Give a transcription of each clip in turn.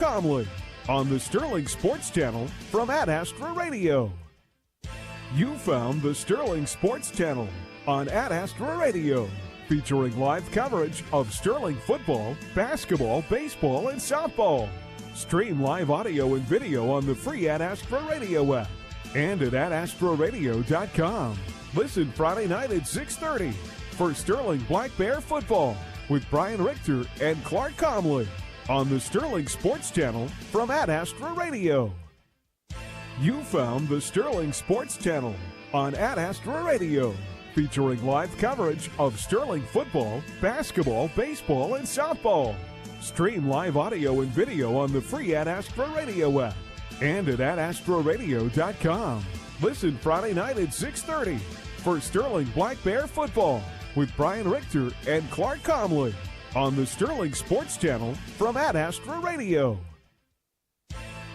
Comley on the Sterling Sports Channel from Ad Astra Radio. You found the Sterling Sports Channel on Ad Astra Radio, featuring live coverage of Sterling football, basketball, baseball, and softball. Stream live audio and video on the free Ad Astra Radio app and at adastraradio.com. Listen Friday night at 6:30 for Sterling Black Bear football with Brian Richter and Clark Comley on the Sterling Sports Channel from Ad Astra Radio. You found the Sterling Sports Channel on Ad Astra Radio, featuring live coverage of Sterling football, basketball, baseball, and softball. Stream live audio and video on the free Ad Astra Radio app and at adastraradio.com. Listen Friday night at 6:30 for Sterling Black Bear football with Brian Richter and Clark Comley on the Sterling Sports Channel from Ad Astra Radio.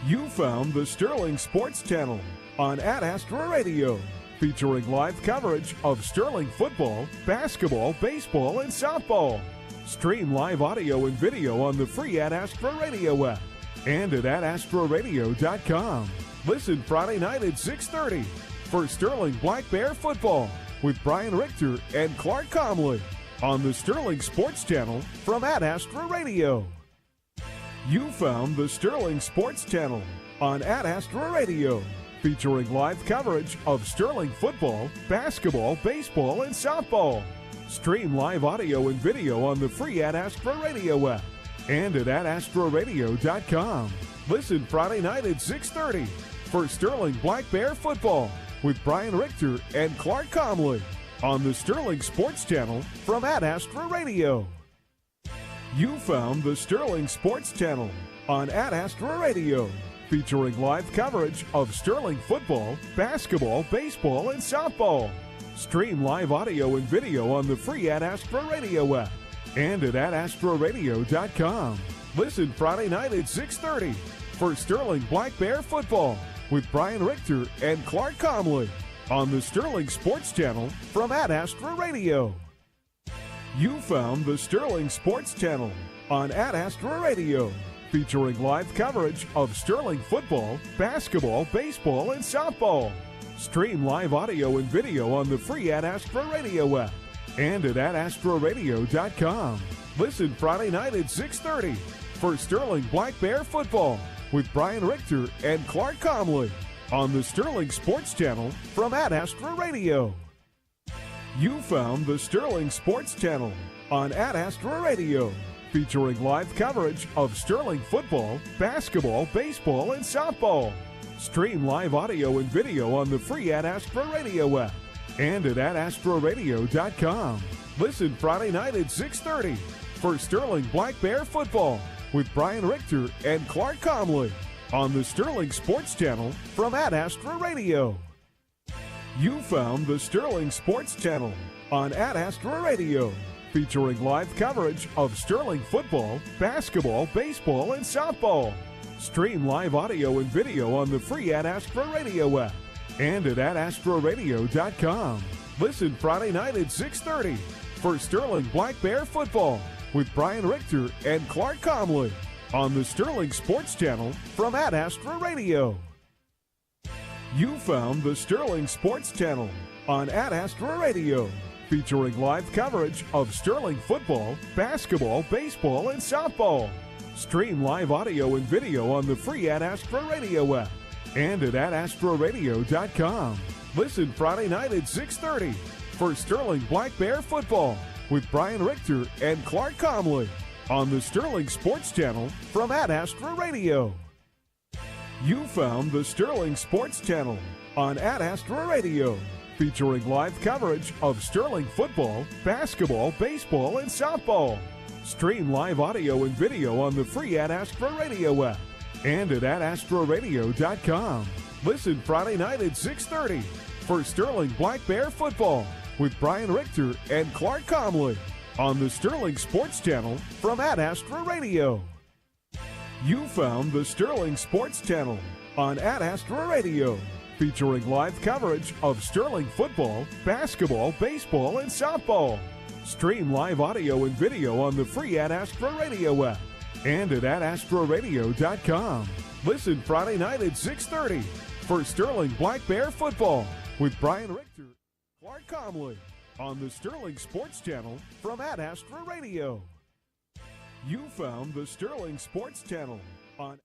You found the Sterling Sports Channel on Ad Astra Radio, featuring live coverage of Sterling football, basketball, baseball, and softball. Stream live audio and video on the free Ad Astra Radio app and at adastraradio.com. Listen Friday night at 6:30 for Sterling Black Bear football with Brian Richter and Clark Comley on the Sterling Sports Channel from Ad Astra Radio. You found the Sterling Sports Channel on Ad Astra Radio, featuring live coverage of Sterling football, basketball, baseball, and softball. Stream live audio and video on the free Ad Astra Radio app and at adastraradio.com. Listen Friday night at 6:30 for Sterling Black Bear football with Brian Richter and Clark Comley on the Sterling Sports Channel from Ad Astra Radio. You found the Sterling Sports Channel on Ad Astra Radio, featuring live coverage of Sterling football, basketball, baseball, and softball. Stream live audio and video on the free Ad Astra Radio app and at adastraradio.com. Listen Friday night at 6:30 for Sterling Black Bear football with Brian Richter and Clark Comley on the Sterling Sports Channel from Ad Astra Radio. You found the Sterling Sports Channel on Ad Astra Radio, featuring live coverage of Sterling football, basketball, baseball, and softball. Stream live audio and video on the free Ad Astra Radio app and at adastraradio.com. Listen Friday night at 6:30 for Sterling Black Bear football with Brian Richter and Clark Comley on the Sterling Sports Channel from Ad Astra Radio. You found the Sterling Sports Channel on Ad Astra Radio, featuring live coverage of Sterling football, basketball, baseball, and softball. Stream live audio and video on the free Ad Astra Radio app and at adastraradio.com. Listen Friday night at 6:30 for Sterling Black Bear football with Brian Richter and Clark Comley on the Sterling Sports Channel from Ad Astra Radio. You found the Sterling Sports Channel on Ad Astra Radio, featuring live coverage of Sterling football, basketball, baseball, and softball. Stream live audio and video on the free Ad Astra Radio app and at adastraradio.com. Listen Friday night at 6:30 for Sterling Black Bear football with Brian Richter and Clark Comley on the Sterling Sports Channel from Ad Astra Radio. You found the Sterling Sports Channel on Ad Astra Radio, featuring live coverage of Sterling football, basketball, baseball, and softball. Stream live audio and video on the free Ad Astra Radio app and at adastraradio.com. Listen Friday night at 6:30 for Sterling Black Bear football with Brian Richter and Clark Comley on the Sterling Sports Channel from Ad Astra Radio. You found the Sterling Sports Channel on Ad Astra Radio, featuring live coverage of Sterling football, basketball, baseball, and softball. Stream live audio and video on the free Ad Astra Radio app and at adastraradio.com. Listen Friday night at 6:30 for Sterling Black Bear football with Brian Richter and Clark Comley on the Sterling Sports Channel from Ad Astra Radio. You found the Sterling Sports Channel on Ad Astra Radio, featuring live coverage of Sterling football, basketball, baseball, and softball. Stream live audio and video on the free Ad Astra Radio app and at AdAstroRadio.com. Listen Friday night at 6:30 for Sterling Black Bear football with Brian Richter, Clark Comley on the Sterling Sports Channel from Ad Astra Radio. You found the Sterling Sports Channel on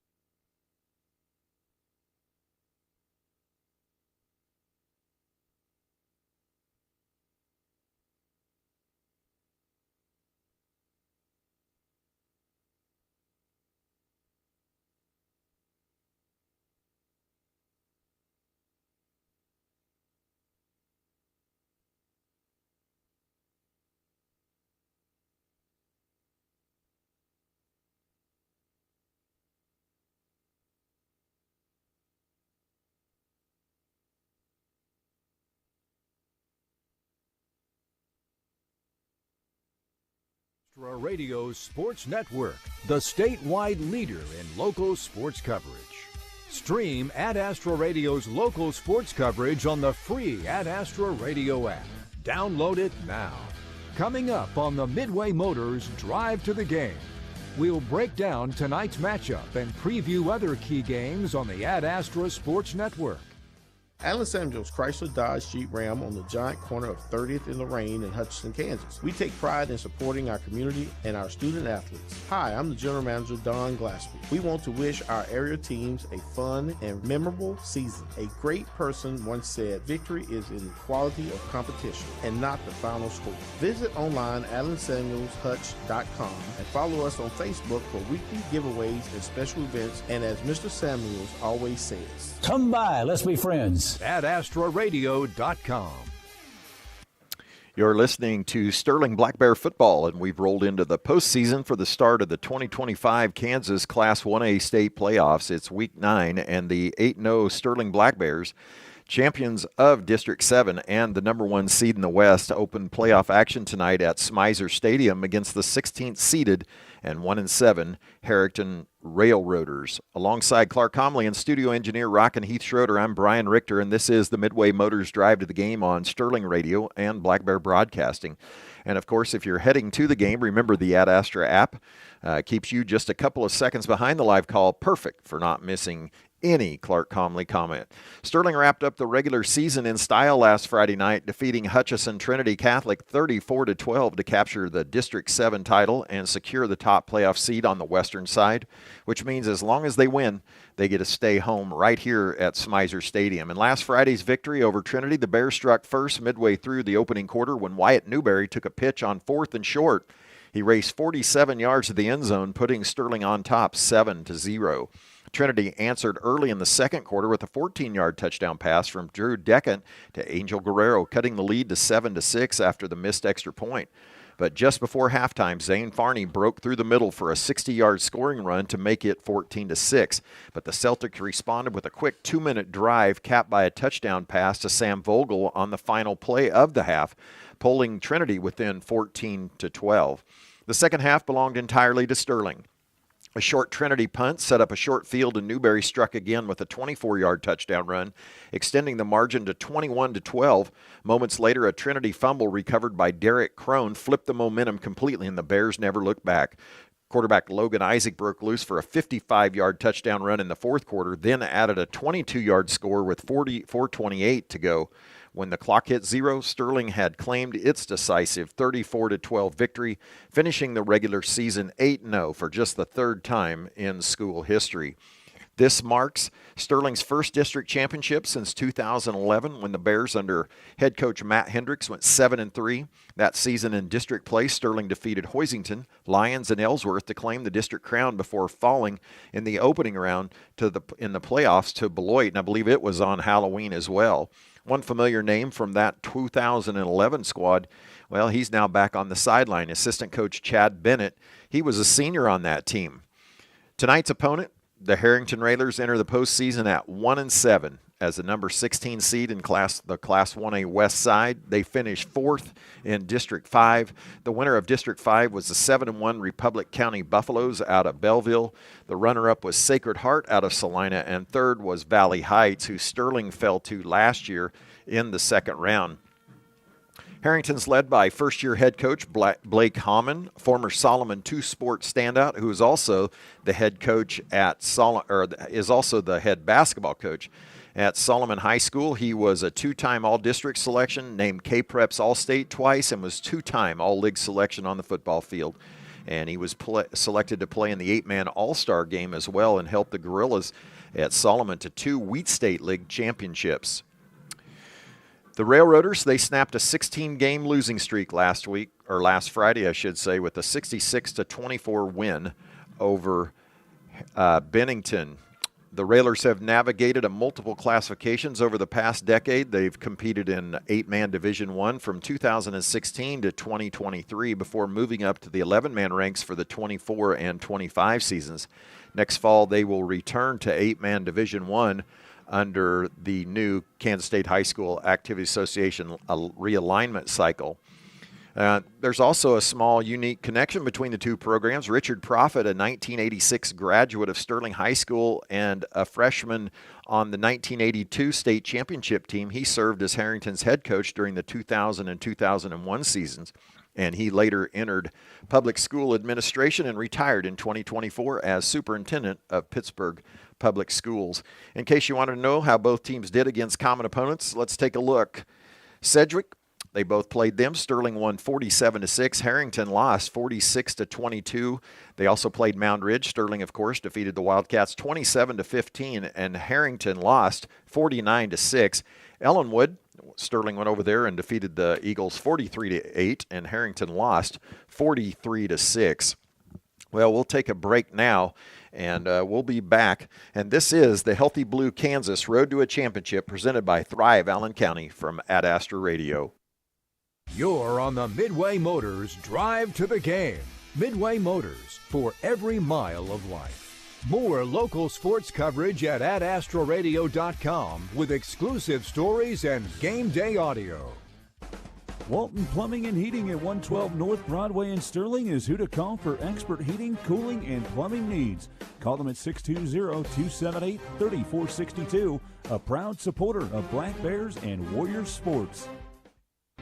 Radio Sports Network, the statewide leader in local sports coverage. Stream Ad Astra Radio's local sports coverage on the free Ad Astra Radio app. Download it now. Coming up on the Midway Motors Drive to the Game, we'll break down tonight's matchup and preview other key games on the Ad Astra Sports Network. Allen Samuels Chrysler Dodge Jeep Ram on the giant corner of 30th and Lorraine in Hutchinson, Kansas. We take pride in supporting our community and our student athletes. Hi, I'm the General Manager, Don Glassby. We want to wish our area teams a fun and memorable season. A great person once said, victory is in the quality of competition and not the final score. Visit online AllenSamuelsHutch.com and follow us on Facebook for weekly giveaways and special events. And as Mr. Samuels always says, come by, let's be friends. AdAstraRadio.com. You're listening to Sterling Black Bear football, and we've rolled into the postseason for the start of the 2025 Kansas Class 1A state playoffs. It's Week 9, and the 8-0 Sterling Black Bears, champions of District 7 and the number 1 seed in the West, open playoff action tonight at Smizer Stadium against the 16th seeded and 1-7 Herington Railroaders. Alongside Clark Comley and studio engineer Rock and Heath Schroeder, I'm Brian Richter, and this is the Midway Motors Drive to the Game on Sterling Radio and Black Bear Broadcasting. And of course, if you're heading to the game, remember the Ad Astra app keeps you just a couple of seconds behind the live call, perfect for not missing any Clark Comley comment. Sterling wrapped up the regular season in style last Friday night, defeating Hutchinson Trinity Catholic 34-12 to capture the District 7 title and secure the top playoff seed on the western side, which means as long as they win, they get to stay home right here at Smizer Stadium. In last Friday's victory over Trinity, the Bears struck first midway through the opening quarter when Wyatt Newberry took a pitch on 4th and short. He raced 47 yards to the end zone, putting Sterling on top 7-0. Trinity answered early in the second quarter with a 14-yard touchdown pass from Drew Deckant to Angel Guerrero, cutting the lead to 7-6 after the missed extra point. But just before halftime, Zane Farney broke through the middle for a 60-yard scoring run to make it 14-6. But the Celtics responded with a quick 2-minute drive capped by a touchdown pass to Sam Vogel on the final play of the half, pulling Trinity within 14-12. The second half belonged entirely to Sterling. A short Trinity punt set up a short field, and Newberry struck again with a 24-yard touchdown run, extending the margin to 21-12. Moments later, a Trinity fumble recovered by Derek Crone flipped the momentum completely, and the Bears never looked back. Quarterback Logan Isaac broke loose for a 55-yard touchdown run in the fourth quarter, then added a 22-yard score with 4:28 to go. When the clock hit zero, Sterling had claimed its decisive 34-12 victory, finishing the regular season 8-0 for just the third time in school history. This marks Sterling's first district championship since 2011, when the Bears under head coach Matt Hendricks went 7-3. That season in district play, Sterling defeated Hoisington, Lyons, and Ellsworth to claim the district crown before falling in the opening round in the playoffs to Beloit, and I believe it was on Halloween as well. One familiar name from that 2011 squad, well, he's now back on the sideline. Assistant coach Chad Bennett, he was a senior on that team. Tonight's opponent, the Herington Railers, enter the postseason at 1-7 as the number 16 seed in the Class 1A West side. They finished fourth in District 5. The winner of District 5 was the 7-1 Republic County Buffaloes out of Belleville. The runner-up was Sacred Heart out of Salina, and third was Valley Heights, who Sterling fell to last year in the second round. Herington's led by first-year head coach Blake Hammond, former Solomon 2 Sports standout, who is also the head coach at is also the head basketball coach at Solomon High School. He was a 2-time All-District selection, named K-Preps All-State twice, and was 2-time All-League selection on the football field. And he was selected to play in the 8-man All-Star game as well, and helped the Gorillas at Solomon to 2 Wheat State League championships. The Railroaders, they snapped a 16-game losing streak last Friday, I should say, with a 66-24 win over Bennington. The Railers have navigated multiple classifications over the past decade. They've competed in 8-man Division I from 2016 to 2023 before moving up to the 11-man ranks for the 24 and 25 seasons. Next fall, they will return to 8-man Division I under the new Kansas State High School Activity Association realignment cycle. There's also a small, unique connection between the two programs. Richard Profit, a 1986 graduate of Sterling High School and a freshman on the 1982 state championship team, he served as Herington's head coach during the 2000 and 2001 seasons, and he later entered public school administration and retired in 2024 as superintendent of Pittsburgh Public Schools. In case you want to know how both teams did against common opponents, let's take a look. Sedgwick, they both played them. Sterling won 47-6. Herington lost 46-22. They also played Mound Ridge. Sterling, of course, defeated the Wildcats 27-15, and Herington lost 49-6. Ellenwood, Sterling went over there and defeated the Eagles 43-8, and Herington lost 43-6. Well, we'll take a break now, and we'll be back. And this is the Healthy Blue Kansas Road to a Championship presented by Thrive Allen County from Ad Astra Radio. You're on the Midway Motors Drive to the Game. Midway Motors, for every mile of life. More local sports coverage at adastraradio.com with exclusive stories and game day audio. Walton Plumbing and Heating at 112 North Broadway in Sterling is who to call for expert heating, cooling, and plumbing needs. Call them at 620-278-3462, a proud supporter of Black Bears and Warriors sports.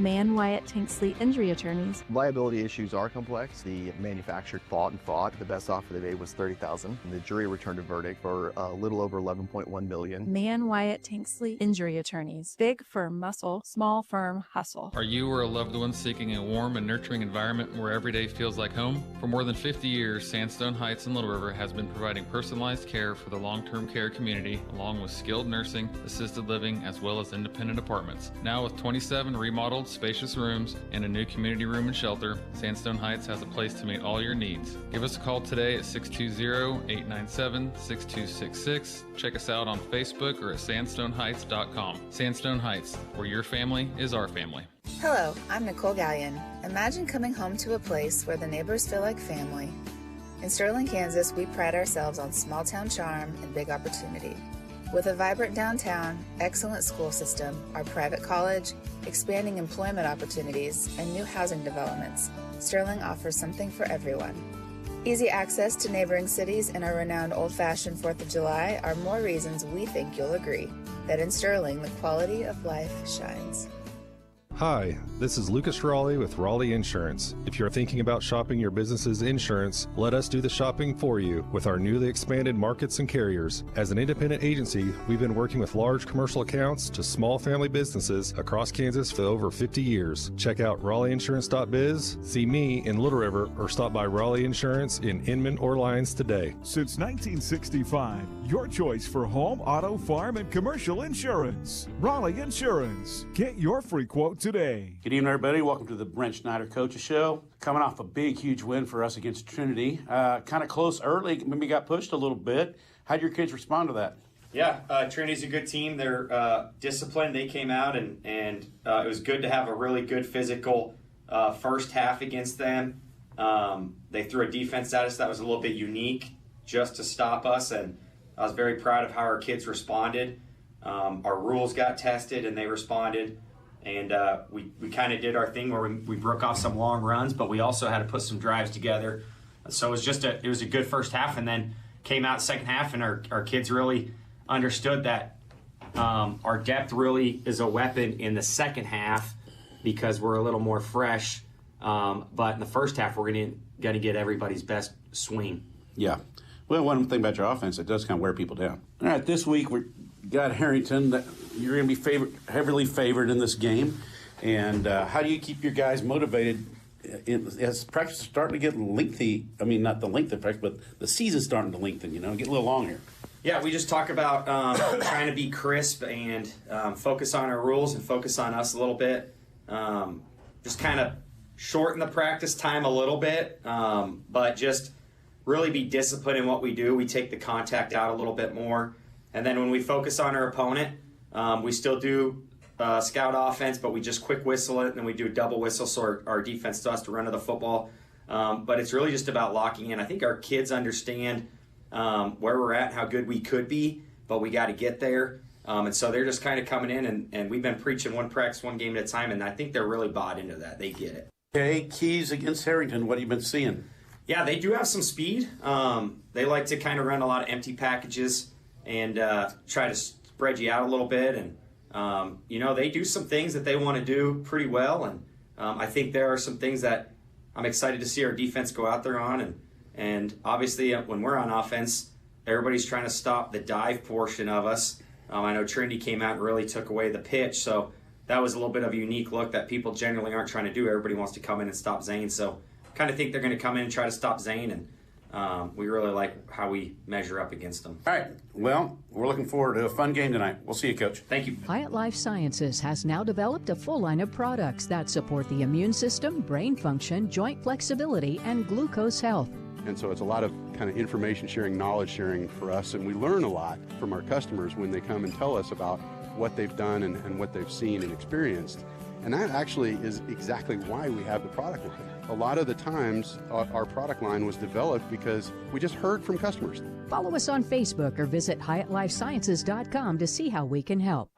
Mann Wyatt Tanksley Injury Attorneys. Liability issues are complex. The manufacturer fought and fought. The best offer they made was $30,000. The jury returned a verdict for a little over $11.1 million. Mann Wyatt Tanksley Injury Attorneys. Big firm muscle, small firm hustle. Are you or a loved one seeking a warm and nurturing environment where every day feels like home? For more than 50 years, Sandstone Heights in Little River has been providing personalized care for the long-term care community, along with skilled nursing, assisted living, as well as independent apartments. Now with 27 remodeled spacious rooms and a new community room and shelter, Sandstone Heights has a place to meet all your needs. Give us a call today at 620-897-6266. Check us out on Facebook or at sandstoneheights.com. Sandstone Heights, where your family is our family. Hello, I'm Nicole Gallion. Imagine coming home to a place where the neighbors feel like family. In Sterling, Kansas, we pride ourselves on small town charm and big opportunity. With a vibrant downtown, excellent school system, our private college, expanding employment opportunities, and new housing developments, Sterling offers something for everyone. Easy access to neighboring cities and our renowned old-fashioned 4th of July are more reasons we think you'll agree that in Sterling, the quality of life shines. Hi, this is Lucas Raleigh with Raleigh Insurance. If you're thinking about shopping your business's insurance, let us do the shopping for you with our newly expanded markets and carriers. As an independent agency, we've been working with large commercial accounts to small family businesses across Kansas for over 50 years. Check out RaleighInsurance.biz, see me in Little River, or stop by Raleigh Insurance in Inman or Lyons today. Since 1965, your choice for home, auto, farm, and commercial insurance. Raleigh Insurance. Get your free quote today. Good evening, everybody. Welcome to the Brent Schneider Coaches Show. Coming off a big, huge win for us against Trinity. Kind of close early, maybe got pushed a little bit. How'd your kids respond to that? Yeah, Trinity's a good team. They're disciplined. They came out, and it was good to have a really good physical first half against them. They threw a defense at us that was a little bit unique just to stop us, and I was very proud of how our kids responded. Our rules got tested, and they responded. And we kind of did our thing where we broke off some long runs, but we also had to put some drives together. So it was it was a good first half, and then came out second half, and our kids really understood that our depth really is a weapon in the second half because we're a little more fresh. But in the first half, we're going to get everybody's best swing. Yeah. Well, one thing about your offense, it does kind of wear people down. All right, this week we got Herington. You're going to be heavily favored in this game. And how do you keep your guys motivated as practice is starting to get lengthy? I mean, not the length of practice, but the season's starting to lengthen, get a little long here. Yeah, we just talk about trying to be crisp and focus on our rules and focus on us a little bit. Just kind of shorten the practice time a little bit, but just really be disciplined in what we do. We take the contact out a little bit more. And then when we focus on our opponent, we still do scout offense, but we just quick whistle it, and then we do a double whistle so our defense does to run to the football. But it's really just about locking in. I think our kids understand where we're at and how good we could be, but we got to get there. And so they're just kind of coming in, and we've been preaching one practice, one game at a time, and I think they're really bought into that. They get it. Okay, keys against Herington. What have you been seeing? Yeah, they do have some speed. They like to kind of run a lot of empty packages and try to spread you out a little bit. And, they do some things that they want to do pretty well. And I think there are some things that I'm excited to see our defense go out there on. And obviously, when we're on offense, everybody's trying to stop the dive portion of us. I know Trinity came out and really took away the pitch. So that was a little bit of a unique look that people generally aren't trying to do. Everybody wants to come in and stop Zane. So kind of think they're going to come in and try to stop Zane, and we really like how we measure up against them. All right. Well, we're looking forward to a fun game tonight. We'll see you, Coach. Thank you. Hyatt Life Sciences has now developed a full line of products that support the immune system, brain function, joint flexibility, and glucose health. And so it's a lot of kind of information sharing, knowledge sharing for us, and we learn a lot from our customers when they come and tell us about what they've done and what they've seen and experienced. And that actually is exactly why we have the product line. A lot of the times, our product line was developed because we just heard from customers. Follow us on Facebook or visit HyattLifeSciences.com to see how we can help.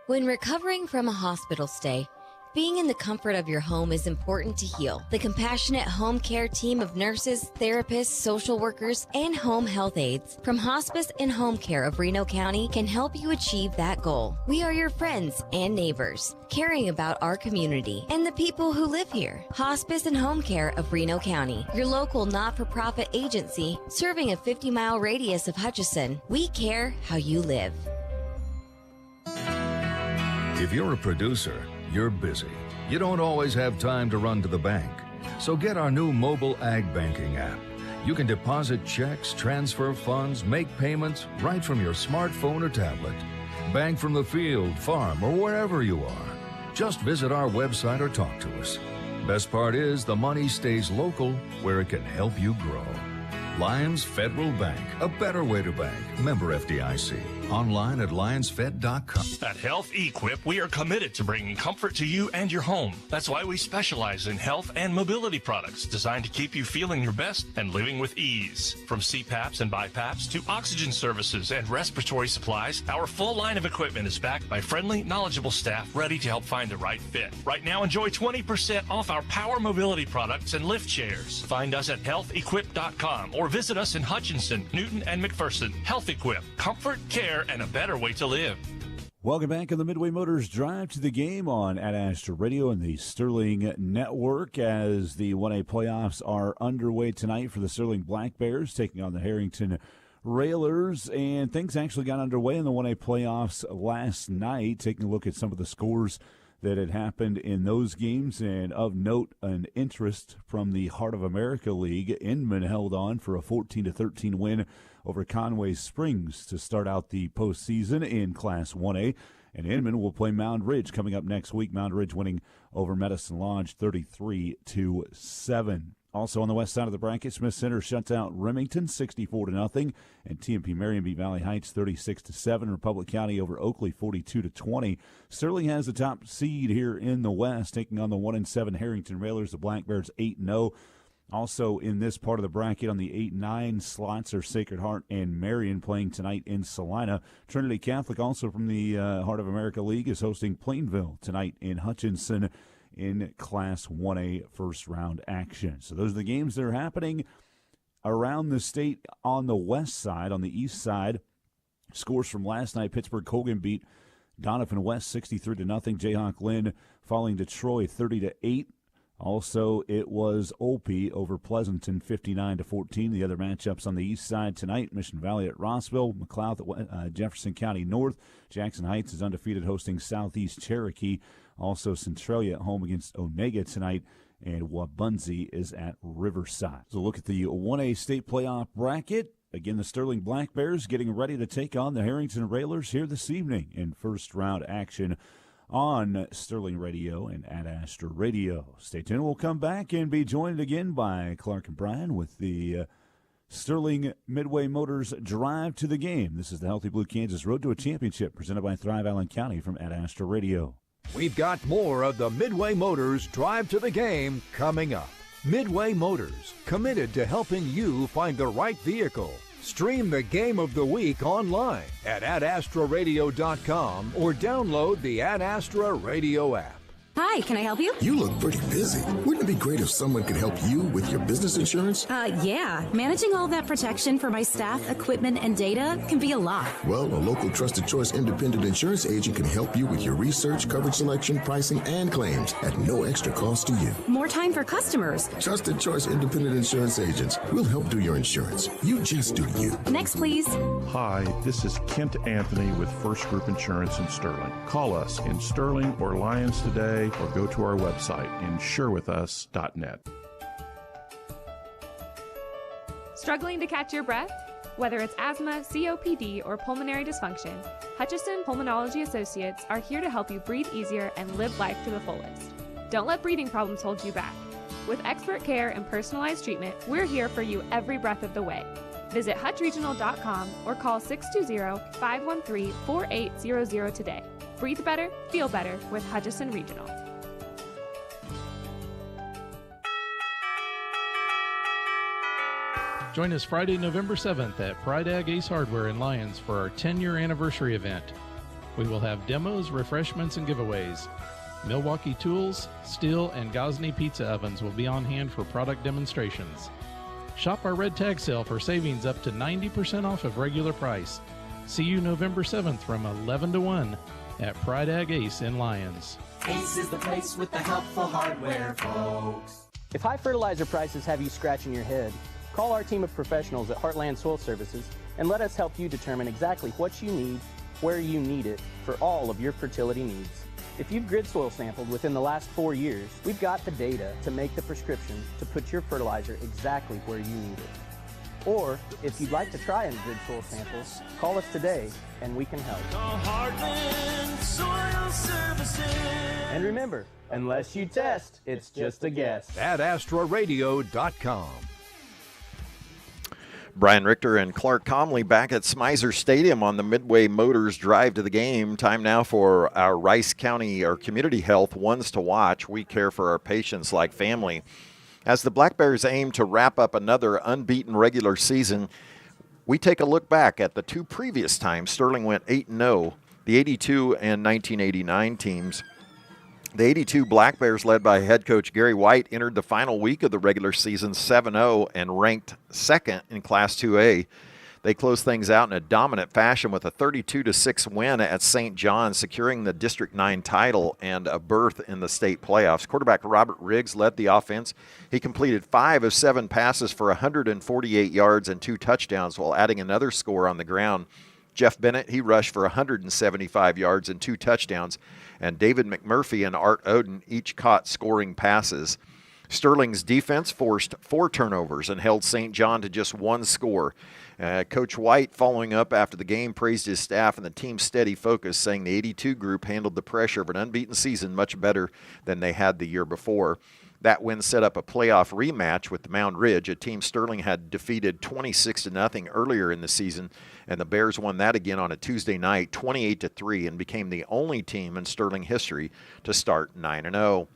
When recovering from a hospital stay, being in the comfort of your home is important to heal. The compassionate home care team of nurses, therapists, social workers, and home health aides from Hospice and Home Care of Reno County can help you achieve that goal. We are your friends and neighbors, caring about our community and the people who live here. Hospice and Home Care of Reno County, your local not-for-profit agency serving a 50-mile radius of Hutchinson. We care how you live. If you're a producer, you're busy. You don't always have time to run to the bank. So get our new mobile ag banking app. You can deposit checks, transfer funds, make payments right from your smartphone or tablet. Bank from the field, farm, or wherever you are. Just visit our website or talk to us. Best part is the money stays local where it can help you grow. Lions Federal Bank, a better way to bank. Member FDIC. Online at lionsfed.com. At Health Equip, we are committed to bringing comfort to you and your home. That's why we specialize in health and mobility products designed to keep you feeling your best and living with ease. From CPAPs and BiPAPs to oxygen services and respiratory supplies, our full line of equipment is backed by friendly, knowledgeable staff ready to help find the right fit. Right now, enjoy 20% off our power mobility products and lift chairs. Find us at healthequip.com or visit us in Hutchinson, Newton, and McPherson. Health Equip, comfort, care, and a better way to live. Welcome back on the Midway Motors Drive to the Game on Ad Astra Radio and the Sterling Network as the 1A playoffs are underway tonight for the Sterling Black Bears taking on the Herington Railers. And things actually got underway in the 1A playoffs last night, taking a look at some of the scores that had happened in those games. And of note and interest from the Heart of America League, Inman held on for a 14-13 win over Conway Springs to start out the postseason in Class 1A. And Inman will play Mound Ridge coming up next week. Mound Ridge winning over Medicine Lodge 33-7. Also on the west side of the bracket, Smith Center shuts out Remington 64-0, and TMP Marion beat Valley Heights 36-7. Republic County over Oakley 42-20. Sterling has the top seed here in the West, taking on the 1-7 Herington Railers. The Black Bears 8-0. Also in this part of the bracket on the 8-9 slots are Sacred Heart and Marion playing tonight in Salina. Trinity Catholic, also from the Heart of America League, is hosting Plainville tonight in Hutchinson in Class 1A first-round action. So those are the games that are happening around the state on the west side. On the east side, scores from last night, Pittsburgh Colgan beat Donovan West 63-0. Jayhawk Lynn falling to Troy 30-8. Also, it was Olpe over Pleasanton 59-14. The other matchups on the east side tonight: Mission Valley at Rossville, McLeod at Jefferson County North. Jackson Heights is undefeated, hosting Southeast Cherokee. Also, Centralia at home against Onega tonight, and Wabunzi is at Riverside. So look at the 1A state playoff bracket. Again, the Sterling Black Bears getting ready to take on the Herington Railers here this evening in first-round action on Sterling Radio and at Astra Radio. Stay tuned. We'll come back and be joined again by Clark and Brian with the Sterling Midway Motors Drive to the Game. This is the Healthy Blue Kansas Road to a Championship, presented by Thrive Allen County from at Astra Radio. We've got more of the Midway Motors Drive to the Game coming up. Midway Motors, committed to helping you find the right vehicle. Stream the game of the week online at adastraradio.com or download the Ad Astra Radio app. Hi, can I help you? You look pretty busy. Wouldn't it be great if someone could help you with your business insurance? Yeah. Managing all that protection for my staff, equipment, and data can be a lot. Well, a local Trusted Choice independent insurance agent can help you with your research, coverage selection, pricing, and claims at no extra cost to you. More time for customers. Trusted Choice independent insurance agents will help do your insurance. You just do you. Next, please. Hi, this is Kent Anthony with First Group Insurance in Sterling. Call us in Sterling or Lyons today, or go to our website, insurewithus.net. Struggling to catch your breath? Whether it's asthma, COPD, or pulmonary dysfunction, Hutchison Pulmonology Associates are here to help you breathe easier and live life to the fullest. Don't let breathing problems hold you back. With expert care and personalized treatment, we're here for you every breath of the way. Visit hutchregional.com or call 620-513-4800 today. Breathe better, feel better with Hutchison Regional. Join us Friday, November 7th at Pride Ag Ace Hardware in Lyons for our 10-year anniversary event. We will have demos, refreshments, and giveaways. Milwaukee Tools, Steel, and Gosney Pizza Ovens will be on hand for product demonstrations. Shop our red tag sale for savings up to 90% off of regular price. See you November 7th from 11 to 1 at Pride Ag Ace in Lyons. Ace is the place with the helpful hardware, folks. If high fertilizer prices have you scratching your head, call our team of professionals at Heartland Soil Services and let us help you determine exactly what you need, where you need it, for all of your fertility needs. If you've grid soil sampled within the last 4 years, we've got the data to make the prescription to put your fertilizer exactly where you need it. Or, if you'd like to try a grid soil sample, call us today and we can help. Heartland Soil Services. And remember, unless you test, it's just a guess. At AstraRadio.com. Brian Richter and Clark Comley back at Smizer Stadium on the Midway Motors Drive to the Game. Time now for our Rice County, our Community Health Ones to Watch. We care for our patients like family. As the Black Bears aim to wrap up another unbeaten regular season, we take a look back at the two previous times Sterling went 8-0, the 82 and 1989 teams. The 82 Black Bears, led by head coach Gary White, entered the final week of the regular season 7-0 and ranked second in Class 2A. They closed things out in a dominant fashion with a 32-6 win at St. John, securing the District 9 title and a berth in the state playoffs. Quarterback Robert Riggs led the offense. He completed 5 of 7 passes for 148 yards and 2 touchdowns while adding another score on the ground. Jeff Bennett, he rushed for 175 yards and 2 touchdowns, and David McMurphy and Art Oden each caught scoring passes. Sterling's defense forced 4 turnovers and held St. John to just 1 score. Coach White, following up after the game, praised his staff and the team's steady focus, saying the 82 group handled the pressure of an unbeaten season much better than they had the year before. That win set up a playoff rematch with the Mound Ridge, a team Sterling had defeated 26-0 earlier in the season, and the Bears won that again on a Tuesday night, 28-3, and became the only team in Sterling history to start 9-0.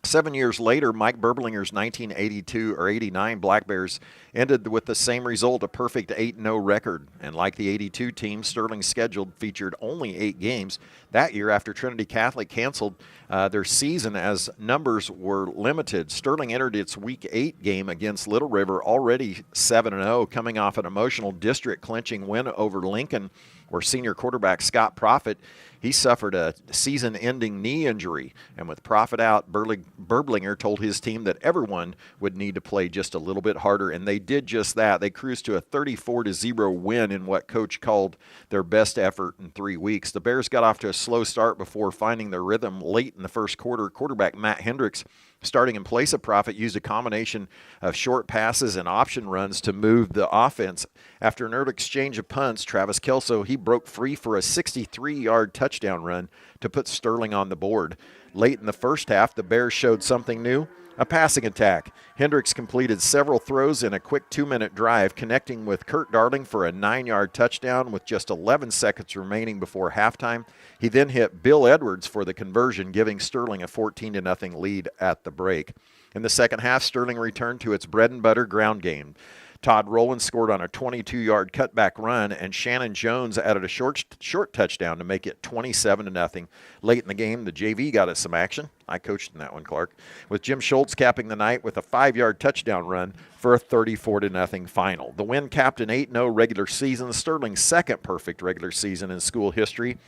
7 years later, Mike Berblinger's 1982 or 89 Black Bears ended with the same result, a perfect 8-0 record. And like the 82 team, Sterling's schedule featured only 8 games. That year, after Trinity Catholic canceled their season as numbers were limited, Sterling entered its Week 8 game against Little River already 7-0, coming off an emotional district-clinching win over Lincoln, where senior quarterback Scott Profit, he suffered a season-ending knee injury. And with Profit out, Berblinger told his team that everyone would need to play just a little bit harder, and they did just that. They cruised to a 34-0 win in what Coach called their best effort in 3 weeks. The Bears got off to a slow start before finding their rhythm late in the first quarter. Quarterback Matt Hendricks, starting in place of Profit, used a combination of short passes and option runs to move the offense. After an early exchange of punts, Travis Kelso, he broke free for a 63-yard touchdown run to put Sterling on the board. Late in the first half, the Bears showed something new, a passing attack. Hendricks completed several throws in a quick 2-minute drive, connecting with Kurt Darling for a 9-yard touchdown with just 11 seconds remaining before halftime. He then hit Bill Edwards for the conversion, giving Sterling a 14-0 lead at the break. In the second half, Sterling returned to its bread-and-butter ground game. Todd Rowland scored on a 22-yard cutback run, and Shannon Jones added a short touchdown to make it 27-0. Late in the game, the JV got us some action. I coached in that one, Clark, with Jim Schultz capping the night with a 5-yard touchdown run for a 34-0 final. The win capped an 8-0 regular season, Sterling's second perfect regular season in school history.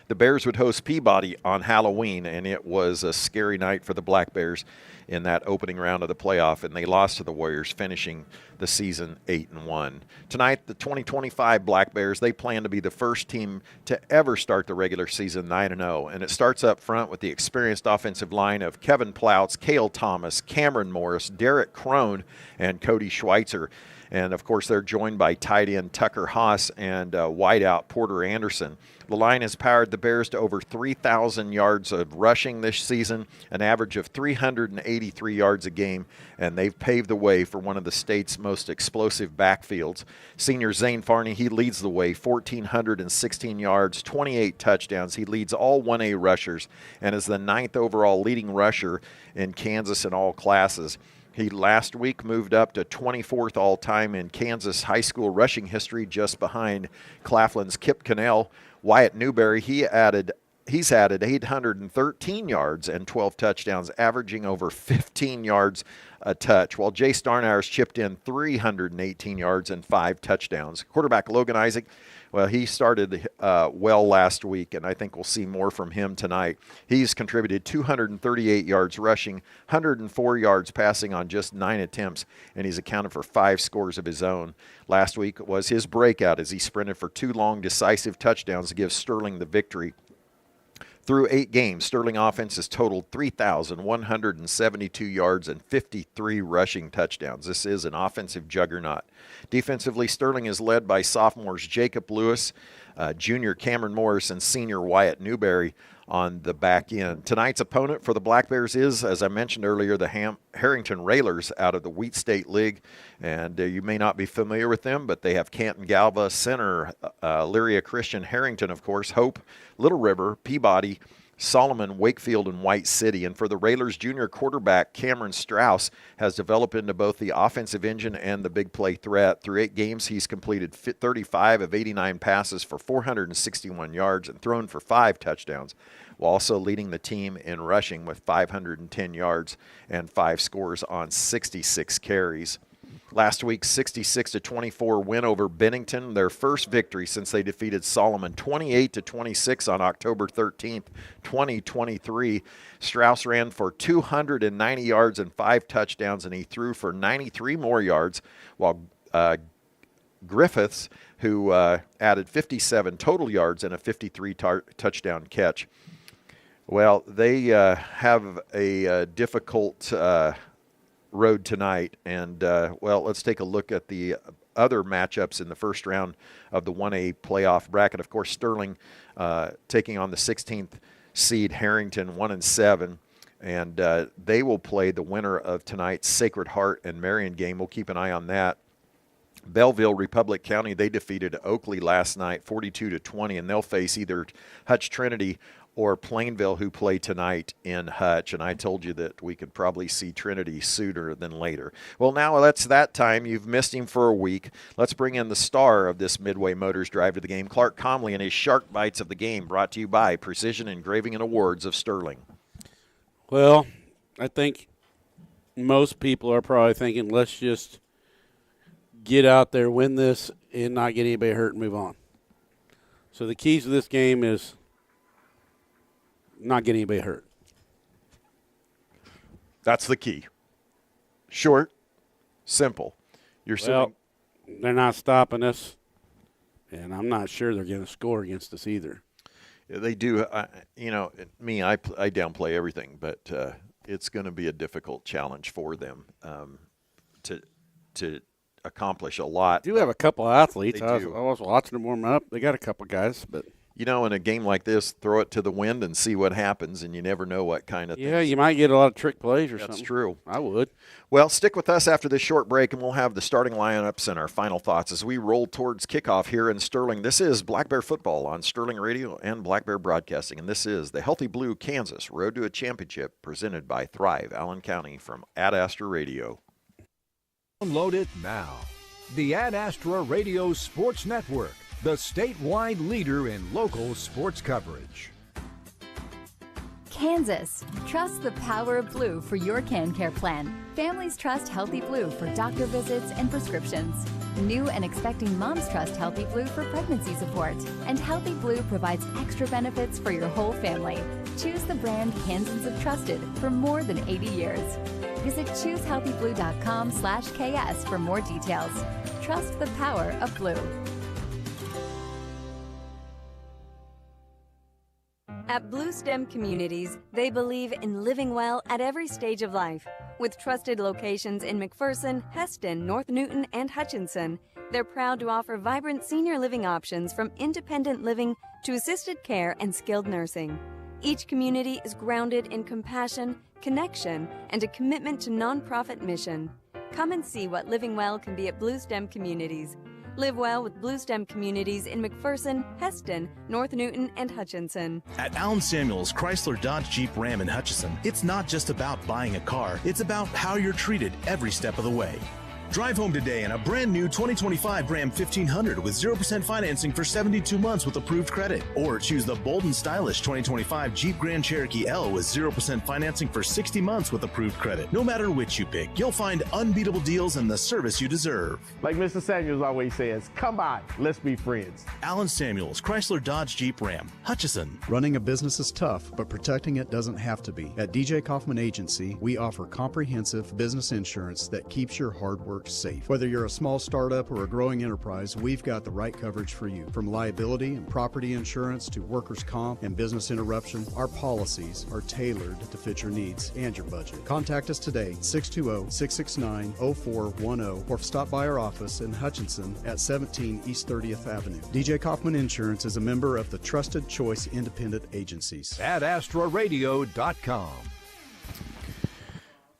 The Bears would host Peabody on Halloween, and it was a scary night for the Black Bears in that opening round of the playoff, and they lost to the Warriors, finishing the season 8-1. Tonight, the 2025 Black Bears, they plan to be the first team to ever start the regular season 9-0, and it starts up front with the experienced offensive line of Kevin Ploutz, Cale Thomas, Cameron Morris, Derek Crone, and Cody Schweitzer. And, of course, they're joined by tight end Tucker Haas and wideout Porter Anderson. The line has powered the Bears to over 3,000 yards of rushing this season, an average of 383 yards a game, and they've paved the way for one of the state's most explosive backfields. Senior Zane Farney, he leads the way, 1,416 yards, 28 touchdowns. He leads all 1A rushers and is the 9th overall leading rusher in Kansas in all classes. He last week moved up to 24th all-time in Kansas high school rushing history, just behind Claflin's Kip Cannell. Wyatt Newberry, he's added 813 yards and 12 touchdowns, averaging over 15 yards a touch, while Jay Starnowers chipped in 318 yards and 5 touchdowns. Quarterback Logan Isaac, well, he started well last week, and I think we'll see more from him tonight. He's contributed 238 yards rushing, 104 yards passing on just 9 attempts, and he's accounted for 5 scores of his own. Last week was his breakout as he sprinted for 2 long, decisive touchdowns to give Sterling the victory. Through 8 games, Sterling offense has totaled 3,172 yards and 53 rushing touchdowns. This is an offensive juggernaut. Defensively, Sterling is led by sophomores Jacob Lewis, junior Cameron Morris, and senior Wyatt Newberry on the back end. Tonight's opponent for the Black Bears is, as I mentioned earlier, the Herington Railers out of the Wheat State League. And you may not be familiar with them, but they have Canton Galva, Center, Lyria Christian, Herington, of course, Hope, Little River, Peabody, Solomon, Wakefield, and White City. And for the Railers, junior quarterback Cameron Strauss has developed into both the offensive engine and the big play threat. Through 8 games, he's completed 35 of 89 passes for 461 yards and thrown for 5 touchdowns, while also leading the team in rushing with 510 yards and 5 scores on 66 carries. Last week's 66-24 win over Bennington, their first victory since they defeated Solomon 28-26 on October 13th, 2023. Strauss ran for 290 yards and 5 touchdowns, and he threw for 93 more yards, while Griffiths, who added 57 total yards and a 53 touchdown catch. Well, they have a difficult road tonight, and well, let's take a look at the other matchups in the first round of the 1A playoff bracket. Of course, Sterling taking on the 16th seed Herington, 1-7, and they will play the winner of tonight's Sacred Heart and Marion game. We'll keep an eye on that. Belleville, Republic County, they defeated Oakley last night 42-20, and they'll face either Hutch Trinity or Plainville, who play tonight in Hutch, and I told you that we could probably see Trinity sooner than later. Well, now that's that time. You've missed him for a week. Let's bring in the star of this Midway Motors Drive to the Game, Clark Comley, and his Shark Bites of the Game, brought to you by Precision Engraving and Awards of Sterling. Well, I think most people are probably thinking, let's just get out there, win this, and not get anybody hurt and move on. So the keys to this game is not get anybody hurt. That's the key. Short, simple. They're not stopping us, and I'm not sure they're going to score against us either. They do. Me, I downplay everything, but it's going to be a difficult challenge for them to accomplish a lot. They do have a couple of athletes. I was watching them warm up. They got a couple guys, but in a game like this, throw it to the wind and see what happens, and you never know what kind of things. You might get a lot of trick plays or something. That's true. I would. Well, stick with us after this short break, and we'll have the starting lineups and our final thoughts as we roll towards kickoff here in Sterling. This is Black Bear Football on Sterling Radio and Black Bear Broadcasting, and this is the Healthy Blue Kansas Road to a Championship presented by Thrive Allen County from Ad Astra Radio. Download it now. The Ad Astra Radio Sports Network, the statewide leader in local sports coverage. Kansas. Trust the power of blue for your CanCare plan. Families trust Healthy Blue for doctor visits and prescriptions. New and expecting moms trust Healthy Blue for pregnancy support. And Healthy Blue provides extra benefits for your whole family. Choose the brand Kansans have trusted for more than 80 years. Visit choosehealthyblu.com/KS for more details. Trust the power of blue. At Blue Stem Communities, they believe in living well at every stage of life. With trusted locations in McPherson, Heston, North Newton, and Hutchinson, they're proud to offer vibrant senior living options from independent living to assisted care and skilled nursing. Each community is grounded in compassion, connection, and a commitment to nonprofit mission. Come and see what living well can be at Blue Stem Communities. Live well with Blue Stem Communities in McPherson, Heston, North Newton, and Hutchinson. At Allen Samuels Chrysler Dodge Jeep Ram in Hutchinson, it's not just about buying a car, it's about how you're treated every step of the way. Drive home today in a brand new 2025 Ram 1500 with 0% financing for 72 months with approved credit. Or choose the bold and stylish 2025 Jeep Grand Cherokee L with 0% financing for 60 months with approved credit. No matter which you pick, you'll find unbeatable deals and the service you deserve. Like Mr. Samuels always says, come by, let's be friends. Allen Samuels, Chrysler Dodge Jeep Ram, Hutchinson. Running a business is tough, but protecting it doesn't have to be. At DJ Kaufman Agency, we offer comprehensive business insurance that keeps your hard work safe. Whether you're a small startup or a growing enterprise, we've got the right coverage for you. From liability and property insurance to workers' comp and business interruption, our policies are tailored to fit your needs and your budget. Contact us today, 620-669-0410, or stop by our office in Hutchinson at 17 East 30th Avenue. DJ Kaufman Insurance is a member of the Trusted Choice Independent Agencies. AdAstraRadio.com.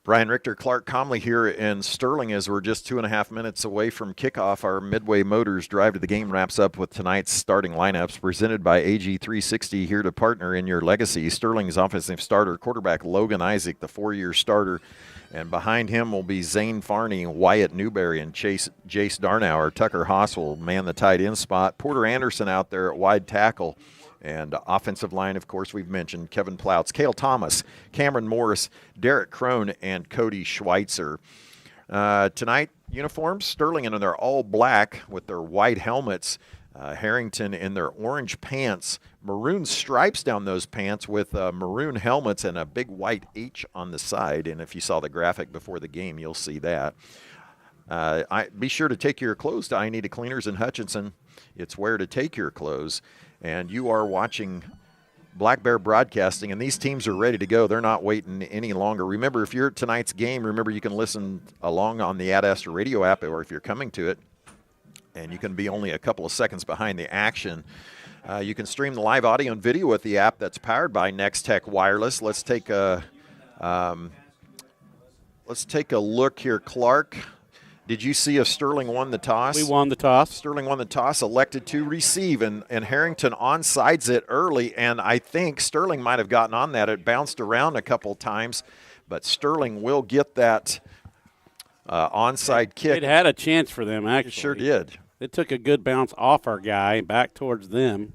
Brian Richter, Clark Comley here in Sterling as we're just 2.5 minutes away from kickoff. Our Midway Motors Drive to the Game wraps up with tonight's starting lineups presented by AG360, here to partner in your legacy. Sterling's offensive starter, quarterback Logan Isaac, the 4-year starter. And behind him will be Zane Farney, Wyatt Newberry, and Jace Darnauer. Tucker Haas will man the tight end spot. Porter Anderson out there at wide tackle. And offensive line, of course, we've mentioned Kevin Ploutz, Cale Thomas, Cameron Morris, Derek Crone, and Cody Schweitzer. Tonight, uniforms, Sterling in their all black with their white helmets. Herington in their orange pants, maroon stripes down those pants with maroon helmets and a big white H on the side. And if you saw the graphic before the game, you'll see that. Be sure to take your clothes to I Need a Cleaners in Hutchinson. It's where to take your clothes. And you are watching Black Bear Broadcasting, and these teams are ready to go. They're not waiting any longer. Remember, if you're at tonight's game, remember you can listen along on the Ad Astra Radio app, or if you're coming to it, and you can be only a couple of seconds behind the action. You can stream the live audio and video with the app that's powered by Next Tech Wireless. Let's take a look here, Clark. Did you see if Sterling won the toss? We won the toss. Sterling won the toss, elected to receive, and Herington onsides it early, and I think Sterling might have gotten on that. It bounced around a couple times, but Sterling will get that onside kick. It had a chance for them, actually. It sure did. It took a good bounce off our guy back towards them.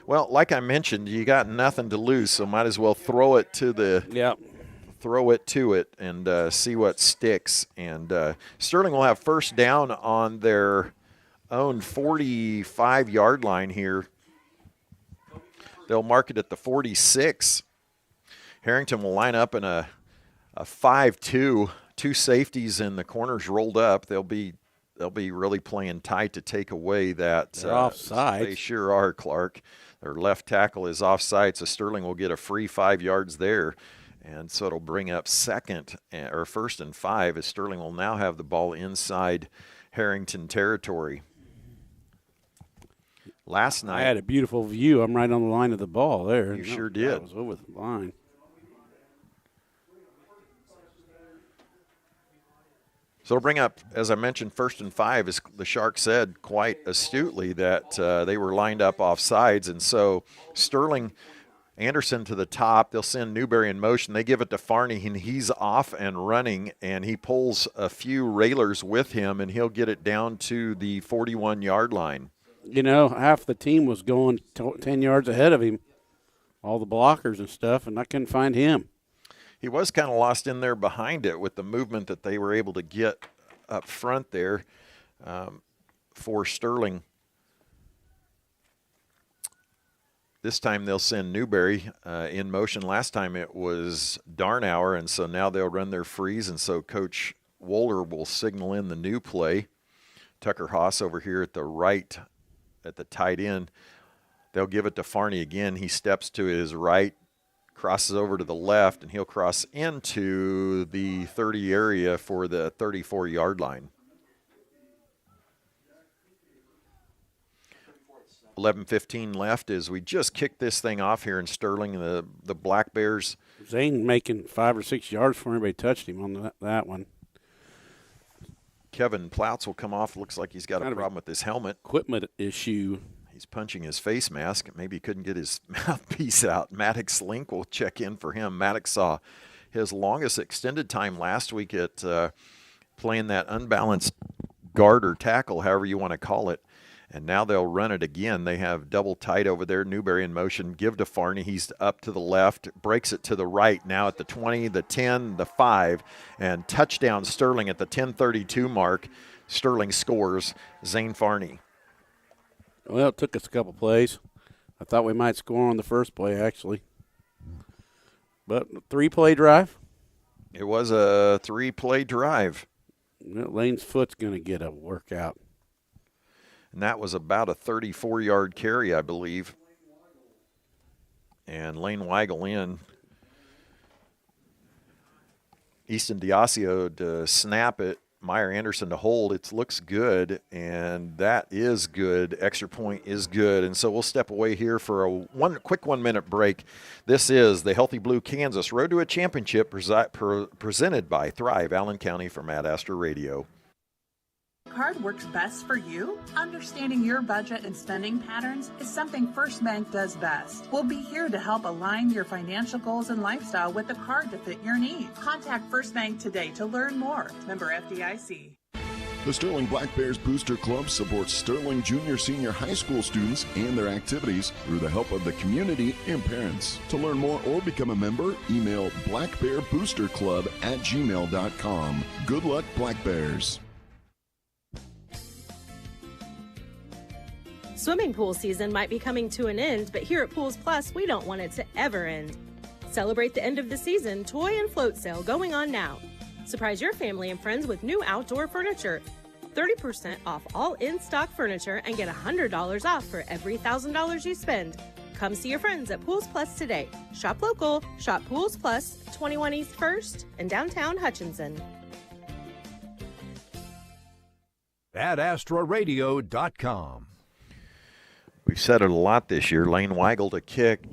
Well, like I mentioned, you got nothing to lose, so might as well throw it to the throw it to it and see what sticks. And Sterling will have first down on their own 45-yard line here. They'll mark it at the 46. Herington will line up in a 5-2, two safeties and the corners rolled up. They'll be really playing tight to take away that. They're offside. They sure are, Clark. Their left tackle is offside, so Sterling will get a free 5 yards there. And so it'll bring up first and 5 as Sterling will now have the ball inside Herington territory. Last night, I had a beautiful view. I'm right on the line of the ball there. You sure did. I was over the line. So it'll bring up, as I mentioned, first and 5, as the Sharks said quite astutely that they were lined up off sides. And so Sterling, Anderson to the top. They'll send Newberry in motion. They give it to Farney, and he's off and running, and he pulls a few railers with him, and he'll get it down to the 41-yard line. You know, half the team was going 10 yards ahead of him, all the blockers and stuff, and I couldn't find him. He was kind of lost in there behind it with the movement that they were able to get up front there for Sterling. This time they'll send Newberry in motion. Last time it was Darnauer, and so now they'll run their freeze, and so Coach Wohler will signal in the new play. Tucker Haas over here at the right at the tight end. They'll give it to Farney again. He steps to his right, crosses over to the left, and he'll cross into the 30 area for the 34-yard line. 11:15 left as we just kicked this thing off here in Sterling. The Black Bears. Zane making 5 or 6 yards before anybody touched him on that one. Kevin Ploutz will come off. Looks like he's got a problem with his helmet. Equipment issue. He's punching his face mask. Maybe he couldn't get his mouthpiece out. Maddox Link will check in for him. Maddox saw his longest extended time last week at playing that unbalanced guard or tackle, however you want to call it. And now they'll run it again. They have double tight over there. Newberry in motion. Give to Farney. He's up to the left. Breaks it to the right. Now at the 20, the 10, the 5. And touchdown Sterling at the 10:32 mark. Sterling scores. Zane Farney. Well, it took us a couple plays. I thought we might score on the first play, actually. But a 3-play drive? It was a 3-play drive. Well, Lane's foot's going to get a workout. And that was about a 34-yard carry, I believe. And Lane Weigel in. Easton Diasio to snap it. Meyer Anderson to hold. It looks good, and that is good. Extra point is good. And so we'll step away here for a quick 1-minute break. This is the Healthy Blue Kansas Road to a Championship presented by Thrive Allen County from Ad Astra Radio. Card works best for you? Understanding your budget and spending patterns is something First Bank does best. We'll be here to help align your financial goals and lifestyle with a card to fit your needs. Contact First Bank today to learn more. Member FDIC. The Sterling Black Bears Booster Club supports Sterling Junior Senior High School students and their activities through the help of the community and parents. To learn more or become a member, email blackbearboosterclub@gmail.com. Good luck, Black Bears. Swimming pool season might be coming to an end, but here at Pools Plus, we don't want it to ever end. Celebrate the end of the season toy and float sale going on now. Surprise your family and friends with new outdoor furniture. 30% off all in-stock furniture and get $100 off for every $1,000 you spend. Come see your friends at Pools Plus today. Shop local, shop Pools Plus, 21 East 1st in downtown Hutchinson. AdAstraRadio.com. We've said it a lot this year. Lane Weigel to kick.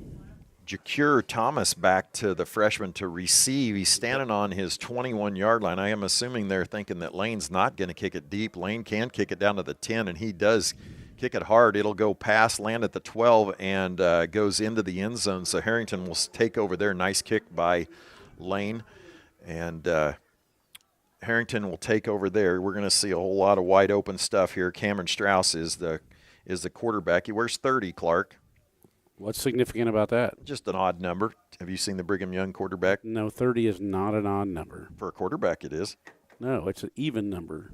Jacure Thomas back to the freshman to receive. He's standing on his 21-yard line. I am assuming they're thinking that Lane's not going to kick it deep. Lane can kick it down to the 10, and he does kick it hard. It'll go past, land at the 12, and goes into the end zone. So Herington will take over there. Nice kick by Lane. And Herington will take over there. We're going to see a whole lot of wide open stuff here. Cameron Strauss is the quarterback. He wears 30, Clark. What's significant about that? Just an odd number. Have you seen the Brigham Young quarterback? No, 30 is not an odd number. For a quarterback, it is. No, it's an even number.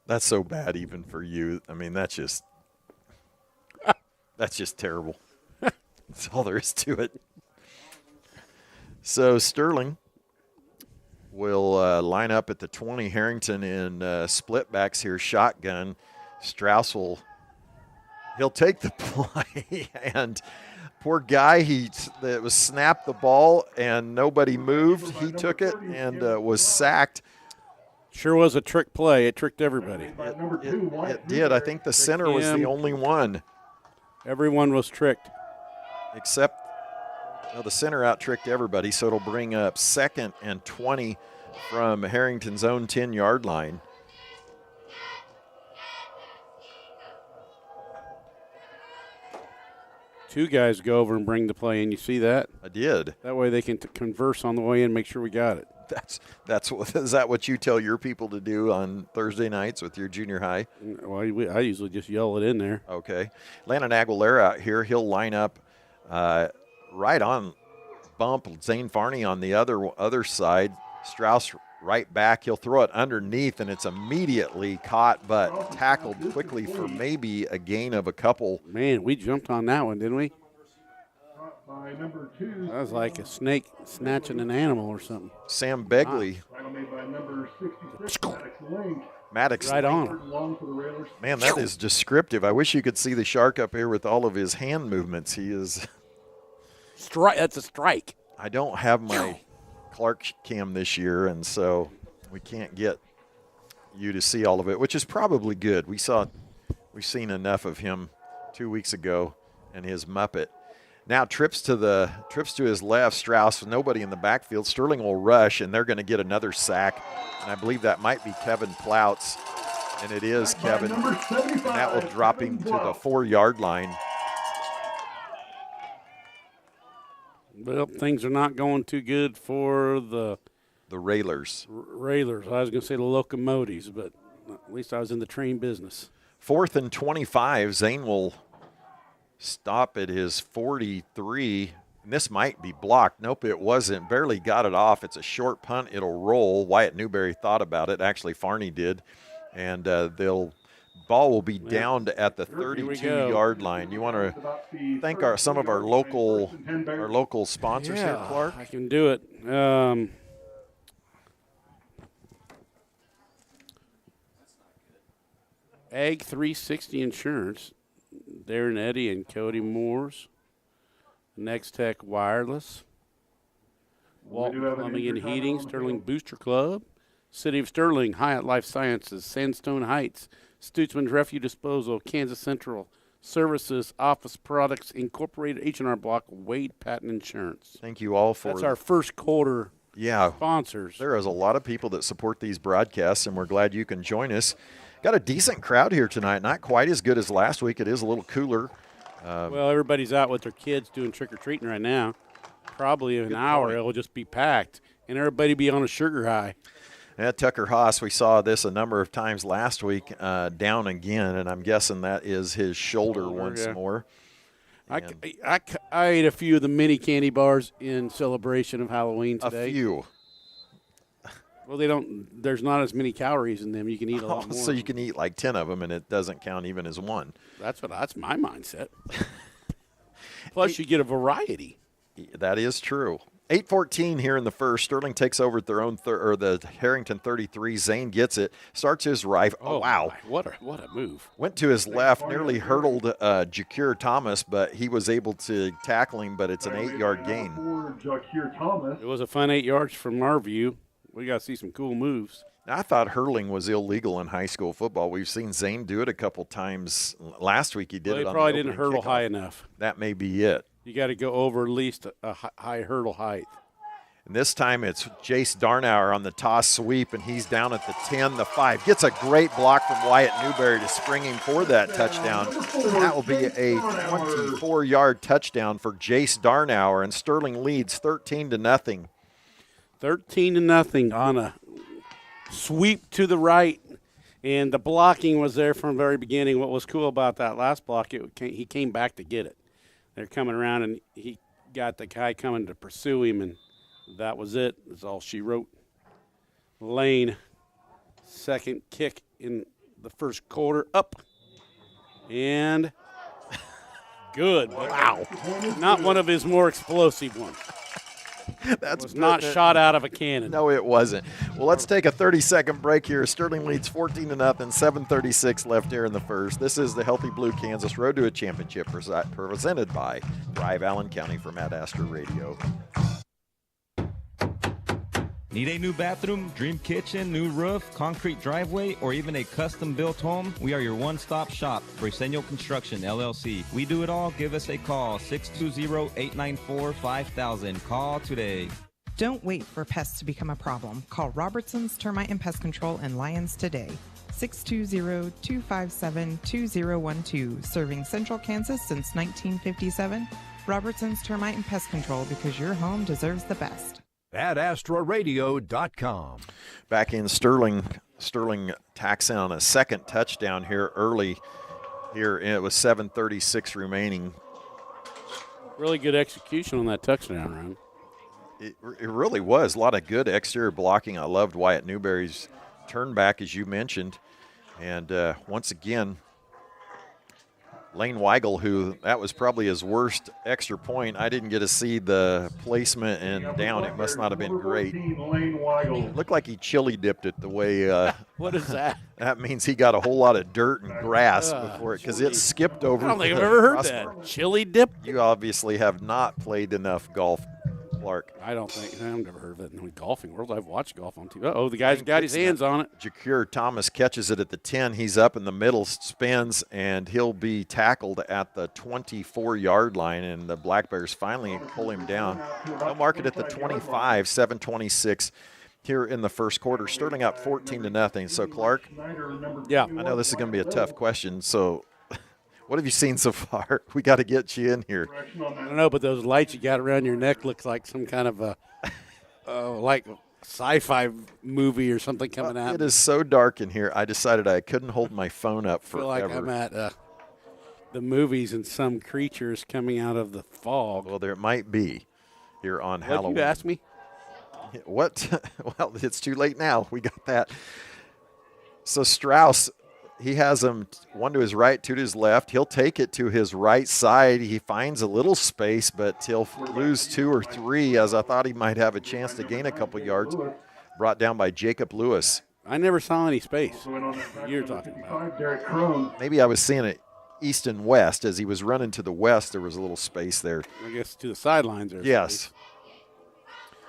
That's so bad even for you. I mean, that's just terrible. That's all there is to it. So Sterling will line up at the 20. Herington in split backs here, shotgun. Strauss he'll take the play, and poor guy, that was snapped the ball and nobody moved. He took it and was sacked. Sure was a trick play. It tricked everybody. It did. I think the center was the only one. Everyone was tricked. Except the center out-tricked everybody, so it'll bring up 2nd and 20 from Herington's own 10-yard line. Two guys go over and bring the play in. You see that? I did. That way they can converse on the way in, make sure we got it. Is that what you tell your people to do on Thursday nights with your junior high? Well, I usually just yell it in there. Okay. Landon Aguilera out here. He'll line up right on bump. Zane Farney on the other side. Strauss right back. He'll throw it underneath, and it's immediately caught but tackled quickly for maybe a gain of a couple. Man, we jumped on that one, didn't we? By number 2. That was like a snake snatching an animal or something. Sam Begley. Made by number 66, Maddox Link. Maddox right on. Man, that is descriptive. I wish you could see the Shark up here with all of his hand movements. He is. That's a strike. I don't have my Clark cam this year, and so we can't get you to see all of it, which is probably good. We've seen enough of him 2 weeks ago and his Muppet. Now trips to his left, Strauss, nobody in the backfield. Sterling will rush, and they're going to get another sack, and I believe that might be Kevin Plouts, and it is Kevin, and that will drop him to the 4-yard line. Well, things are not going too good for the Railers. Railers. I was going to say the locomotives, but at least I was in the train business. 4th and 25. Zane will stop at his 43. And this might be blocked. Nope, it wasn't. Barely got it off. It's a short punt. It'll roll. Wyatt Newberry thought about it. Actually, Farney did. And ball will be downed at the 32-yard line. You want to thank some of our local sponsors here, Clark? I can do it. Ag 360 Insurance, Darren Eddy and Cody Moores, Next Tech Wireless, Walton Plumbing and Heating, Sterling Booster Club, City of Sterling, Hyatt Life Sciences, Sandstone Heights, Stutzman's Refuse Disposal, Kansas Central Services, Office Products Incorporated, H&R Block, Wade Patent Insurance. Thank you all for that's our first quarter sponsors. There is a lot of people that support these broadcasts, and we're glad you can join us. Got a decent crowd here tonight. Not quite as good as last week. It is a little cooler. Well, everybody's out with their kids doing trick-or-treating right now. Probably in an hour it'll just be packed, and everybody be on a sugar high. Yeah, Tucker Haas, we saw this a number of times last week, down again, and I'm guessing that is his shoulder once more. I ate a few of the mini candy bars in celebration of Halloween today. A few. Well, there's not as many calories in them. You can eat a lot more. So you can eat like 10 of them, and it doesn't count even as one. That's my mindset. Plus, you get a variety. That is true. 8:14 here in the first. Sterling takes over at their own the Herington 33. Zane gets it, starts his rifle. Oh, wow. What a move. Went to his left, nearly hurdled Jacure Thomas, but he was able to tackle him, but it's an 8-yard gain. It was a fun 8 yards from our view. We got to see some cool moves. Now, I thought hurling was illegal in high school football. We've seen Zane do it a couple times. Last week he did it on the probably didn't hurtle high enough. That may be it. You got to go over at least a high hurdle height. And this time it's Jace Darnauer on the toss sweep, and he's down at the 10, the 5. Gets a great block from Wyatt Newberry to spring him for that touchdown. And that will be a 24-yard touchdown for Jace Darnauer, and Sterling leads 13-0. 13-0 on a sweep to the right, and the blocking was there from the very beginning. What was cool about that last block, he came back to get it. They're coming around, and he got the guy coming to pursue him, and that was it. That's all she wrote. Lane, second kick in the first quarter, up, and good. Wow. Not one of his more explosive ones. That's was not shot out of a cannon. No, it wasn't. Well, let's take a 30-second break here. Sterling leads 14-0, 7:36 left here in the first. This is the Healthy Blue Kansas Road to a Championship presented by Thrive Allen County from Ad Astra Radio. Need a new bathroom, dream kitchen, new roof, concrete driveway, or even a custom-built home? We are your one-stop shop, Briseño Construction, LLC. We do it all. Give us a call, 620-894-5000. Call today. Don't wait for pests to become a problem. Call Robertson's Termite and Pest Control in Lyons today. 620-257-2012. Serving Central Kansas since 1957. Robertson's Termite and Pest Control, because your home deserves the best. AdAstraRadio.com. Back in Sterling tacks on a second touchdown here early. Here it was 7:36 remaining. Really good execution on that touchdown run. It really was. A lot of good exterior blocking. I loved Wyatt Newberry's turn back, as you mentioned. And once again, Lane Weigel, who that was probably his worst extra point. I didn't get to see the placement and down. It must not have been great. Looked like he chili dipped it the way. What is that? That means he got a whole lot of dirt and grass before it, because it skipped over. I don't think I've ever heard that. Chili dip? You obviously have not played enough golf, Clark. I don't think. I've never heard of it in the golfing world. I've watched golf on TV. Uh-oh, the guy's got his hands on it. Jakir Thomas catches it at the 10. He's up in the middle, spins, and he'll be tackled at the 24-yard line, and the Black Bears finally pull him down. They'll mark it at the 25, 7:26 here in the first quarter. Sterling up 14-0. So, Clark, yeah, I know this is going to be a tough question, so what have you seen so far? We got to get you in here. I don't know, but those lights you got around your neck looks like some kind of a like a sci-fi movie or something coming out. It is so dark in here. I decided I couldn't hold my phone up forever. I feel like I'm at the movies and some creatures coming out of the fog. Well, there might be here on Halloween. What'd you ask me? What? Well, it's too late now. We got that. So Strauss, he has him one to his right, two to his left. He'll take it to his right side. He finds a little space, but he'll lose 2 or 3, as I thought he might have a chance to gain a couple yards. Brought down by Jacob Lewis. I never saw any space. You're talking about. Maybe I was seeing it east and west. As he was running to the west, there was a little space there. I guess to the sidelines there. Yes. Space.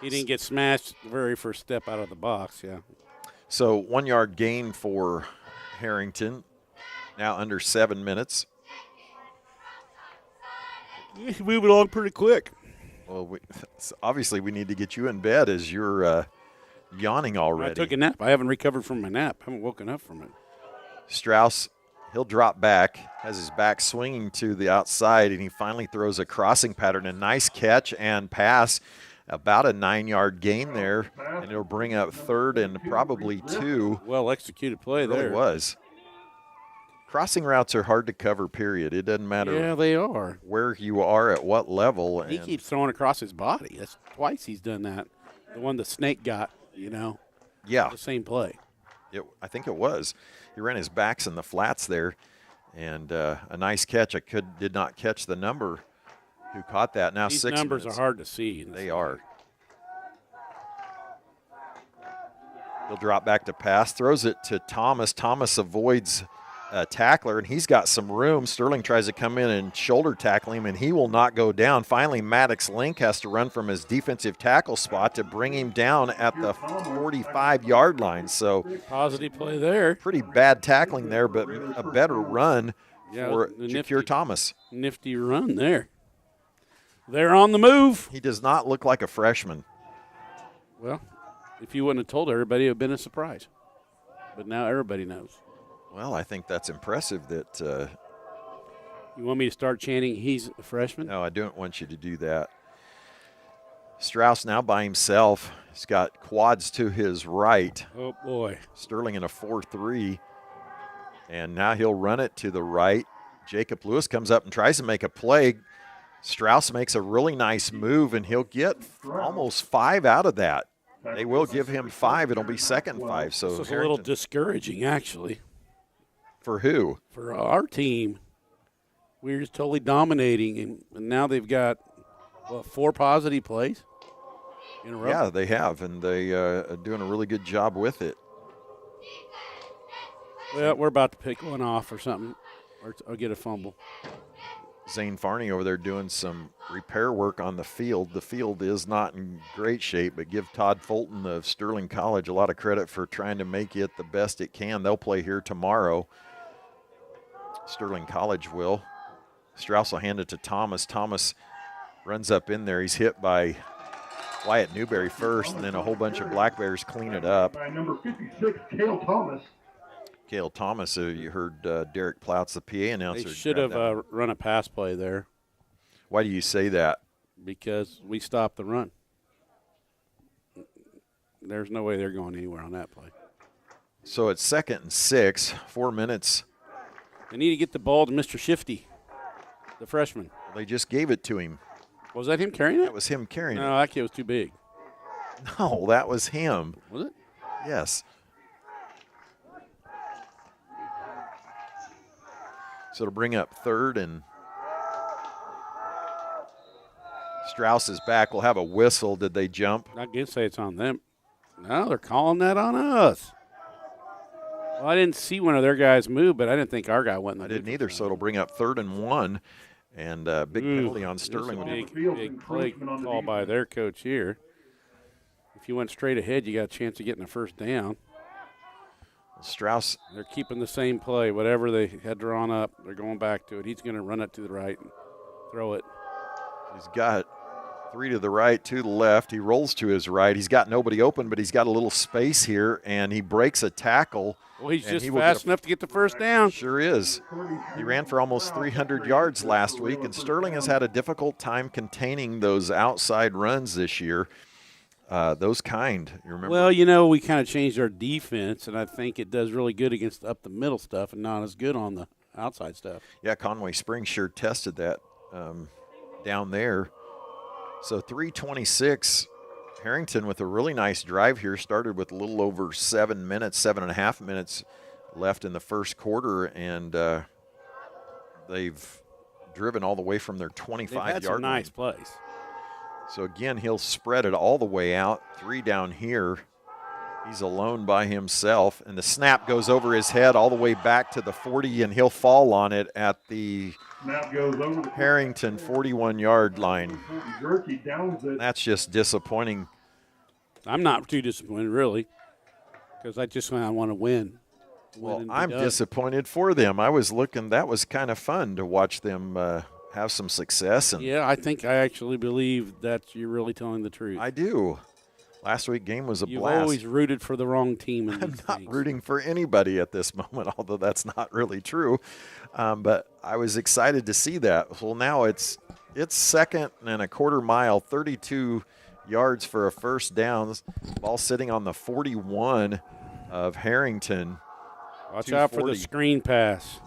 He didn't get smashed the very first step out of the box, yeah. So 1 yard gain for Herington, now under 7 minutes. Move along pretty quick. Well, obviously we need to get you in bed, as you're yawning already. I took a nap. I haven't recovered from my nap. I haven't woken up from it. Strauss, he'll drop back, has his back swinging to the outside, and he finally throws a crossing pattern. A nice catch and pass. About a 9 yard gain there, and it'll bring up 3rd and probably 2. Well executed play there. It was. Crossing routes are hard to cover, period. It doesn't matter. Yeah, they are. Where you are at what level. He keeps throwing across his body. That's twice he's done that. The one the snake got, Yeah. The same play. I think it was. He ran his backs in the flats there, and a nice catch. I did not catch the number who caught that. Now These 6 numbers minutes. are hard to see. They are. He'll drop back to pass, throws it to Thomas. Thomas avoids a tackler, and he's got some room. Sterling tries to come in and shoulder tackle him, and he will not go down. Finally, Maddox Link has to run from his defensive tackle spot to bring him down at the 45-yard line. So positive play there. Pretty bad tackling there, but a better run for Jakir Thomas. Nifty run there. They're on the move. He does not look like a freshman. Well, if you wouldn't have told everybody, it would have been a surprise. But now everybody knows. Well, I think that's impressive that you want me to start chanting, he's a freshman? No, I don't want you to do that. Strauss now by himself. He's got quads to his right. Oh, boy. Sterling in a 4-3. And now he'll run it to the right. Jacob Lewis comes up and tries to make a play. Strauss makes a really nice move, and he'll get almost 5 out of that. They will give him 5. It'll be second 5. So this is a little discouraging, actually. For who? For our team. We were just totally dominating, and now they've got, 4 positive plays in a row? Yeah, they have, and they are doing a really good job with it. Well, we're about to pick one off or something, or get a fumble. Zane Farney over there doing some repair work on the field. The field is not in great shape, but give Todd Fulton of Sterling College a lot of credit for trying to make it the best it can. They'll play here tomorrow. Sterling College will. Strauss will hand it to Thomas. Thomas runs up in there. He's hit by Wyatt Newberry first, and then a whole bunch of Black Bears clean it up. By number 56, Cale Thomas. Cale Thomas, you heard Derek Ploutz, the PA announcer. They should have run a pass play there. Why do you say that? Because we stopped the run. There's no way they're going anywhere on that play. So it's 2nd and 6, 4 minutes. They need to get the ball to Mr. Shifty, the freshman. They just gave it to him. Was that him carrying it? That was him carrying it. No, that kid was too big. No, that was him. Was it? Yes. So it'll bring up 3rd, and Strauss is back. We'll have a whistle. Did they jump? I can say it's on them. No, they're calling that on us. Well, I didn't see one of their guys move, but I didn't think our guy went in the I didn't either, so it'll bring up 3rd and 1, and big penalty on Sterling. Big play call by their coach here. If you went straight ahead, you got a chance of getting a first down. Strauss. They're keeping the same play. Whatever they had drawn up, they're going back to it. He's going to run it to the right and throw it. He's got 3 to the right, 2 to the left. He rolls to his right. He's got nobody open, but he's got a little space here, and he breaks a tackle. Well, he's just fast enough to get the first down. Sure is. He ran for almost 300 yards last week, and Sterling has had a difficult time containing those outside runs this year. Those kind, you remember? Well, we kind of changed our defense, and I think it does really good against up the middle stuff and not as good on the outside stuff. Yeah, Conway Springs sure tested that down there. So 3:26, Herington with a really nice drive here. Started with a little over 7.5 minutes left in the first quarter, and they've driven all the way from their 25-yard line. They've had some nice plays. So, again, he'll spread it all the way out. 3 down here. He's alone by himself. And the snap goes over his head all the way back to the 40, and he'll fall on it at the Herington 41-yard line. That's just disappointing. I'm not too disappointed, really, because I want to win. Well, I'm disappointed for them. I was looking. That was kind of fun to watch them have some success. And yeah, I think I actually believe that you're really telling the truth. I do. Last week's game was a You've blast. always rooted for the wrong team. I'm not rooting for anybody at this moment, although that's not really true. But I was excited to see that. Well, now it's 2nd and a quarter mile, 32 yards for a first down. Ball sitting on the 41 of Herington. Watch out for the screen pass.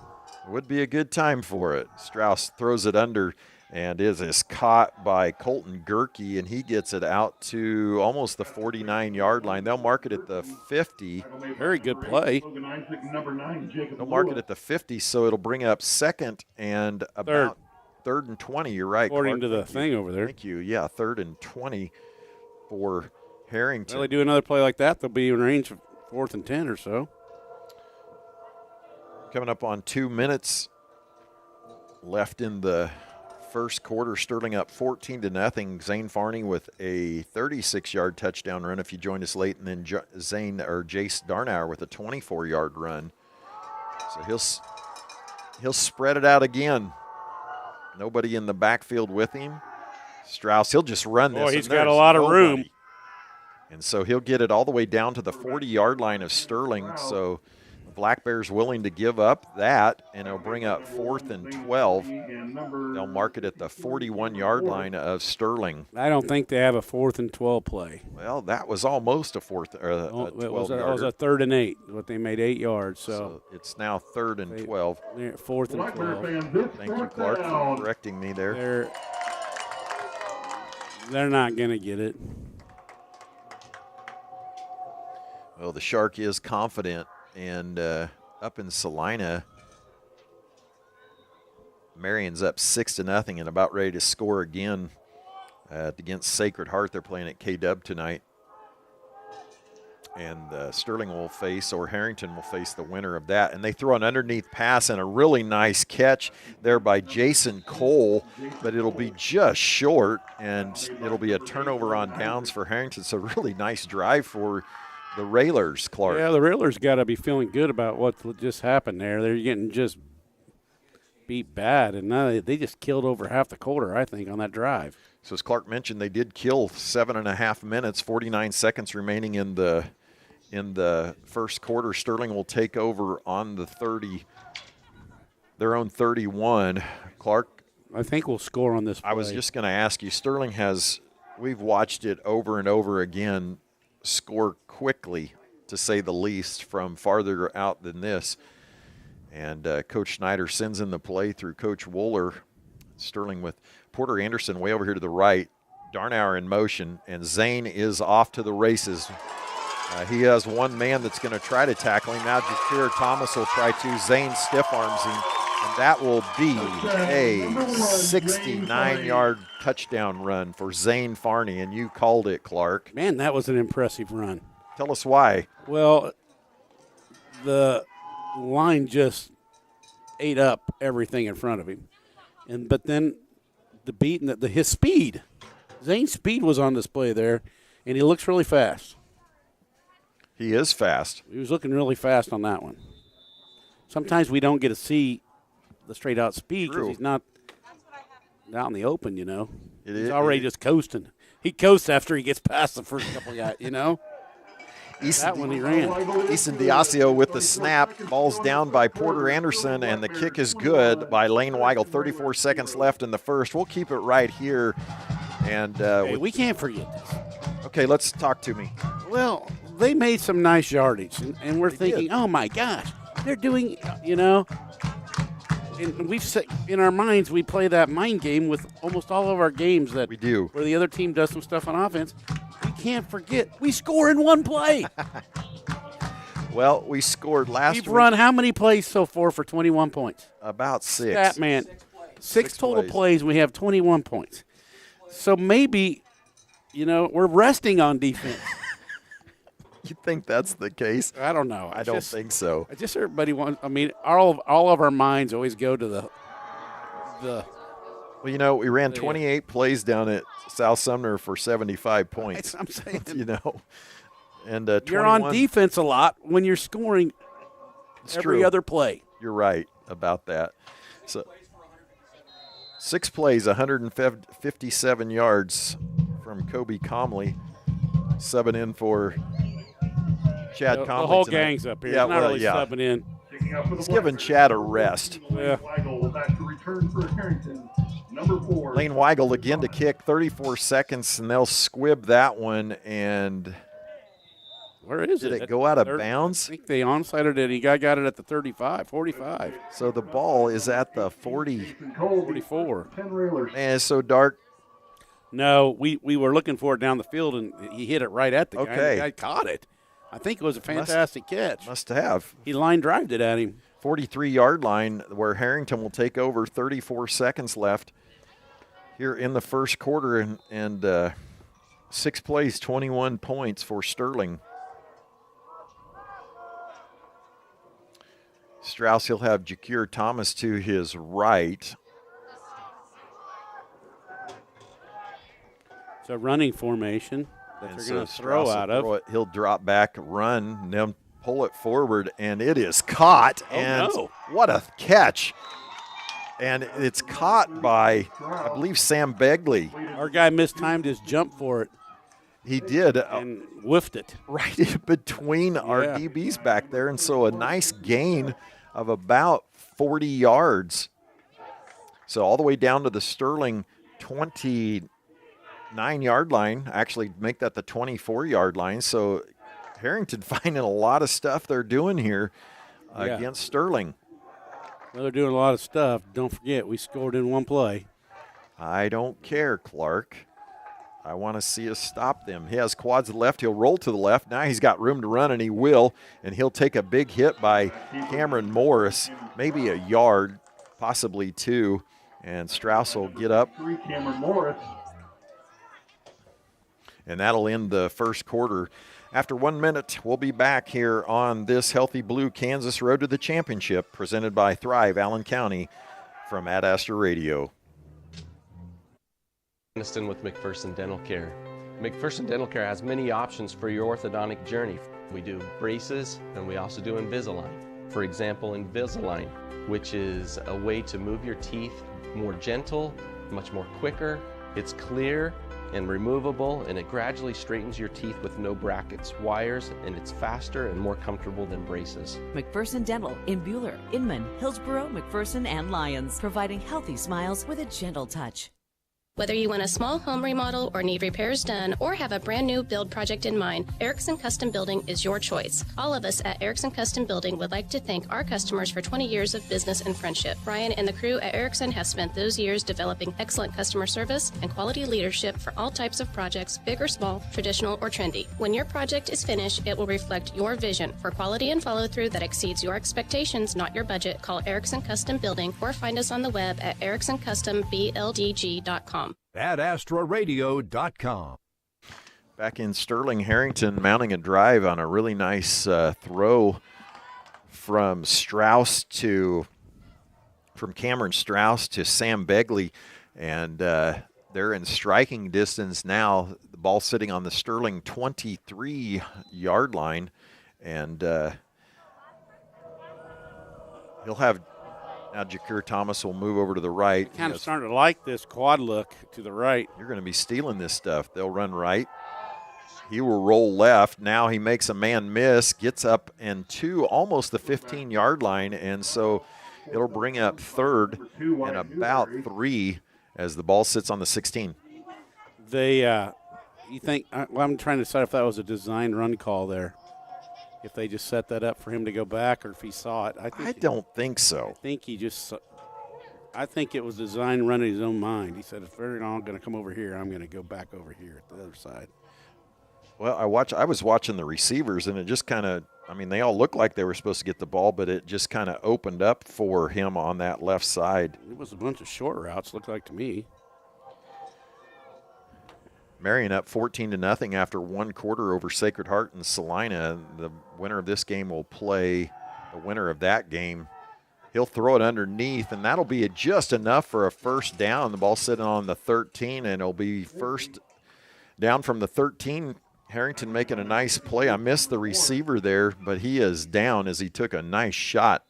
Would be a good time for it. Strauss throws it under and is caught by Colton Gerke, and he gets it out to almost the 49-yard line. They'll mark it at the 50. Very good play. They'll mark it at the 50, so it'll bring up 2nd and about 3rd and 20. You're right, according Clark. to the thing over there. Thank you. Yeah, 3rd and 20 for Herington. Well, they do another play like that, they'll be in range of 4th and 10 or so. Coming up on 2 minutes left in the first quarter. Sterling up 14-0. Zane Farney with a 36-yard touchdown run if you joined us late, and then Jace Darnauer with a 24-yard run. So he'll spread it out again. Nobody in the backfield with him. Strauss, he'll just run this. Boy, he's got a lot of room. And so he'll get it all the way down to the 40-yard line of Sterling. So the Black Bears willing to give up that, and it'll bring up 4th and 12. They'll mark it at the 41-yard line of Sterling. I don't think they have a 4th and 12 play. Well, that was almost a 12-yarder. It was a 3rd and 8, but they made 8 yards. So it's now 3rd and 12. 4th and 12. Thank you, Clark, for correcting me there. They're not going to get it. Well, the Shark is confident, and up in Salina, Marion's up 6-0 and about ready to score again against Sacred Heart. They're playing at K-Dub tonight. And Sterling will face, or Herington will face, the winner of that. And they throw an underneath pass and a really nice catch there by Jason Cole, but it'll be just short, and it'll be a turnover on downs for Herington. It's a really nice drive for the Railers, Clark. Yeah, the Railers got to be feeling good about what just happened there. They're getting just beat bad, and now they just killed over half the quarter, I think, on that drive. So as Clark mentioned, they did kill 7.5 minutes, 49 seconds remaining in the first quarter. Sterling will take over on the 30, their own 31. Clark, I think we'll score on this play. I was just going to ask you, Sterling has, we've watched it over and over again, score quickly, to say the least, from farther out than this. And Coach Schneider sends in the play through Coach Wooler. Sterling with Porter Anderson way over here to the right. Darnauer in motion, and Zane is off to the races. He has one man that's going to try to tackle him. Now Jakir Thomas will try to. Zane stiff arms him, and that will be a 69-yard touchdown run for Zane Farney, and you called it, Clark. Man, that was an impressive run. Tell us why. Well, the line just ate up everything in front of him. But then the beat and his speed. Zane's speed was on display there, and he looks really fast. He is fast. He was looking really fast on that one. Sometimes we don't get to see the straight-out speed because he's not out in the open, you know. He's already just coasting. He coasts after he gets past the first couple guys, you know. That one he ran. Easton Diasio with the snap. Ball's down by Porter Anderson, and the kick is good by Lane Weigel. 34 seconds left in the first. We'll keep it right here. And hey, we can't forget this. Okay, let's talk to me. Well, they made some nice yardage, and we're thinking, oh, my gosh, they're doing, you know. And we've set, in our minds, we play that mind game with almost all of our games that we do, where the other team does some stuff on offense. We can't forget, we score in one play. Well, we scored last week. We've run how many plays so far for 21 points? About 6. Stat man, six total plays, and we have 21 points. So maybe, you know, we're resting on defense. You think that's the case? I don't know. I don't think so. I just everybody wants. I mean, all of our minds always go to the. Well, you know, we ran 28 plays down at South Sumner for 75 points. I'm saying, you know, and you're on defense a lot when you're scoring every other play. You're right about that. So 6 plays, 157 yards from Kobe Comley, subbing in for Chad Comley. The whole tonight. Gang's up here. Yeah, He's not really subbing in. He's giving Chad a rest. Yeah. Back to return for Herington. Number 4. Lane Weigel again to kick, 34 seconds, and they'll squib that one. And where is it? Did it go out of bounds? I think they onsided it. He got it at the 35, 45. So the ball is at the 44. Man, it's so dark. No, we were looking for it down the field, and he hit it right at the guy. Okay. The guy caught it. I think it was a fantastic catch. Must have. He line drived it at him. 43-yard line where Herington will take over. 34 seconds left here in the first quarter, and 6 plays, 21 points for Sterling. Strauss, he'll have Jakir Thomas to his right. It's a running formation that they're going to throw out of. He'll drop back, run, and then pull it forward, and it is caught. Oh, and no. What a catch. And it's caught by, I believe, Sam Begley. Our guy mistimed his jump for it. He did. And whiffed it. Right in between our DBs back there. And so a nice gain of about 40 yards. So all the way down to the Sterling 29-yard line. Actually, make that the 24-yard line. So Herington finding a lot of stuff they're doing here against Sterling. Well, they're doing a lot of stuff. Don't forget, we scored in one play. I don't care, Clark. I want to see us stop them. He has quads to the left. He'll roll to the left. Now he's got room to run, and he will. And he'll take a big hit by Cameron Morris, maybe a yard, possibly two. And Strauss will get up. Cameron Morris. And that'll end the first quarter. After 1 minute, we'll be back here on this Healthy Blue Kansas Road to the Championship, presented by Thrive Allen County from Ad Astra Radio. Aniston with McPherson Dental Care. McPherson Dental Care has many options for your orthodontic journey. We do braces and we also do Invisalign. For example, Invisalign, which is a way to move your teeth more gentle, much more quicker. It's clear and removable, and it gradually straightens your teeth with no brackets, wires, and it's faster and more comfortable than braces. McPherson Dental in Buhler, Inman, Hillsborough, McPherson, and Lyons, providing healthy smiles with a gentle touch. Whether you want a small home remodel or need repairs done or have a brand new build project in mind, Erickson Custom Building is your choice. All of us at Erickson Custom Building would like to thank our customers for 20 years of business and friendship. Brian and the crew at Erickson have spent those years developing excellent customer service and quality leadership for all types of projects, big or small, traditional or trendy. When your project is finished, it will reflect your vision for quality and follow-through that exceeds your expectations, not your budget. Call Erickson Custom Building or find us on the web at ericksoncustomBLDG.com. AdAstraRadio.com. Back in Sterling, Herington mounting a drive on a really nice throw from Cameron Strauss to Sam Begley, and they're in striking distance now. The ball sitting on the Sterling 23-yard line, and he'll have. Now Jakir Thomas will move over to the right. Kind of starting to like this quad look to the right. You're going to be stealing this stuff. They'll run right. He will roll left. Now he makes a man miss, gets up and to almost the 15-yard line, and so it'll bring up third and about 3 as the ball sits on the 16. You think? Well, I'm trying to decide if that was a design run call there. If they just set that up for him to go back, or if he saw it. I don't think so. I think it was designed run in his own mind. He said, if they're not going to come over here, I'm going to go back over here at the other side. Well, I was watching the receivers, and it just kind of, they all looked like they were supposed to get the ball, but it just kind of opened up for him on that left side. It was a bunch of short routes, looked like to me. Marion up 14-0 after 1 quarter over Sacred Heart and Salina. The winner of this game will play the winner of that game. He'll throw it underneath, and that'll be just enough for a first down. The ball sitting on the 13, and it'll be first down from the 13. Herington making a nice play. I missed the receiver there, but he is down as he took a nice shot.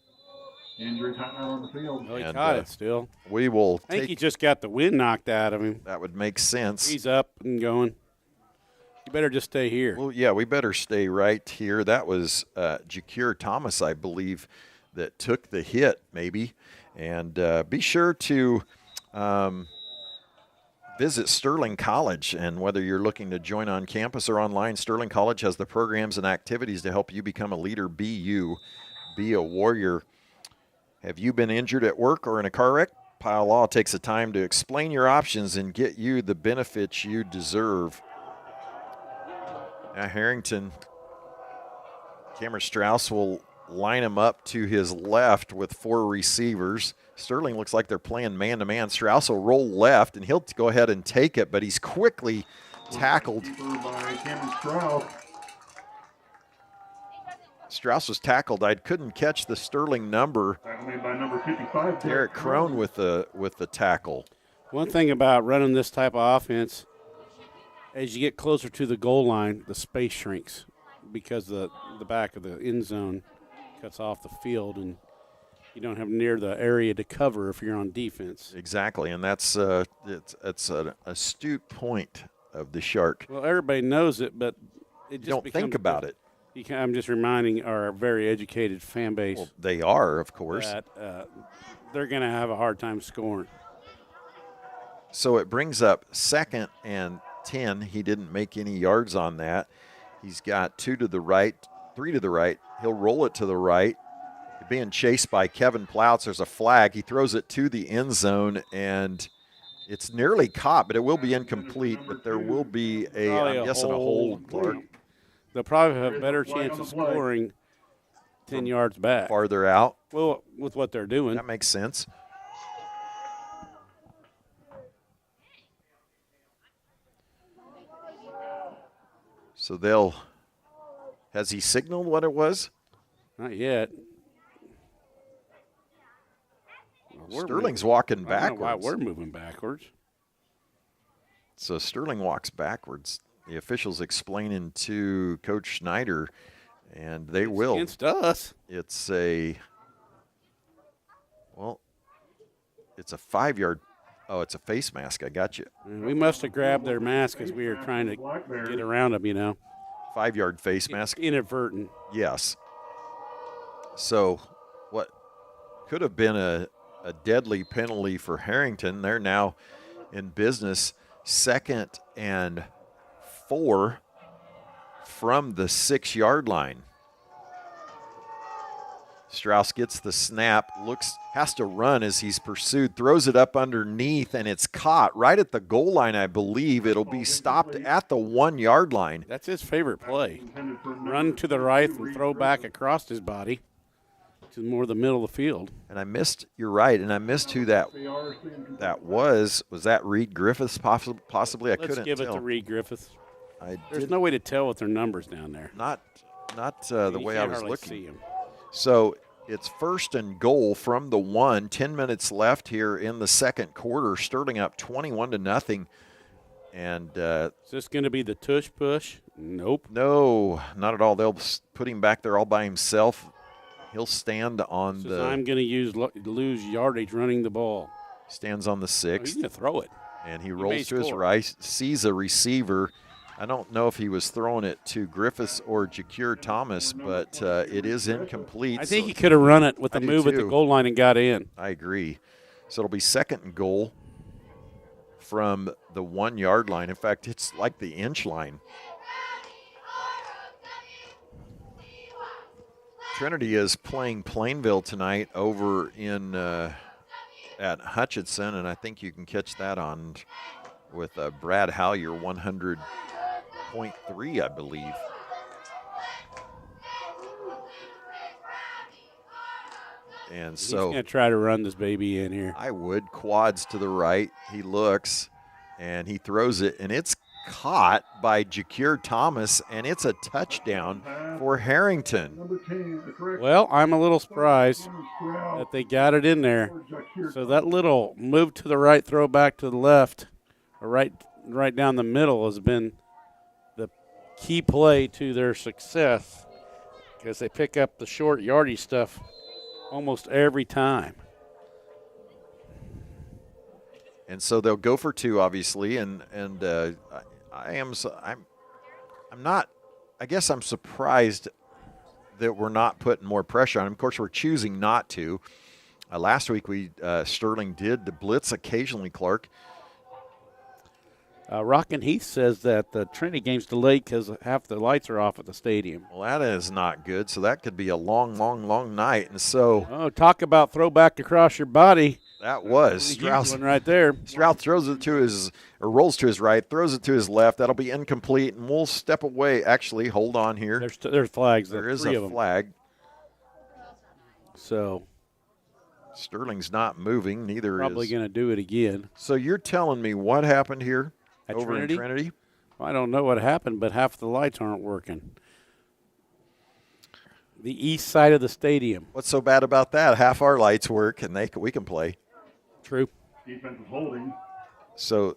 Injury timeout on the field. Well, he caught it still. We will I think he just got the wind knocked out of him. That would make sense. He's up and going. You better just stay here. Well, yeah, we better stay right here. That was Jakir Thomas, I believe, that took the hit maybe. And be sure to visit Sterling College. And whether you're looking to join on campus or online, Sterling College has the programs and activities to help you become a leader. Be you. Be a warrior. Have you been injured at work or in a car wreck? Pile Law takes the time to explain your options and get you the benefits you deserve. Now Herington, Cameron Strauss will line him up to his left with 4 receivers. Sterling looks like they're playing man-to-man. Strauss will roll left, and he'll go ahead and take it, but he's quickly tackled. By Cameron Strauss. Strauss was tackled. I couldn't catch the Sterling number. Tackled by number 55. Derek Crone with the tackle. One thing about running this type of offense, as you get closer to the goal line, the space shrinks because the back of the end zone cuts off the field, and you don't have near the area to cover if you're on defense. Exactly, and that's it's an astute point of the Shark. Well, everybody knows it, but it just You don't think about it. I'm just reminding our very educated fan base. Well, they are, of course. That they're going to have a hard time scoring. So it brings up 2nd and 10. He didn't make any yards on that. He's got 2 to the right, 3 to the right. He'll roll it to the right. Being chased by Kevin Plouts. There's a flag. He throws it to the end zone, and it's nearly caught, but it will be incomplete. But there will be I'm guessing a hold, Clark. They'll probably have a better chance of scoring 10 yards back. Farther out. Well, with what they're doing. That makes sense. So has he signaled what it was? Not yet. Sterling's walking backwards. I don't know why we're moving backwards. So Sterling walks backwards. The officials explaining to Coach Schneider, and they will. Against us. It's a 5-yard. Oh, it's a face mask. I got you. We must have grabbed their mask as we were trying to get around them, 5-yard face mask. Inadvertent. Yes. So what could have been a deadly penalty for Herington, they're now in business. 2nd and 4 from the 6-yard line. Strauss gets the snap, has to run as he's pursued, throws it up underneath, and it's caught right at the goal line, I believe. It'll be stopped at the 1-yard line. That's his favorite play. Run to the right and throw back across his body to more the middle of the field. And you're right, and I missed who that was. Was that Reed Griffiths possibly? I couldn't tell. Let's give it to Reed Griffiths. There's no way to tell with their numbers down there. Not the way I was looking. See him. So it's 1st and goal from the 1. 10 minutes left here in the second quarter. Sterling up 21-0. And is this going to be the tush push? Nope. No, not at all. They'll put him back there all by himself. He'll stand on I'm going to lose yardage running the ball. Stands on the 6th. He's going to throw it. And he rolls to his right, sees a receiver. I don't know if he was throwing it to Griffiths or Jakir Thomas, but it is incomplete. I think he could have run it with a move at the goal line and got in. I agree. So it'll be 2nd and goal from the 1-yard line. In fact, it's like the inch line. Trinity is playing Plainville tonight over in at Hutchinson, and I think you can catch that on with Brad Hallier 100.3, I believe. And so he's going to try to run this baby in here. I would. Quads to the right. He looks, and he throws it, and it's caught by Jakir Thomas, and it's a touchdown for Herington. Well, I'm a little surprised that they got it in there. So that little move to the right, throw back to the left, or right down the middle has been the key play to their success because they pick up the short yardage stuff almost every time. And so they'll go for 2, obviously, and I'm not. I guess I'm surprised that we're not putting more pressure on him. Of course, we're choosing not to. Last week, Sterling did blitz occasionally, Clark. Rockin' Heath says that the Trinity game's delayed because half the lights are off at the stadium. Well, that is not good. So that could be a long, long, long night. And so, talk about throw back across your body. That was Strauss right there. Strauss throws it rolls to his right, throws it to his left. That'll be incomplete, and we'll step away. Actually, hold on here. There's flags. There is a flag. So Sterling's not moving. Neither probably going to do it again. So you're telling me what happened here over Trinity? in Trinity? Well, I don't know what happened, but half the lights aren't working. The east side of the stadium. What's so bad about that? Half our lights work, and we can play. True. Defensive holding. So,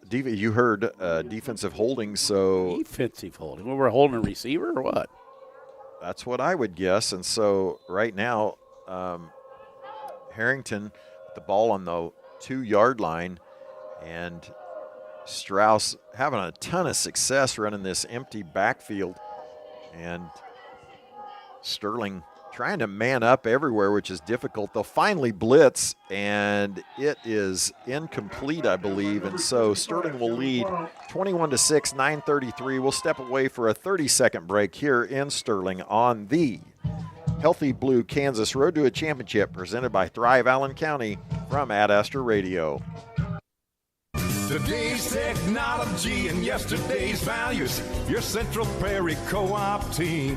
you heard defensive holding. So defensive holding. Well, we're holding a receiver or what? That's what I would guess. And so right now, Herington with the ball on the 2-yard line, and Strauss having a ton of success running this empty backfield, and Sterling trying to man up everywhere, which is difficult. They'll finally blitz, and it is incomplete, I believe, and so Sterling will lead 21-6, 9:33. We'll step away for a 30-second break here in Sterling on the Healthy Blue Kansas Road to a Championship, presented by Thrive Allen County from Ad Astra Radio. Today's technology and yesterday's values. Your Central Prairie Co-op team,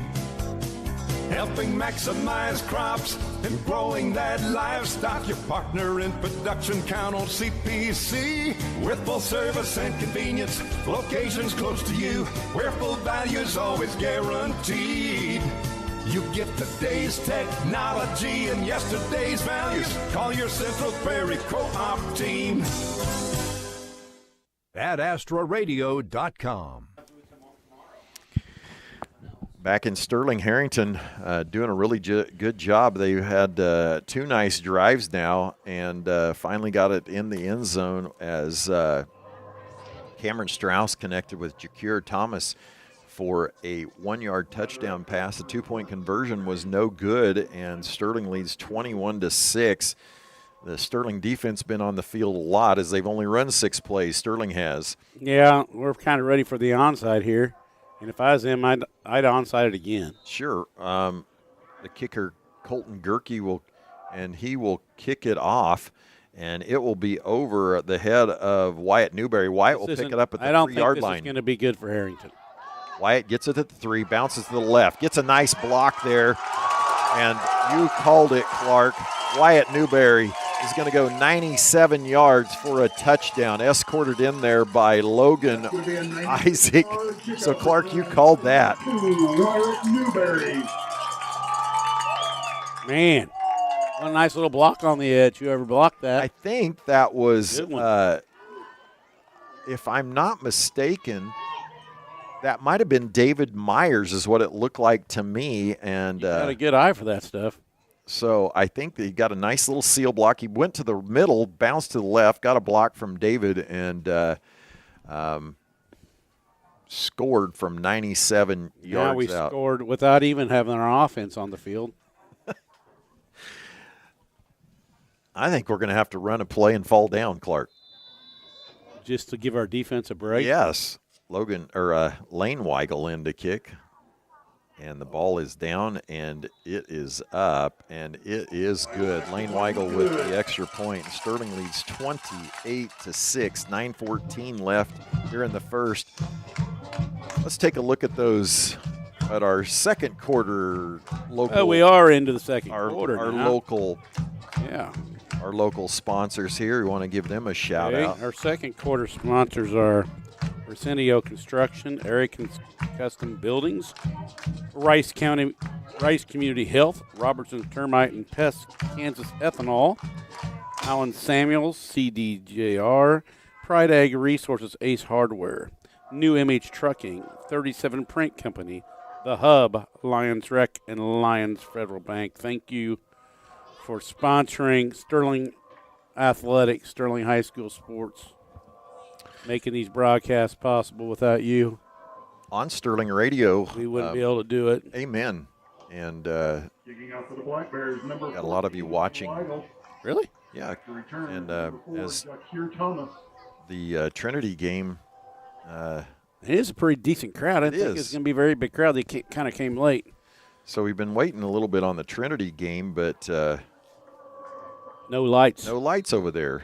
helping maximize crops and growing that livestock. Your partner in production, count on CPC. With full service and convenience, locations close to you, where full value's always guaranteed. You get today's technology and yesterday's values. Call your Central Prairie Co-op team. AdAstraRadio.com. Back in Sterling, Herington doing a really good job. They had 2 nice drives now, and finally got it in the end zone as Cameron Strauss connected with Jakir Thomas for a 1-yard touchdown pass. The 2-point conversion was no good, and Sterling leads 21-6. The Sterling defense been on the field a lot as they've only run 6 plays. Sterling has. Yeah, we're kind of ready for the onside here. And if I was him, I'd onside it again. Sure. The kicker, Colton Gerke, will kick it off, and it will be over the head of Wyatt Newberry. Wyatt will pick it up at the 3-yard line. I don't think this is going to be good for Herington. Wyatt gets it at the 3, bounces to the left, gets a nice block there, and you called it, Clark. Wyatt Newberry is going to go 97 yards for a touchdown, escorted in there by Logan Isaac. So, Clark, you called that. Wyatt Newberry. Man, what a nice little block on the edge. Whoever blocked that. I think that was, if I'm not mistaken, that might have been David Myers is what it looked like to me. And you got a good eye for that stuff. So I think that he got a nice little seal block. He went to the middle, bounced to the left, got a block from David, and scored from 97 yards out. Now we scored without even having our offense on the field. I think we're going to have to run a play and fall down, Clark. Just to give our defense a break? Yes. Lane Weigel in to kick. And the ball is down, and it is up, and it is good. Lane Weigel with the extra point. Sterling leads 28-6, 9:14 left here in the first. Let's take a look at those at our second quarter local. Oh, we are into the second quarter our now. Our local sponsors here. We want to give them a shout out. Our second quarter sponsors are Arsenio Construction, Herington Custom Buildings, Rice Community Health, Robertson Termite and Pest, Kansas Ethanol, Alan Samuels, CDJR, Pride Ag Resources, Ace Hardware, New MH Trucking, 37 Print Company, The Hub, Lions Rec, and Lions Federal Bank. Thank you for sponsoring Sterling Athletics, Sterling High School Sports, making these broadcasts possible. Without you on Sterling Radio, we wouldn't be able to do it. Amen. And Kicking out for the Black Bears, number got a lot of you watching. Really? Yeah. And as Thomas. the Trinity game, it is a pretty decent crowd. I think it's going to be a very big crowd. They kind of came late. So we've been waiting a little bit on the Trinity game, but no lights. No lights over there.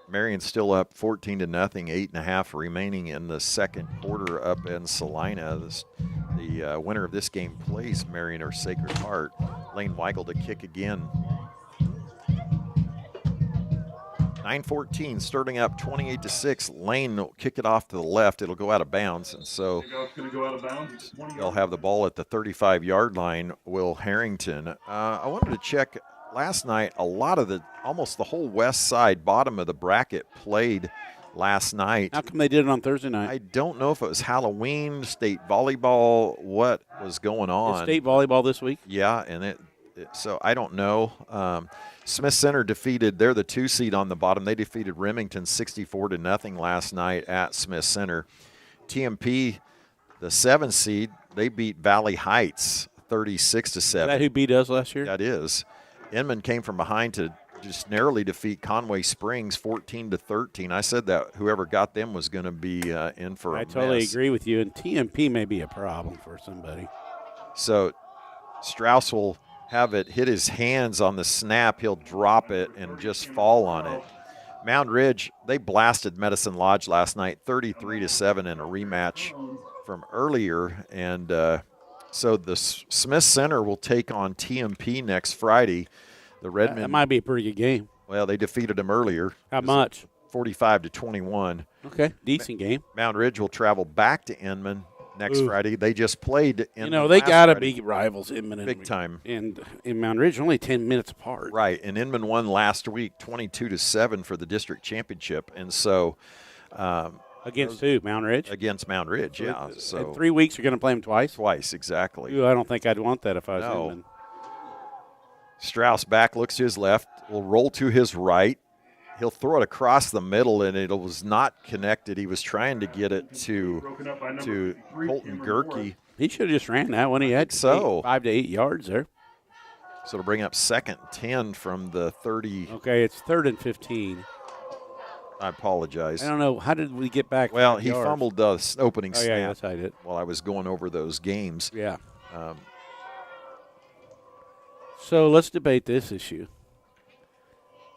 Marion's still up 14-0, 8.5 remaining in the second quarter up in Salina. The winner of this game plays Marion or Sacred Heart. Lane Weigel to kick again. 9:14, Sterling up 28-6. Lane will kick it off to the left. It'll go out of bounds, and so they'll have the ball at the 35-yard line. Will Herington. I wanted to check. Last night, almost the whole west side, bottom of the bracket played last night. How come they did it on Thursday night? I don't know if it was Halloween, state volleyball, what was going on. Is state volleyball this week? Yeah, and so I don't know. Smith Center they're the 2 seed on the bottom. They defeated Remington 64-0 last night at Smith Center. TMP, the 7 seed, they beat Valley Heights 36-7. Is that who beat us last year? That is. Inman came from behind to just narrowly defeat Conway Springs 14-13. I said that whoever got them was going to be in for a I totally mess. agree with you, and TMP may be a problem for somebody. So Strauss will have it hit his hands on the snap. He'll drop it and just fall on it. Mound Ridge, they blasted Medicine Lodge last night 33-7 in a rematch from earlier. And so the Smith Center will take on TMP next Friday. The Redmen. That might be a pretty good game. Well, they defeated them earlier. How much? 45-21. Okay, decent game. Mound Ridge will travel back to Inman next Friday. They just played Inman. They got to be rivals, Inman and big time. And in Mound Ridge, only 10 minutes apart. Right, and Inman won last week 22-7 for the district championship. And so against who? Mound Ridge? Against Mound Ridge, yeah. So in 3 weeks, you're going to play them twice? Twice, exactly. Ooh, I don't think I'd want that if I was Inman. Strauss back, looks to his left, will roll to his right. He'll throw it across the middle, and it was not connected. He was trying to get it to Colton Gerke. He should have just ran that one. He had 5 to 8 yards there. So to bring up 2nd and 10 from the 30. Okay, it's 3rd and 15. I apologize. I don't know. How did we get back? Well, he fumbled the opening snap. Yeah, that's how I did. While I was going over those games. Yeah. So let's debate this issue.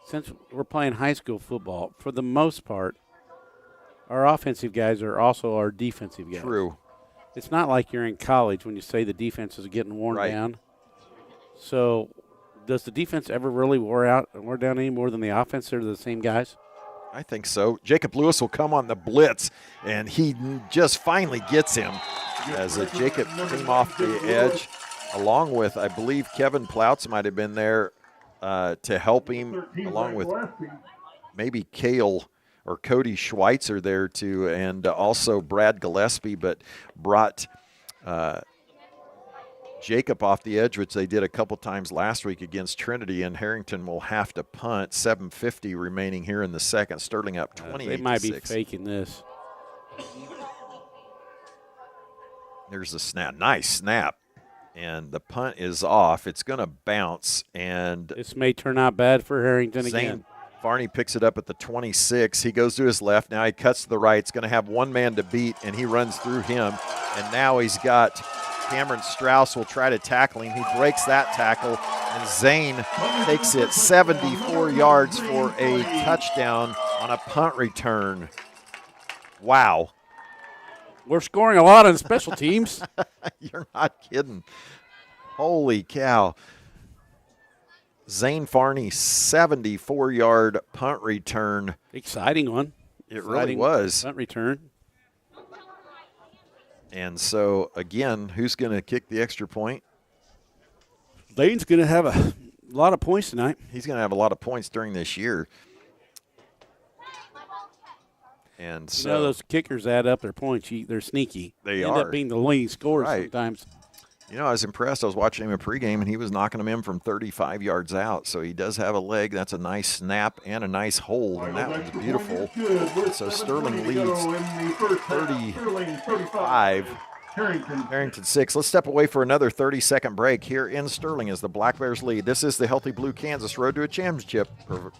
Since we're playing high school football, for the most part, our offensive guys are also our defensive guys. True. It's not like you're in college when you say the defense is getting worn down. So does the defense ever really wear down any more than the offense? They're the same guys? I think so. Jacob Lewis will come on the blitz, and he just finally gets him as Jacob came off the edge, along with, I believe, Kevin Ploutz might have been there to help him, along with maybe Cale or Cody Schweitzer there too, and also Brad Gillespie, but brought Jacob off the edge, which they did a couple times last week against Trinity, and Herington will have to punt. 7:50 remaining here in the second. Sterling up 28-6. They might be faking this. There's the snap. Nice snap. And the punt is off. It's going to bounce. And this may turn out bad for Herington again. Varney picks it up at the 26. He goes to his left. Now he cuts to the right. It's going to have one man to beat, and he runs through him. And now he's got Cameron Strauss will try to tackle him. He breaks that tackle, and Zane takes it 74 yards for a touchdown on a punt return. Wow. We're scoring a lot on special teams. You're not kidding. Holy cow. Zane Farney, 74-yard punt return. Exciting one. It really was. Punt return. And so, again, who's going to kick the extra point? Lane's going to have a lot of points tonight. He's going to have a lot of points during this year. And so, those kickers add up their points. They're sneaky. They end are. up being the leading scorers sometimes. I was impressed. I was watching him in pregame, and he was knocking them in from 35 yards out. So he does have a leg. That's a nice snap and a nice hold, and that one's beautiful. So Sterling leads 35. Herington 6. Let's step away for another 30-second break here in Sterling as the Black Bears lead. This is the Healthy Blue Kansas Road to a Championship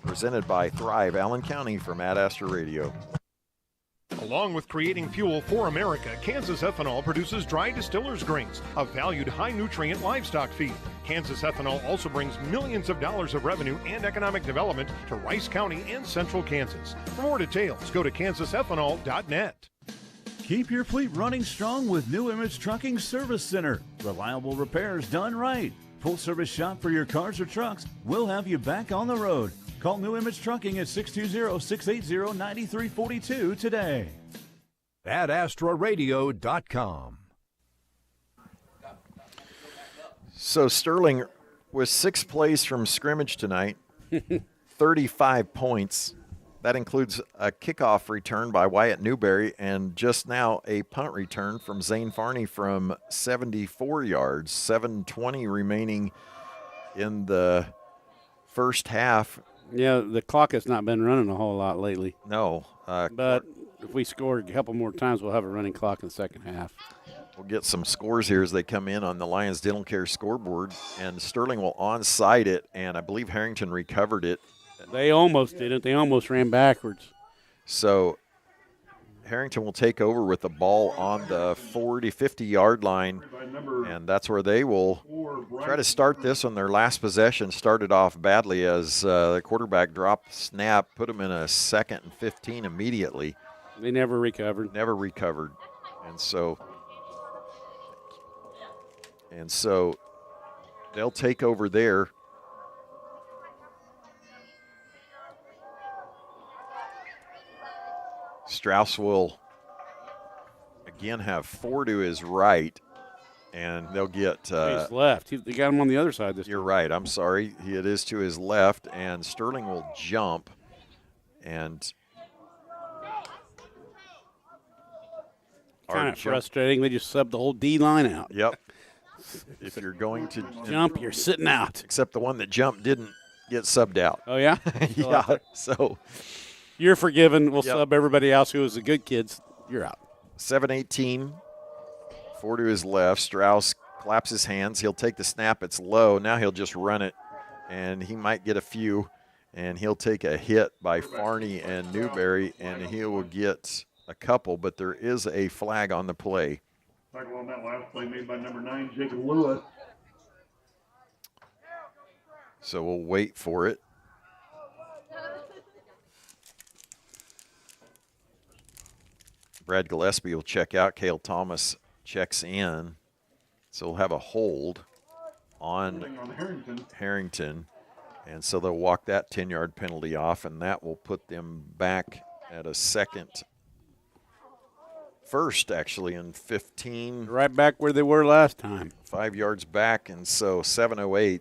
presented by Thrive Allen County from Ad Astra Radio. Along with creating fuel for America, Kansas Ethanol produces dry distiller's grains, a valued high-nutrient livestock feed. Kansas Ethanol also brings millions of dollars of revenue and economic development to Rice County and Central Kansas. For more details, go to kansasethanol.net. Keep your fleet running strong with New Image Trucking Service Center. Reliable repairs done right. Full service shop for your cars or trucks. We'll have you back on the road. Call New Image Trucking at 620-680-9342 today. AdAstraRadio.com. So Sterling with 6 plays from scrimmage tonight, 35 points. That includes a kickoff return by Wyatt Newberry and just now a punt return from Zane Farney from 74 yards, 7:20 remaining in the first half. Yeah, the clock has not been running a whole lot lately. No. But if we score a couple more times, we'll have a running clock in the second half. We'll get some scores here as they come in on the Lions Dental Care scoreboard. And Sterling will onside it, and I believe Herington recovered it. They almost didn't. They almost ran backwards. So Herington will take over with the ball on the 40, 50-yard line, and that's where they will try to start this on their last possession. Started off badly as the quarterback dropped the snap, put them in a 2nd and 15 immediately. They never recovered. Never recovered. And so they'll take over there. Strauss will again have 4 to his right, and they'll get his left. They got him on the other side this time. You're right. I'm sorry. It is to his left, and Sterling will jump. And kind of frustrating. They just subbed the whole D line out. Yep. If you're going to jump, you're sitting out. Except the one that jumped didn't get subbed out. Oh, yeah? Yeah. So you're forgiven. We'll sub everybody else who was the good kids. You're out. 7-18, 4 to his left. Strauss claps his hands. He'll take the snap. It's low. Now he'll just run it, and he might get a few, and he'll take a hit by Farney and Newberry, and he will get a couple, but there is a flag on the play. Tackle on that last play made by number 9, Jacob Lewis. So we'll wait for it. Brad Gillespie will check out. Cale Thomas checks in. So we'll have a hold on Herington. And so they'll walk that 10-yard penalty off, and that will put them back at a first, actually, in 15. Right back where they were last time. 5 yards back, and so 7:08.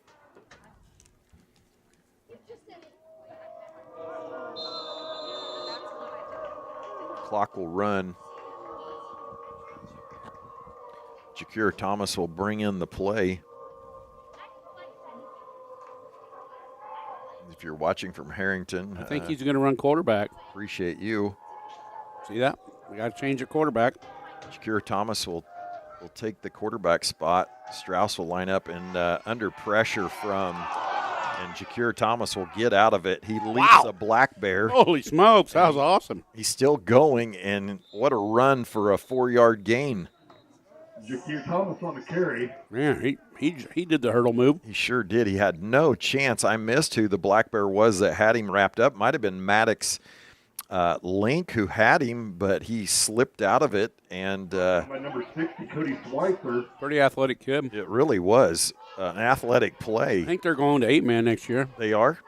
Clock will run. Jakir Thomas will bring in the play. If you're watching from Herington. I think he's going to run quarterback. Appreciate you. See that? We got to change the quarterback. Jakir Thomas will take the quarterback spot. Strauss will line up and under pressure and Jakir Thomas will get out of it. He leaps a black bear. Holy smokes, that was awesome. He's still going, and what a run for a 4-yard gain. Jakir Thomas on the carry. Man, he did the hurdle move. He sure did. He had no chance. I missed who the black bear was that had him wrapped up. Might have been Maddox Link who had him, but he slipped out of it. And by number 60, Cody Schweitzer. Pretty athletic kid. It really was an athletic play. I think they're going to 8-man next year. They are?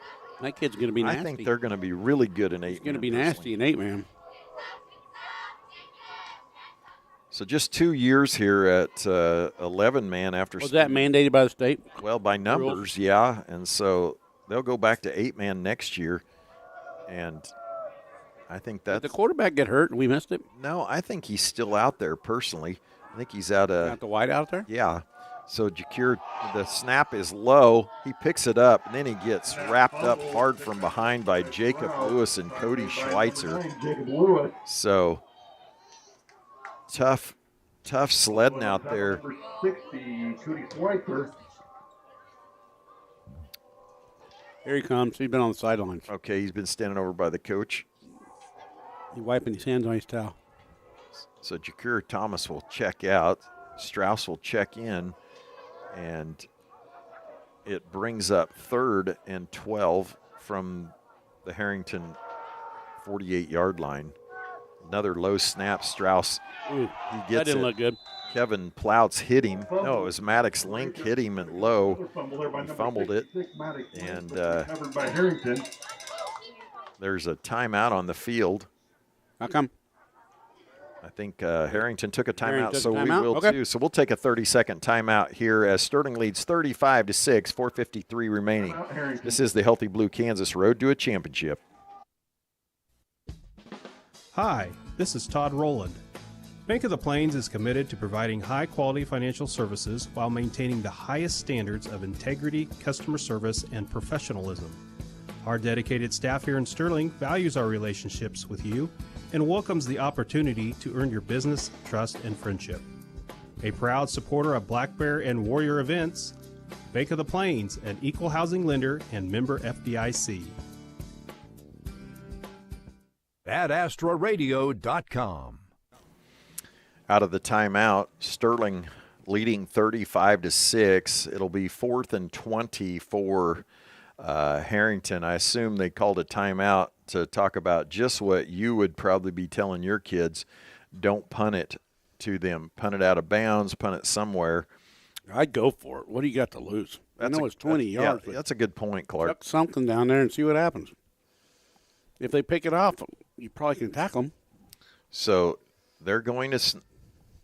That kid's going to be nasty. I think they're going to be really good in 8-man. He's going to be nasty in 8-man. So just 2 years here at 11-man after. Was that mandated by the state? Well, by numbers, rules? Yeah. And so they'll go back to 8-man next year. And I think that Did the quarterback get hurt and we missed it? No, I think he's still out there personally. I think he's out of. Got the white out there? Yeah. So Jakir, the snap is low. He picks it up, and then he gets wrapped up hard from behind by Jacob Lewis and Cody Schweitzer. So tough sledding out there. Number 60, Cody Schweitzer. Here he comes. He's been on the sidelines. Okay, he's been standing over by the coach. He's wiping his hands on his towel. So Jakir Thomas will check out. Strauss will check in. And it brings up 3rd and 12 from the Herington 48-yard line. Another low snap. Strauss, Ooh, he gets that didn't it. Look good. Kevin Plouts hit him. No, it was Maddox Link hit him at low. He fumbled it. And there's a timeout on the field. How come? I think Herington took a timeout, took so a we timeout? will Okay. too. So we'll take a 30-second timeout here as Sterling leads 35-6, 4:53 remaining. This is the Healthy Blue Kansas Road to a Championship. Hi, this is Todd Rowland. Bank of the Plains is committed to providing high-quality financial services while maintaining the highest standards of integrity, customer service, and professionalism. Our dedicated staff here in Sterling values our relationships with you and welcomes the opportunity to earn your business, trust, and friendship. A proud supporter of Black Bear and Warrior events, Bank of the Plains, an equal housing lender and member FDIC. AdAstraRadio.com. Out of the timeout, Sterling leading 35-6. It'll be 4th and 20 for Herington. I assume they called a timeout to talk about just what you would probably be telling your kids. Don't punt it to them. Punt it out of bounds, punt it somewhere. I'd go for it. What do you got to lose? I know it's 20 yards. Yeah, that's a good point, Clark. Chuck something down there and see what happens. If they pick it off, you probably can tackle them. So they're going to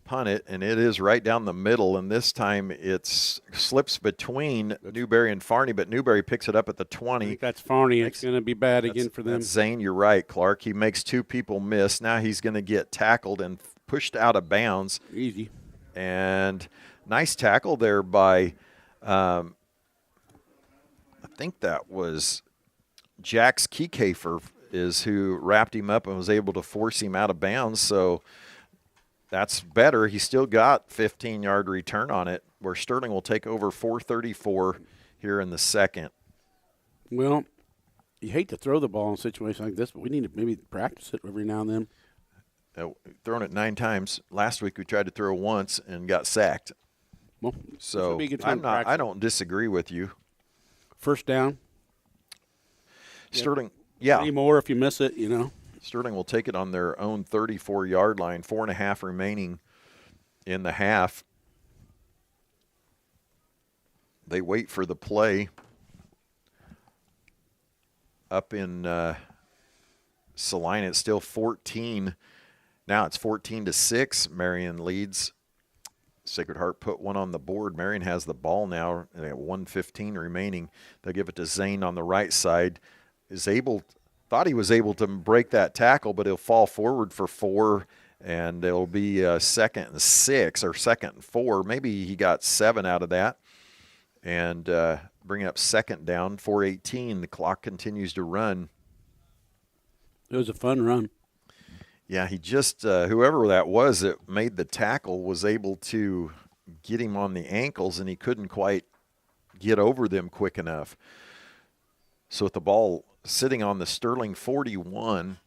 punt it, and it is right down the middle, and this time it slips between Newberry and Farney, but Newberry picks it up at the 20. I think that's Farney. It's going to be bad again for them. Zane, you're right, Clark. He makes two people miss. Now he's going to get tackled and pushed out of bounds. Easy. And nice tackle there by, I think that was Jax Kekafer is who wrapped him up and was able to force him out of bounds. So that's better. He still got 15-yard return on it, where Sterling will take over 4:34 here in the second. Well, you hate to throw the ball in a situation like this, but we need to maybe practice it every now and then. Thrown it 9 times. Last week we tried to throw once and got sacked. Well, so I don't disagree with you. First down. Sterling, yeah. Any more if you miss it, you know. Sterling will take it on their own 34-yard line, 4.5 remaining in the half. They wait for the play. Up in Salina, it's still 14. Now it's 14-6. Marion leads. Sacred Heart put one on the board. Marion has the ball now. They have 1:15 remaining. They'll give it to Zane on the right side. Thought he was able to break that tackle, but he'll fall forward for 4, and it'll be 2nd and 6 or 2nd and 4. Maybe he got 7 out of that, and bring up 2nd down, 4:18. The clock continues to run. It was a fun run. Yeah, he just, whoever that was that made the tackle was able to get him on the ankles, and he couldn't quite get over them quick enough. So with the ball sitting on the Sterling 41,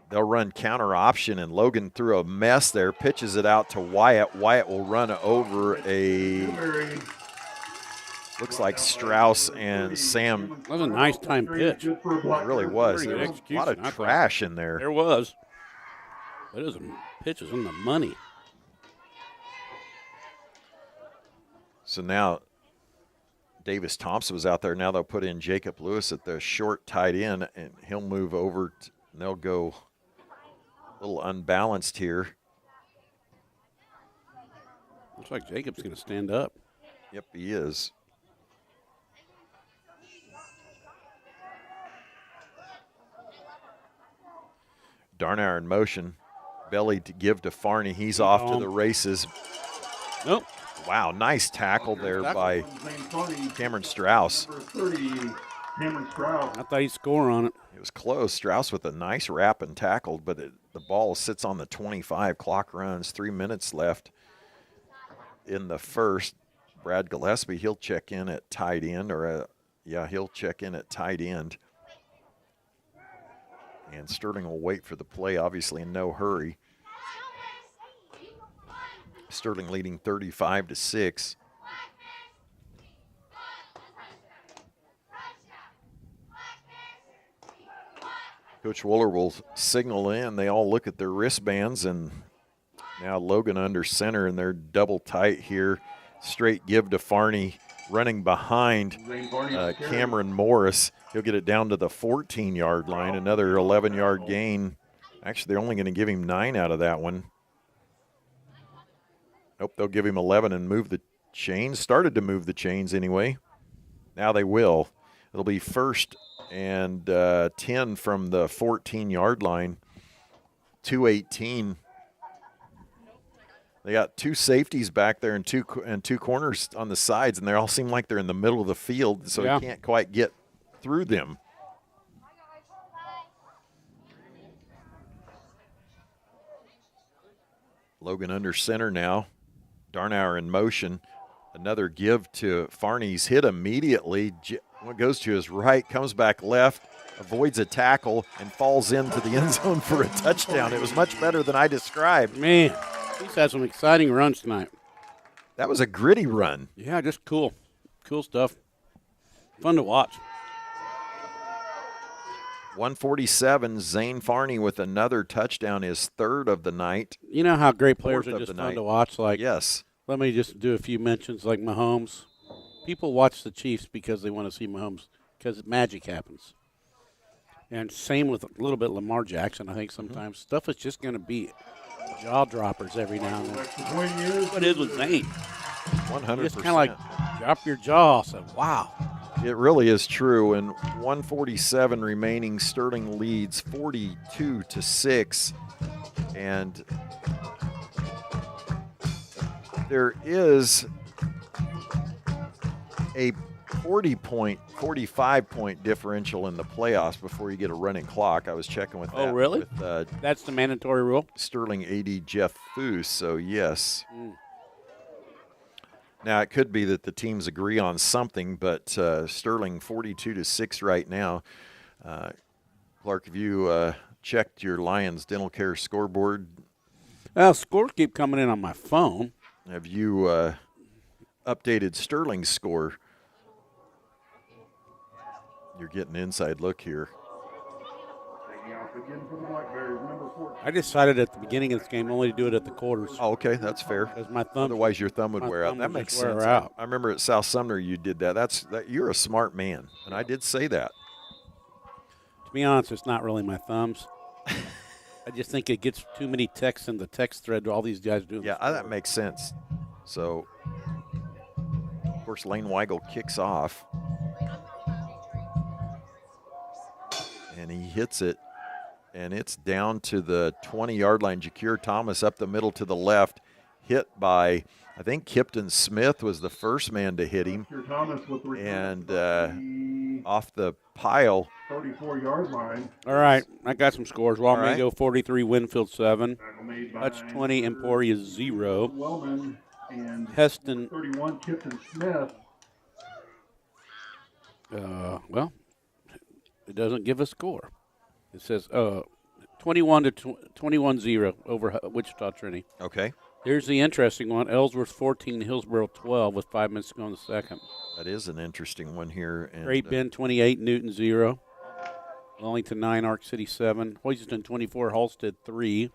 they'll run counter option, and Logan threw a mess there, pitches it out to Wyatt. Wyatt will run over looks like Strauss and Sam. That was a nice time pitch. It really was. There was a lot of trash in there. There was. But it was pitches on the money. So now Davis Thompson was out there. Now they'll put in Jacob Lewis at the short tight end, and he'll move over. And they'll go a little unbalanced here. Looks like Jacob's going to stand up. Yep, he is. Darnauer in motion. Belly to give to Farney. He's off to the races. Nope. Wow, nice tackle there by Cameron Strauss. I thought he'd score on it. It was close. Strauss with a nice wrap and tackled, but the ball sits on the 25. Clock runs. 3 minutes left in the first. Brad Gillespie, he'll check in at tight end, he'll check in at tight end. And Sterling will wait for the play, obviously in no hurry. Sterling leading 35-6. Coach Wooler will signal in. They all look at their wristbands, and now Logan under center, and they're double tight here. Straight give to Farney, running behind Cameron Morris. He'll get it down to the 14-yard line, another 11-yard gain. Actually, they're only going to give him 9 out of that one. Nope, they'll give him 11 and move the chains. Started to move the chains anyway. Now they will. It'll be 1st and 10 from the 14-yard line. 218. They got 2 safeties back there and two corners on the sides, and they all seem like they're in the middle of the field, so you can't quite get through them. Logan under center now. Darnauer in motion. Another give to Farney's hit immediately. What goes to his right, comes back left, avoids a tackle, and falls into the end zone for a touchdown. It was much better than I described. Man, he's had some exciting runs tonight. That was a gritty run. Yeah, just cool. Cool stuff. Fun to watch. 147, Zane Farney with another touchdown, his 3rd of the night. You know how great players are just fun night. to watch? Like, yes. Let me just do a few mentions like Mahomes. People watch the Chiefs because they want to see Mahomes because magic happens. And same with a little bit Lamar Jackson, I think sometimes. Stuff is just going to be jaw droppers every now and then. What is with Zane? 100%. Just kind of like drop your jaw. So, wow. It really is true. And 147 remaining, Sterling leads 42-6. And there is a 45-point differential in the playoffs before you get a running clock. I was checking with that. Oh, really? With, that's the mandatory rule? Sterling AD Jeff Foose, so yes. Now, it could be that the teams agree on something, but Sterling 42-6 right now. Clark, have you checked your Lions Dental Care scoreboard? Scores keep coming in on my phone. Have you updated Sterling's score? You're getting an inside look here. I decided at the beginning of this game only to do it at the quarters. Oh, okay, that's fair. Because my thumb. Otherwise, your thumb would wear out. That makes sense. I remember at South Sumner you did that. You're a smart man, and I did say that. To be honest, it's not really my thumbs. I just think it gets too many texts in the text thread to all these guys doing. Yeah, that makes sense. So, of course, Lane Weigel kicks off. And he hits it, and it's down to the 20-yard line. Jakir Thomas up the middle to the left, hit by, I think, Kipton Smith was the first man to hit him. And off the pile. 34-yard line. All right, I got some scores. All right. Walmingo 43, Winfield 7. Hutch 20, Emporia 0. Wellman and Heston 31, Kipton Smith. Well, it doesn't give a score. It says 21-0 over Wichita Trinity. Okay. Here's the interesting one. Ellsworth 14, Hillsboro 12 with 5 minutes to go in the second. That is an interesting one here. And Great Bend 28, Newton 0. Wellington 9, Arc City 7. Hoiston 24, Halstead 3.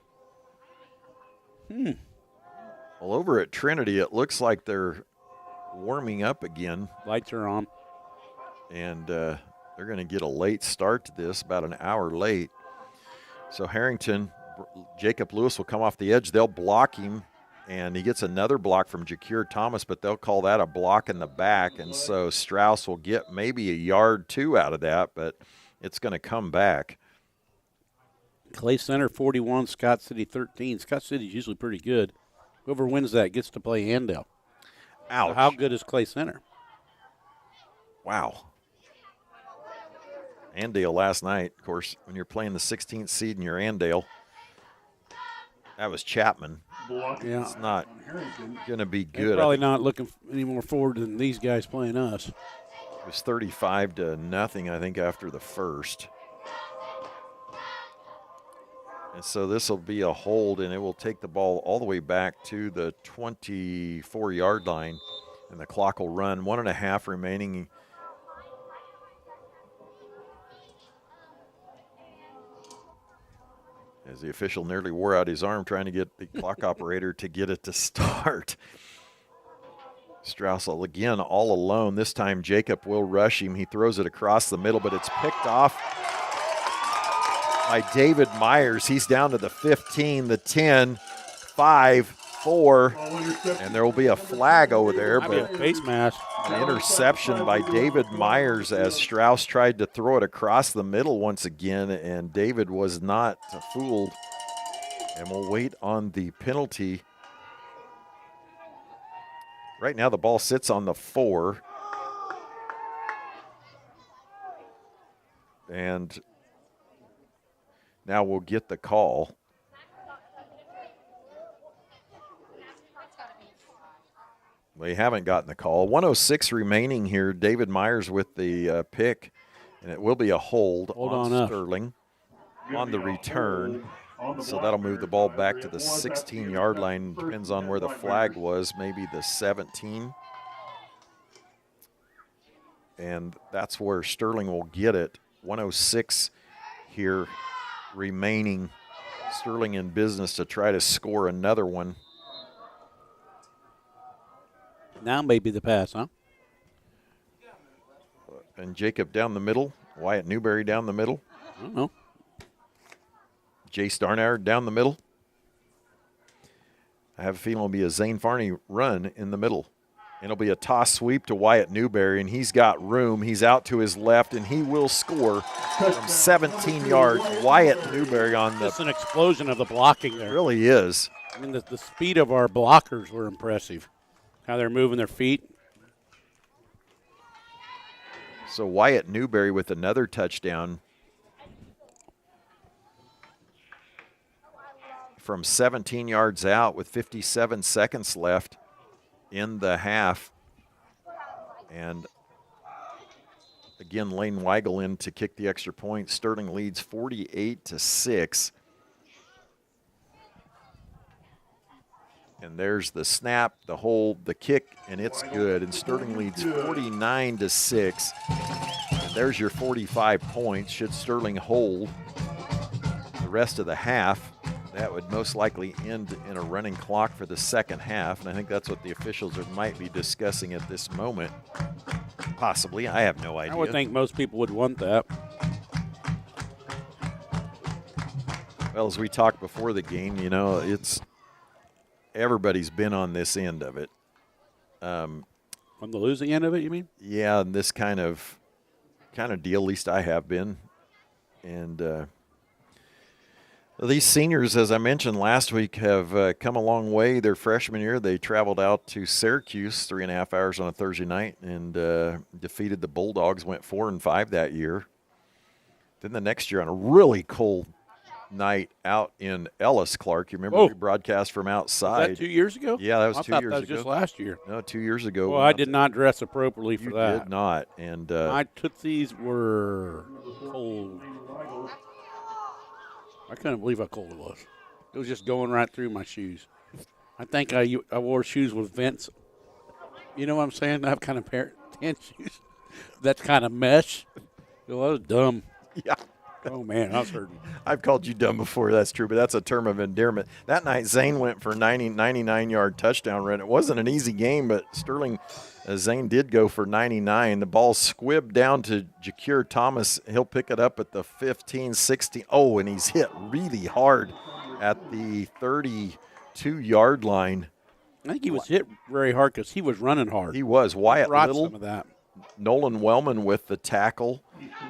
Well, over at Trinity, it looks like they're warming up again. Lights are on. And they're going to get a late start to this, about an hour late. So Herington, Jacob Lewis will come off the edge. They'll block him, and he gets another block from Jakir Thomas, but they'll call that a block in the back. And so Strauss will get maybe a yard, 2 out of that, but it's going to come back. Clay Center 41, Scott City 13. Scott City's usually pretty good. Whoever wins that gets to play Andale. Ouch. So how good is Clay Center? Wow. Andale last night, of course, when you're playing the 16th seed and you're Andale, that was Chapman. Yeah. It's not going to be They're good. probably not looking any more forward than these guys playing us. It was 35-0, I think, after the first. And so this will be a hold, and it will take the ball all the way back to the 24-yard line, and the clock will run. 1.5 remaining. As the official nearly wore out his arm trying to get the clock operator to get it to start. Strausel again all alone. This time Jacob will rush him. He throws it across the middle, but it's picked off by David Myers. He's down to the 15, the 10, 5, 4, and there will be a flag over there. But a face mask. An interception by David Myers as Strauss tried to throw it across the middle once again, and David was not fooled. And we'll wait on the penalty. Right now the ball sits on the 4. And now we'll get the call. We haven't gotten the call. 106 remaining here. David Myers with the pick, and it will be a hold on Sterling on the return. So that'll move the ball back to the 16-yard line. Depends on where the flag was, maybe the 17. And that's where Sterling will get it. 106 here remaining. Sterling in business to try to score another one. Now maybe the pass, huh? And Jacob down the middle. Wyatt Newberry down the middle. I don't know. Jay Starnard down the middle. I have a feeling it'll be a Zane Farney run in the middle. And it'll be a toss sweep to Wyatt Newberry, and he's got room. He's out to his left, and he will score from 17 yards. Wyatt Newberry on the... It's an explosion of the blocking there. It really is. I mean, the speed of our blockers were impressive. How they're moving their feet. So Wyatt Newberry with another touchdown from 17 yards out with 57 seconds left in the half. And again, Lane Weigel in to kick the extra point. Sterling leads 48-6. And there's the snap, the hold, the kick, and it's good. And Sterling leads 49-6. And there's your 45 points. Should Sterling hold the rest of the half, that would most likely end in a running clock for the second half. And I think that's what the officials might be discussing at this moment. Possibly. I have no idea. I would think most people would want that. Well, as we talked before the game, you know, it's everybody's been on this end of it. On the losing end of it, you mean? Yeah, this kind of deal, at least I have been. And these seniors, as I mentioned last week, have come a long way. Their freshman year, they traveled out to Syracuse 3.5 hours on a Thursday night and defeated the Bulldogs, went 4-5 that year. Then the next year on a really cold night out in Ellis, Clark. You remember we broadcast from outside. Was that 2 years ago? Yeah, that was I 2 thought years that was ago. just last year. No, 2 years ago. Well, I did not dress appropriately for that. You did not. And my tootsies were cold. I couldn't believe how cold it was. It was just going right through my shoes. I think I wore shoes with vents. You know what I'm saying? I have kind of tan shoes. That's kind of mesh. Well, that was dumb. Yeah. Oh, man, I was hurting. I've called you dumb before, that's true, but that's a term of endearment. That night, Zane went for 99-yard touchdown run. It wasn't an easy game, but Zane did go for 99. The ball squibbed down to Jakir Thomas. He'll pick it up at the 15, 16. Oh, and he's hit really hard at the 32-yard line. I think he was hit very hard because he was running hard. He was. Wyatt Little. Some of that. Nolan Wellman with the tackle.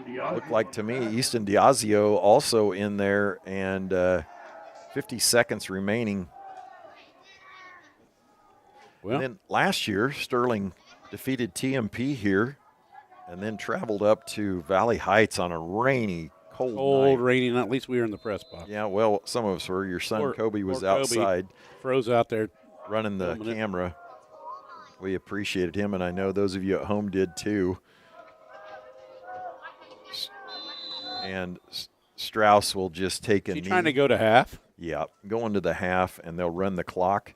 Looked like to me Easton Diazio also in there, and 50 seconds remaining. Well, and then last year, Sterling defeated TMP here and then traveled up to Valley Heights on a rainy, cold night. Rainy night. At least we were in the press box. Yeah, well, some of us were. Your son Kobe was outside. Froze out there. Running the camera. We appreciated him, and I know those of you at home did too. And Strauss will just take a knee. Is he trying to go to half? Yeah, going to the half, and they'll run the clock,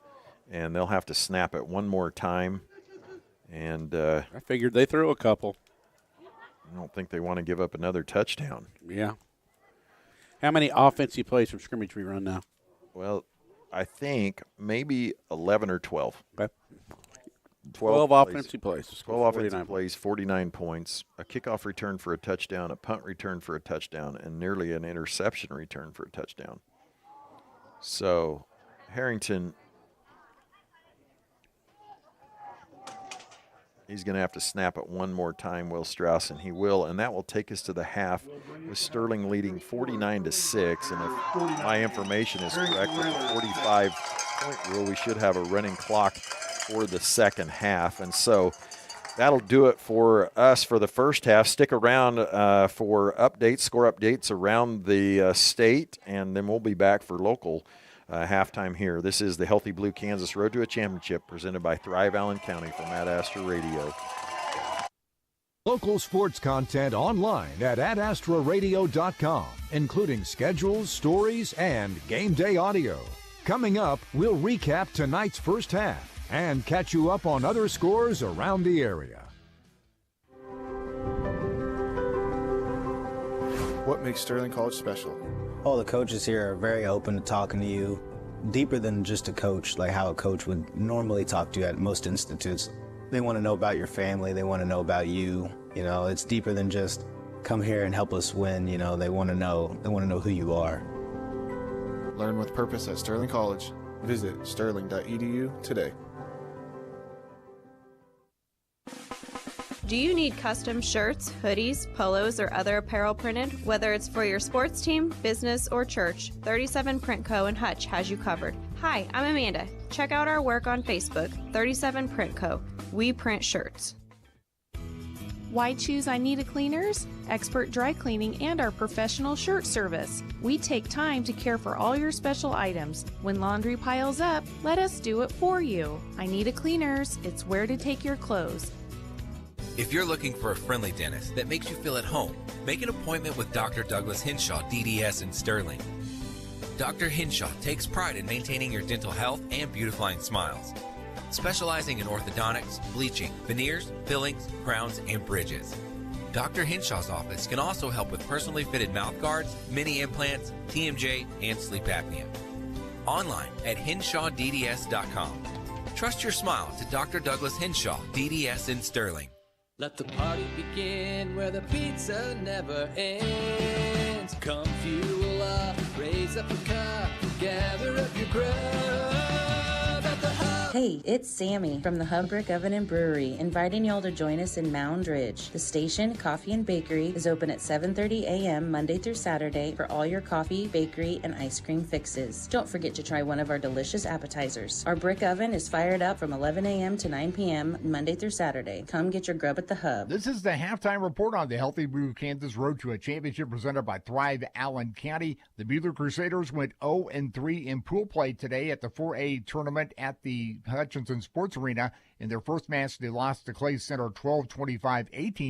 and they'll have to snap it one more time. And I figured they throw a couple. I don't think they want to give up another touchdown. Yeah. How many offensive plays from scrimmage we run now? Well, I think maybe 11 or 12. Okay. 12 offensive plays. 12 offensive plays, 49 points, a kickoff return for a touchdown, a punt return for a touchdown, and nearly an interception return for a touchdown. So Herington He's going to have to snap it one more time, Will Strauss, and he will. And that will take us to the half with Sterling leading 49-6. And if my information is correct, with the 45-point rule, we should have a running clock for the second half. And so that'll do it for us for the first half. Stick around for updates, score updates around the state, and then we'll be back for local halftime here. This is the Healthy Blue Kansas Road to a Championship presented by Thrive Allen County from Ad-Astra Radio. Local sports content online at adastraradio.com, including schedules, stories, and game day audio. Coming up, we'll recap tonight's first half and catch you up on other scores around the area. What makes Sterling College special? All the coaches here are very open to talking to you, deeper than just a coach, like how a coach would normally talk to you at most institutes. They want to know about your family, they want to know about you. You know, it's deeper than just come here and help us win. You know, they want to know who you are. Learn with purpose at Sterling College. Visit sterling.edu today. Do you need custom shirts, hoodies, polos, or other apparel printed? Whether it's for your sports team, business, or church, 37 Print Co. and Hutch has you covered. Hi, I'm Amanda. Check out our work on Facebook, 37 Print Co. We print shirts. Why choose I Need a Cleaners? Expert dry cleaning and our professional shirt service. We take time to care for all your special items. When laundry piles up, let us do it for you. I Need a Cleaners. It's where to take your clothes. If you're looking for a friendly dentist that makes you feel at home, make an appointment with Dr. Douglas Henshaw, DDS in Sterling. Dr. Henshaw takes pride in maintaining your dental health and beautifying smiles. Specializing in orthodontics, bleaching, veneers, fillings, crowns, and bridges. Dr. Henshaw's office can also help with personally fitted mouth guards, mini implants, TMJ, and sleep apnea. Online at henshawdds.com. Trust your smile to Dr. Douglas Henshaw, DDS in Sterling. Let the party begin where the pizza never ends. Come fuel up, raise up a cup, gather up your grub at the hub. Hey, it's Sammy from the Hub Brick Oven and Brewery, inviting y'all to join us in Mound Ridge. The station, Coffee and Bakery, is open at 7:30 a.m. Monday through Saturday for all your coffee, bakery, and ice cream fixes. Don't forget to try one of our delicious appetizers. Our brick oven is fired up from 11 a.m. to 9 p.m. Monday through Saturday. Come get your grub at the Hub. This is the halftime report on the Healthy Blue Kansas Road to a Championship presented by Thrive Allen County. The Buhler Crusaders went 0-3 in pool play today at the 4A tournament at the Hutchinson Sports Arena. In their first match, they lost to Clay Center 12-25,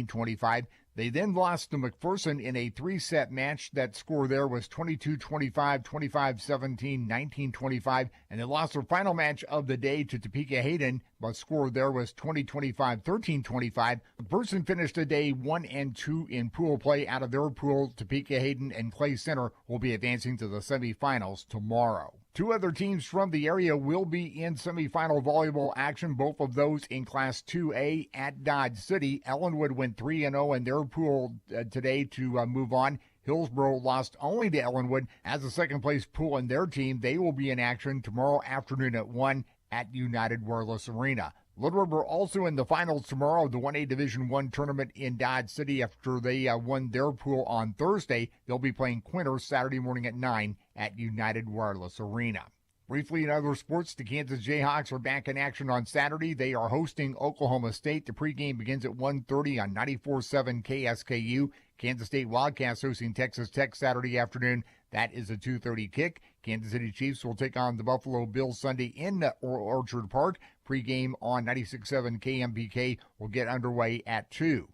18-25. They then lost to McPherson in a three-set match. That score there was 22-25, 25-17, 19-25. And they lost their final match of the day to Topeka Hayden. But score there was 20-25, 13-25. McPherson finished the day 1-2 in pool play. Out of their pool, Topeka Hayden and Clay Center will be advancing to the semifinals tomorrow. Two other teams from the area will be in semifinal volleyball action, both of those in Class 2A at Dodge City. Ellenwood went 3-0 in their pool today to move on. Hillsboro lost only to Ellenwood as the second-place pool in their team. They will be in action tomorrow afternoon at 1 at United Wireless Arena. Little River also in the finals tomorrow of the 1A Division I tournament in Dodge City after they won their pool on Thursday. They'll be playing Quinter Saturday morning at 9 at United Wireless Arena. Briefly in other sports, the Kansas Jayhawks are back in action on Saturday. They are hosting Oklahoma State. The pregame begins at 1:30 on 94.7 KSKU. Kansas State Wildcats hosting Texas Tech Saturday afternoon. That is a 2:30 kick. Kansas City Chiefs will take on the Buffalo Bills Sunday in Orchard Park. Pregame on 96.7 KMPK will get underway at 2.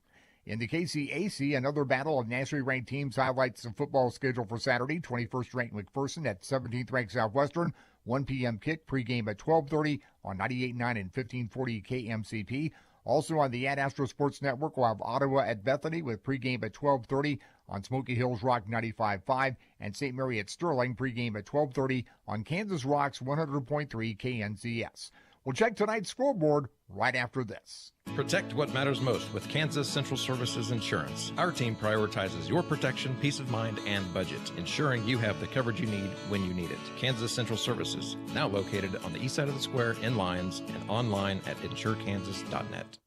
In the KCAC, another battle of nationally ranked teams highlights the football schedule for Saturday. 21st ranked McPherson at 17th ranked Southwestern. 1 p.m. kick, pregame at 12:30 on 98.9 and 1540 KMCP. Also on the Ad-Astra Sports Network, we'll have Ottawa at Bethany with pregame at 12:30 on Smoky Hills Rock 95.5 and St. Mary at Sterling pregame at 12:30 on Kansas Rocks 100.3 KNCS. We'll check tonight's scoreboard right after this. Protect what matters most with Kansas Central Services Insurance. Our team prioritizes your protection, peace of mind, and budget, ensuring you have the coverage you need when you need it. Kansas Central Services, now located on the east side of the square in Lyons and online at insurekansas.net.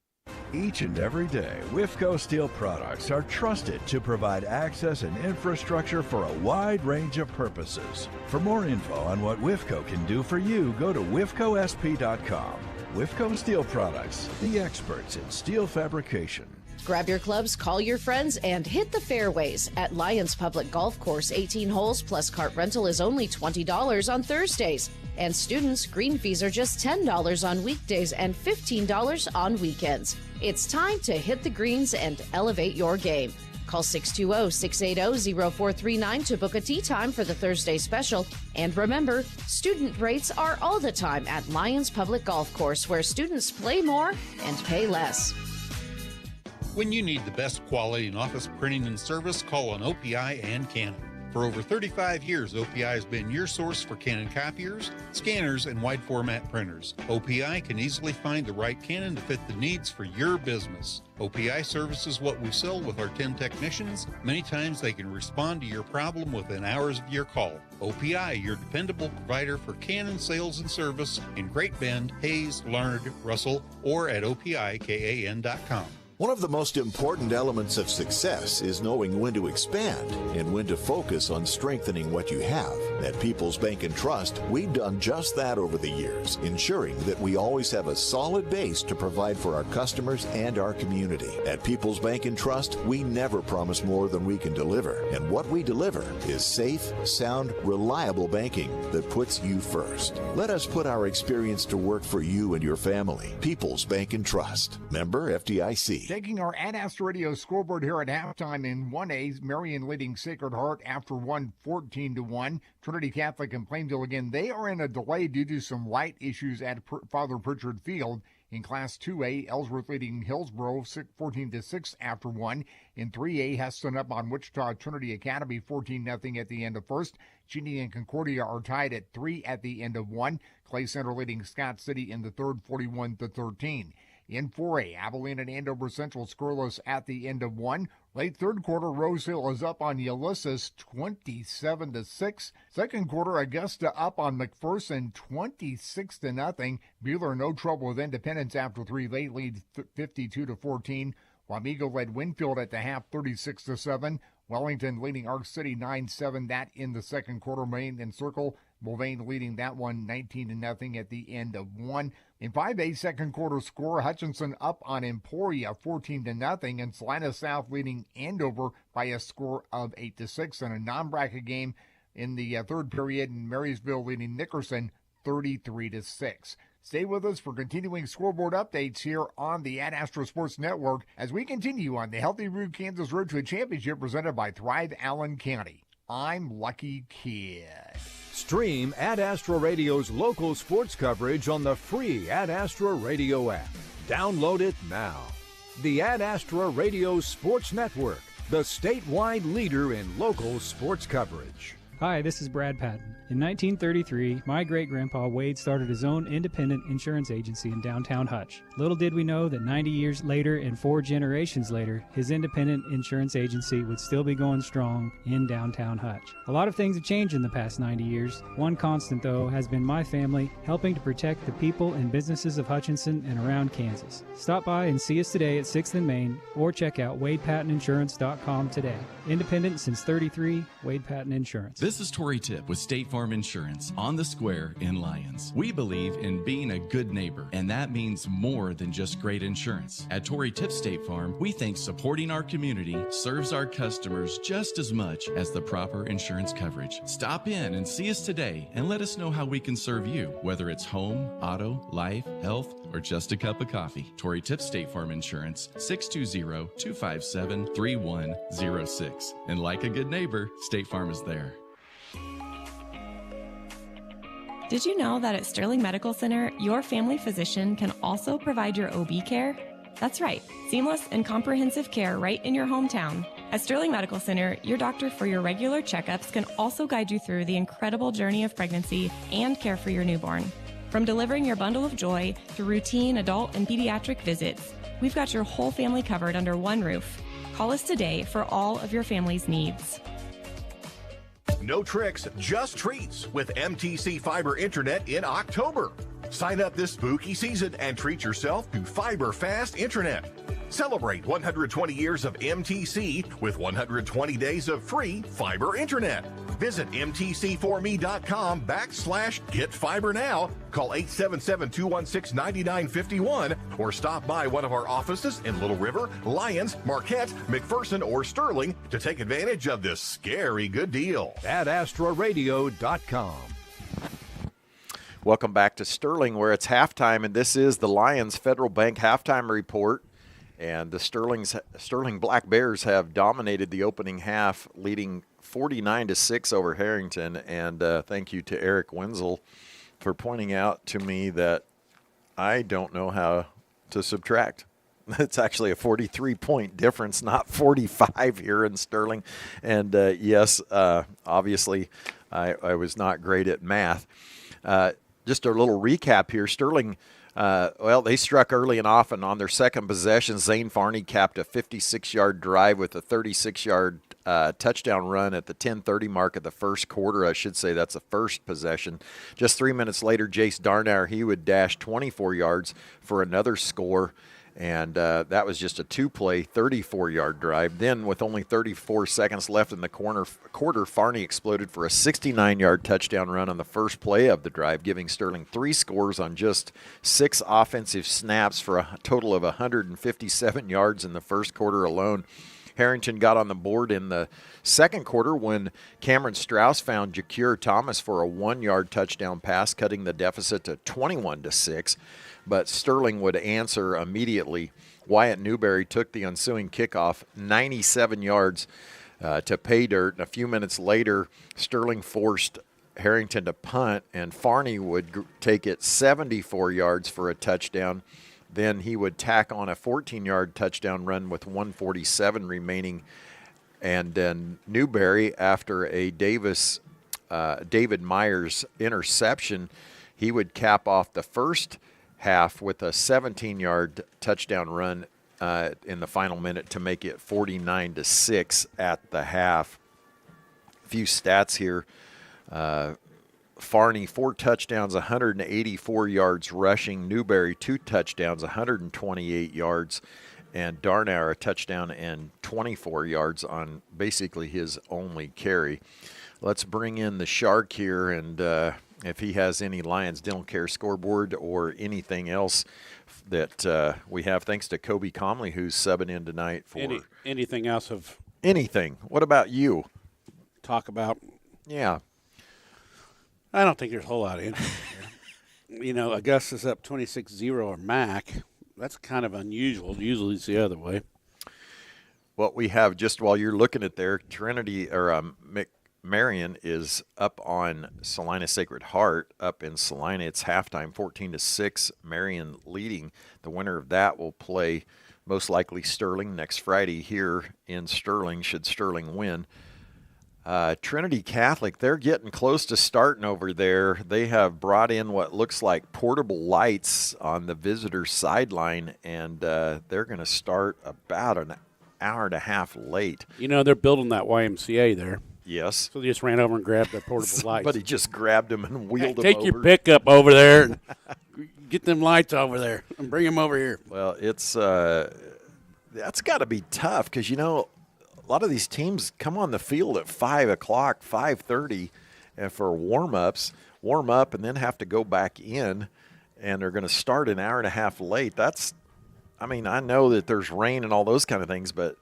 Each and every day, WIFCO Steel products are trusted to provide access and infrastructure for a wide range of purposes. For more info on what WIFCO can do for you, go to wifcosp.com. WIFCO Steel Products, the experts in steel fabrication. Grab your clubs, call your friends, and hit the fairways. At Lions Public Golf Course, 18 holes plus cart rental is only $20 on Thursdays. And students, green fees are just $10 on weekdays and $15 on weekends. It's time to hit the greens and elevate your game. Call 620-680-0439 to book a tee time for the Thursday special. And remember, student rates are all the time at Lions Public Golf Course, where students play more and pay less. When you need the best quality in office printing and service, call on OPI and Canon. For over 35 years, OPI has been your source for Canon copiers, scanners, and wide format printers. OPI can easily find the right Canon to fit the needs for your business. OPI services what we sell with our 10 technicians. Many times they can respond to your problem within hours of your call. OPI, your dependable provider for Canon sales and service in Great Bend, Hayes, Larned, Russell, or at OPIKAN.com. One of the most important elements of success is knowing when to expand and when to focus on strengthening what you have. At People's Bank and Trust, we've done just that over the years, ensuring that we always have a solid base to provide for our customers and our community. At People's Bank and Trust, we never promise more than we can deliver, and what we deliver is safe, sound, reliable banking that puts you first. Let us put our experience to work for you and your family. People's Bank and Trust. Member FDIC. Taking our Ad Astra Radio scoreboard here at halftime in 1A, Marion leading Sacred Heart after 14-1. Trinity Catholic and Plainville again. They are in a delay due to some light issues at Father Pritchard Field. In Class 2A, Ellsworth leading Hillsborough 14-6 after 1. In 3A, Heston up on Wichita Trinity Academy 14-0 at the end of first. Cheney and Concordia are tied at 3 at the end of 1. Clay Center leading Scott City in the third 41-13. In 4A, Abilene and Andover Central scoreless at the end of 1. Late third quarter, Rose Hill is up on Ulysses 27-6. Second quarter, Augusta up on McPherson 26-0. Bueller no trouble with Independence after 3 late lead 52-14. Wamego led Winfield at the half 36-7. Wellington leading Arc City 9-7. That in the second quarter. Maine and Circle, Mulvane leading that one 19-0 at the end of 1. In 5A, second quarter score, Hutchinson up on Emporia 14-0, and Salina South leading Andover by a score of 8-6. And a non-bracket game in the third period, and Marysville leading Nickerson 33-6. Stay with us for continuing scoreboard updates here on the Ad Astra Sports Network as we continue on the Healthy Root Kansas Road to a Championship presented by Thrive Allen County. I'm Lucky Kid. Stream Ad Astra Radio's local sports coverage on the free Ad Astra Radio app. Download it now. The Ad Astra Radio Sports Network, the statewide leader in local sports coverage. Hi, this is Brad Patton. In 1933, my great-grandpa Wade started his own independent insurance agency in downtown Hutch. Little did we know that 90 years later and 4 generations later, his independent insurance agency would still be going strong in downtown Hutch. A lot of things have changed in the past 90 years. One constant, though, has been my family helping to protect the people and businesses of Hutchinson and around Kansas. Stop by and see us today at 6th and Main or check out WadePattonInsurance.com today. Independent since 33, Wade Patton Insurance. This is Tori Tipp with State Farm Insurance on the Square in Lyons. We believe in being a good neighbor, and that means more than just great insurance. At Tori Tipp State Farm, we think supporting our community serves our customers just as much as the proper insurance coverage. Stop in and see us today and let us know how we can serve you, whether it's home, auto, life, health, or just a cup of coffee. Tori Tipp State Farm Insurance, 620-257-3106. And like a good neighbor, State Farm is there. Did you know that at Sterling Medical Center, your family physician can also provide your OB care? That's right, seamless and comprehensive care right in your hometown. At Sterling Medical Center, your doctor for your regular checkups can also guide you through the incredible journey of pregnancy and care for your newborn. From delivering your bundle of joy to routine adult and pediatric visits, we've got your whole family covered under one roof. Call us today for all of your family's needs. No tricks, just treats with MTC Fiber Internet in October. Sign up this spooky season and treat yourself to fiber fast internet. Celebrate 120 years of MTC with 120 days of free fiber internet. Visit mtc4me.com/getfibernow. Call 877-216-9951 or stop by one of our offices in Little River, Lyons, Marquette, McPherson, or Sterling to take advantage of this scary good deal. At AstroRadio.com. Welcome back to Sterling, where it's halftime, and this is the Lions Federal Bank halftime report. And the Sterling Black Bears have dominated the opening half, leading 49-6 over Herington. And thank you to Eric Wenzel for pointing out to me that I don't know how to subtract. It's actually a 43-point difference, not 45 here in Sterling. And yes, obviously, I was not great at math. Just a little recap here. Sterling, they struck early and often. On their second possession, Zane Farney capped a 56-yard drive with a 36-yard touchdown run at the 10:30 mark of the first quarter. I should say that's the first possession. Just 3 minutes later, Jace Darnauer, he would dash 24 yards for another score. And that was just a two-play, 34-yard drive. Then, with only 34 seconds left in the quarter, Farney exploded for a 69-yard touchdown run on the first play of the drive, giving Sterling 3 scores on just 6 offensive snaps for a total of 157 yards in the first quarter alone. Herington got on the board in the second quarter when Cameron Strauss found Jacure Thomas for a 1-yard touchdown pass, cutting the deficit to 21-6. But Sterling would answer immediately. Wyatt Newberry took the ensuing kickoff 97 yards to pay dirt. And a few minutes later, Sterling forced Herington to punt, and Farney would take it 74 yards for a touchdown. Then he would tack on a 14-yard touchdown run with 1:47 remaining. And then Newberry, after a David Myers interception, he would cap off the first half with a 17-yard touchdown run in the final minute to make it 49-6 at the half. A few stats here. Farney, 4 touchdowns, 184 yards rushing. Newberry, 2 touchdowns, 128 yards. And Darnauer, a touchdown and 24 yards on basically his only carry. Let's bring in the Shark here, and if he has any Lions Dental Care scoreboard or anything else that we have, thanks to Kobe Comley, who's subbing in tonight for anything else of anything. What about you? Talk about? Yeah. I don't think there's a whole lot of interest here. You know, Augusta's up 26-0 or MAC. That's kind of unusual. Usually it's the other way. What we have, just while you're looking at there, Trinity or Marion is up on Salina Sacred Heart up in Salina. It's halftime, 14-6. Marion leading. The winner of that will play most likely Sterling next Friday here in Sterling, should Sterling win. Trinity Catholic, they're getting close to starting over there. They have brought in what looks like portable lights on the visitor sideline, and they're going to start about an hour and a half late. You know, they're building that YMCA there. Yes. So they just ran over and grabbed the portable lights. Somebody just grabbed them and wheeled them take over. Take your pickup over there and get them lights over there and bring them over here. Well, it's that's got to be tough because, you know, a lot of these teams come on the field at 5 o'clock, 5:30 for warm-ups, warm up, and then have to go back in, and they're going to start an hour and a half late. I know that there's rain and all those kind of things, but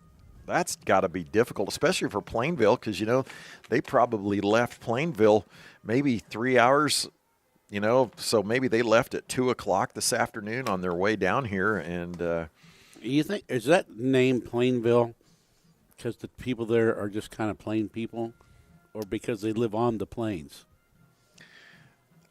that's got to be difficult, especially for Plainville, because, you know, they probably left Plainville maybe 3 hours, you know, so maybe they left at 2 o'clock this afternoon on their way down here. And you think, is that name Plainville because the people there are just kind of plain people, or because they live on the plains?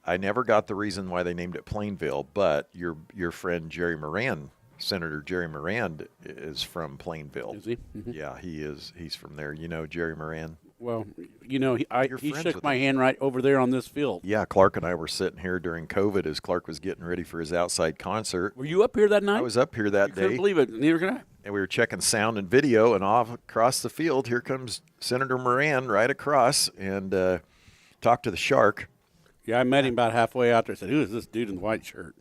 I never got the reason why they named it Plainville, but your friend Jerry Moran, Senator Jerry Moran, is from Plainville. Is he? Mm-hmm. Yeah, he is. He's from there. You know Jerry Moran? Well, you know, he shook my hand right over there on this field. Yeah, Clark and I were sitting here during COVID as Clark was getting ready for his outside concert. Were you up here that night? I was up here that day. I couldn't believe it. Neither can I. And we were checking sound and video, and off across the field, here comes Senator Moran right across and talked to the Shark. Yeah, I met him about halfway out there. I said, who is this dude in the white shirt?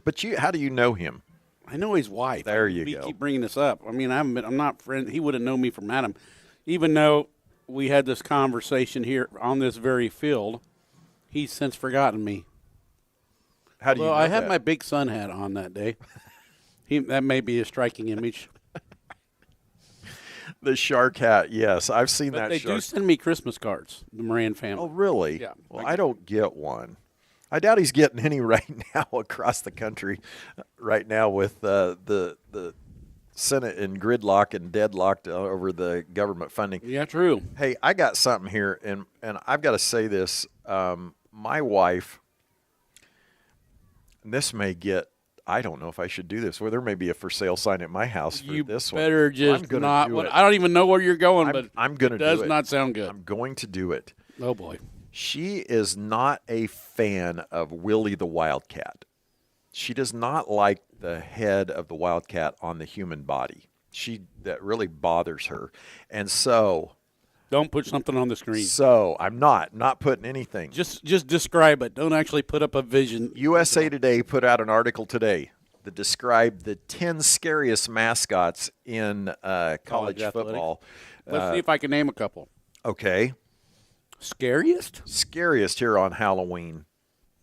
But how do you know him? I know his wife. There you we go. keep bringing this up. I mean, I'm not friends. He would have known me from Adam. Even though we had this conversation here on this very field, he's since forgotten me. How do you know I had that? my big son hat on that day. That may be a striking image. The shark hat, yes. I've seen But that they shark. do send me Christmas cards, the Moran family. Oh, really? Yeah. Well, I don't get one. I doubt he's getting any right now across the country right now with the Senate in gridlock and deadlocked over the government funding. Yeah, true. Hey, I got something here, and I've got to say this. My wife, and this may get, I don't know if I should do this. Well, there may be a for sale sign at my house for this one. You better just I'm gonna not. do it. I don't even know where you're going, but I'm going to do it. Does not sound good. I'm going to do it. Oh, boy. She is not a fan of Willie the Wildcat. She does not like the head of the wildcat on the human body. That really bothers her. And so, don't put something on the screen. So I'm not putting anything. Just describe it. Don't actually put up a vision. USA Today put out an article today that described the 10 scariest mascots in college football. Let's see if I can name a couple. Okay. Scariest? Scariest here on Halloween.